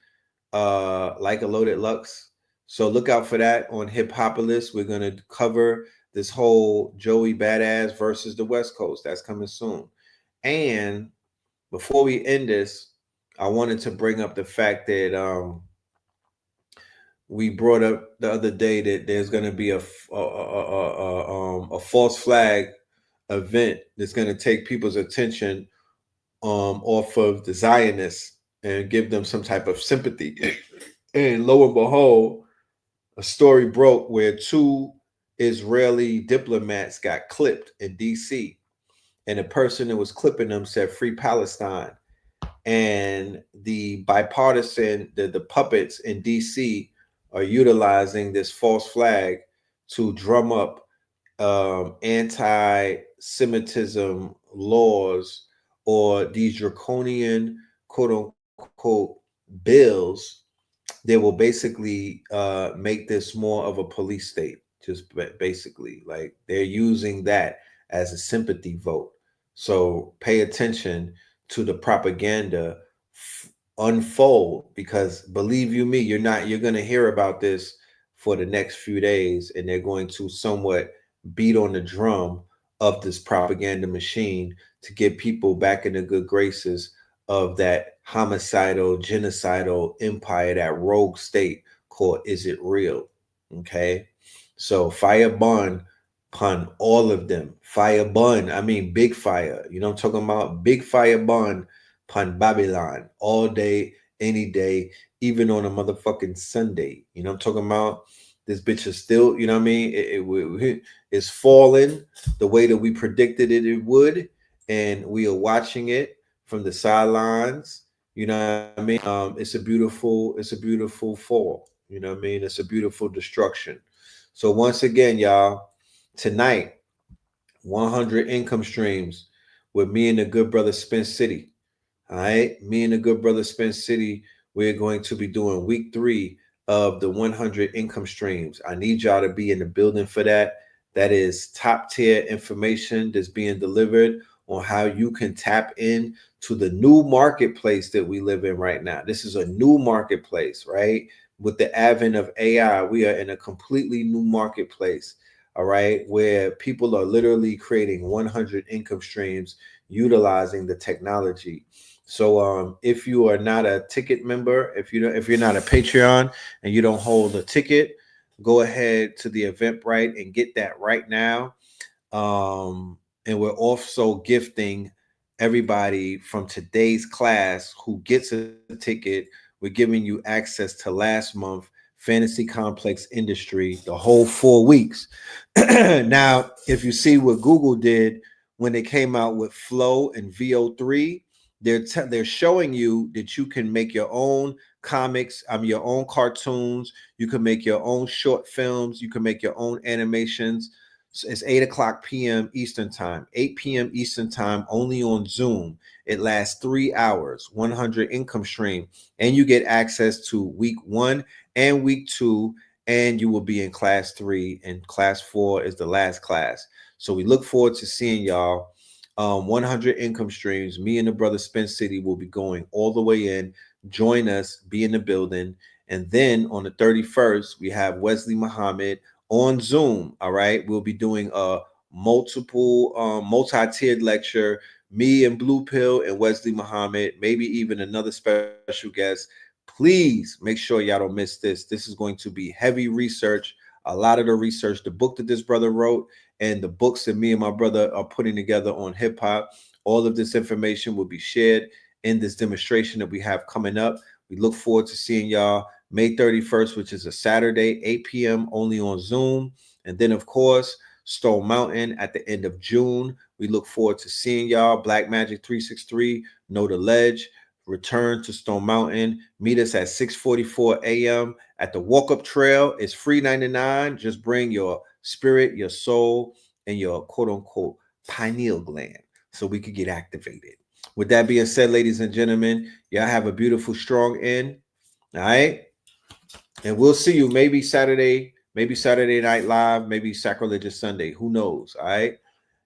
like a Loaded Lux. So look out for that on Hip-Hopolis. We're gonna cover this whole Joey Badass versus the West Coast. That's coming soon. And before we end this, I wanted to bring up the fact that we brought up the other day that there's going to be a false flag event that's going to take people's attention off of the Zionists and give them some type of sympathy. And lo and behold, a story broke where 2 Israeli diplomats got clipped in DC, and the person that was clipping them said "Free Palestine." And the bipartisan, the puppets in DC are utilizing this false flag to drum up anti-Semitism laws or these draconian quote unquote bills that will basically make this more of a police state. Just basically, like they're using that as a sympathy vote. So pay attention to the propaganda unfold, because believe you me, you're going to hear about this for the next few days, and they're going to somewhat beat on the drum of this propaganda machine to get people back in the good graces of that homicidal, genocidal empire, that rogue state called Is It Real? Okay, so fire burn upon all of them. Fire burn, I mean big fire. You know what I'm talking about? Big fire burn upon Babylon all day, any day, even on a motherfucking Sunday. You know what I'm talking about? This bitch is still, you know what I mean? It's falling the way that we predicted it would, and we are watching it from the sidelines. You know what I mean? It's a beautiful fall. You know what I mean? It's a beautiful destruction. So once again, y'all, tonight, 100 income streams with me and the good brother Spence City. All right, me and the good brother Spence City, we're going to be doing week 3 of the 100 income streams. I need y'all to be in the building for that. That is top tier information that's being delivered on how you can tap in to the new marketplace that we live in right now. This is a new marketplace, right? With the advent of AI, we are in a completely new marketplace, all right, where people are literally creating 100 income streams utilizing the technology. So if you are not a ticket member, if you're not a Patreon and you don't hold a ticket, go ahead to the Eventbrite and get that right now. And we're also gifting everybody from today's class who gets a ticket. We're giving you access to last month Fantasy Complex Industry, the whole 4 weeks. Now, if you see what Google did when they came out with Flow and VO3, they're showing you that you can make your own comics, your own cartoons. You can make your own short films. You can make your own animations. It's 8:00 p.m. Eastern time, 8 p.m. Eastern time, only on Zoom. It lasts 3 hours, 100 income stream, and you get access to week 1 and week 2, and you will be in class 3, and class 4 is the last class. So we look forward to seeing y'all. 100 income streams. Me and the brother Spence City will be going all the way in. Join us, be in the building. And then on the 31st, we have Wesley Muhammad on Zoom. All right. We'll be doing a multi-tiered lecture. Me and Blue Pill and Wesley Muhammad, maybe even another special guest. Please make sure y'all don't miss this. This is going to be heavy research. A lot of the research, the book that this brother wrote, and the books that me and my brother are putting together on hip hop. All of this information will be shared in this demonstration that we have coming up. We look forward to seeing y'all May 31st, which is a Saturday, 8 p.m. only on Zoom. And then, of course, Stone Mountain at the end of June. We look forward to seeing y'all. Black Magic 363, Know the Ledge. Return to Stone Mountain. Meet us at 6:44 a.m. at the walk-up trail. It's free 99. Just bring your spirit, your soul, and your quote-unquote pineal gland so we could get activated. With that being said, ladies and gentlemen, y'all have a beautiful, strong end. All right? And we'll see you maybe Saturday Night Live, maybe Sacrilegious Sunday. Who knows? All right?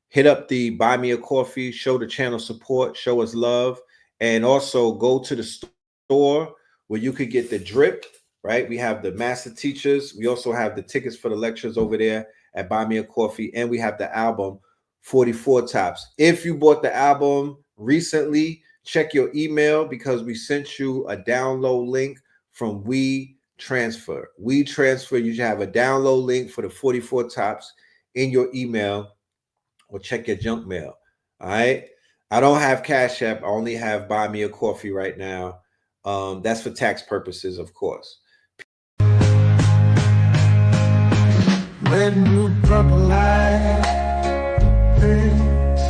Hit up the Buy Me a Coffee, show the channel support, show us love. And also go to the store where you could get the drip, right? We have the master teachers. We also have the tickets for the lectures over there at Buy Me a Coffee. And we have the album 44 Tops. If you bought the album recently, check your email because we sent you a download link from WeTransfer. WeTransfer, you should have a download link for the 44 Tops in your email, or check your junk mail. All right. I don't have Cash App. I only have Buy Me a Coffee right now. That's for tax purposes, of course. Red, blue, purple light, friends.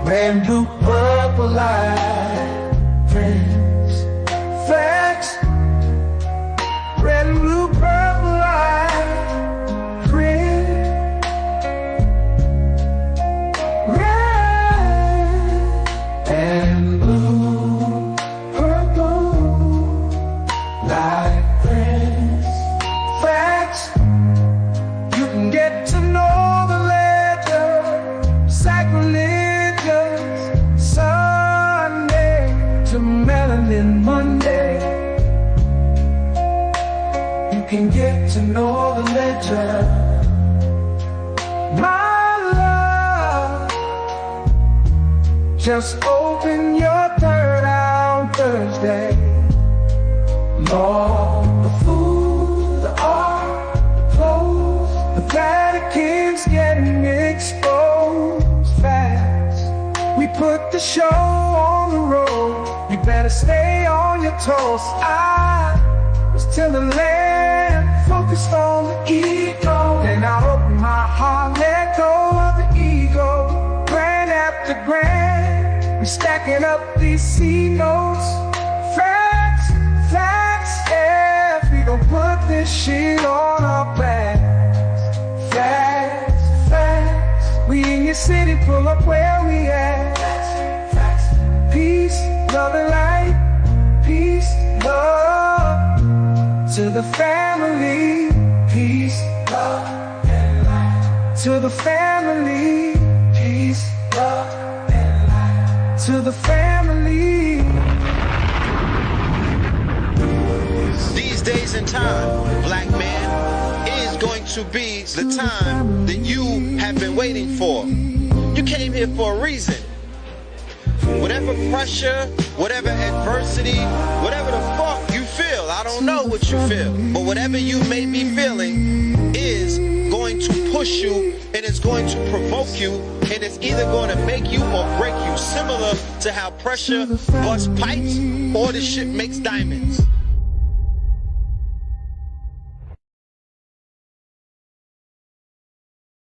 Red, blue, purple light, friends. Facts. Red, blue, purple light, friends. And blue, purple, like friends. Facts. You can get to know the ledger. Sacrilegious Sunday to Melanin Monday. You can get to know the ledger. My love, just open your third eye on Thursday. Lord, the food, the art, the clothes, the Vatican's getting exposed fast. We put the show on the road. You better stay on your toes. I was till the land focused on the ego. Then I open my heart, let go of the ego. Grand after grand, we stacking up these C notes. Facts, facts, yeah. We gon' put this shit on our backs. Facts, facts. We in your city, pull up where we at. Facts, facts. Peace, love and light. Peace, love to the family. Peace, love and light to the family. Peace, love and light. to the family. These days and time, black man, is going to be the time that you have been waiting for. You came here for a reason. Whatever pressure, whatever adversity, whatever the fuck you feel, I don't know what you feel, but whatever you may be feeling is going to push you, and it's going to provoke you, and it's either going to make you or break you, similar to how pressure busts pipes or the shit makes diamonds.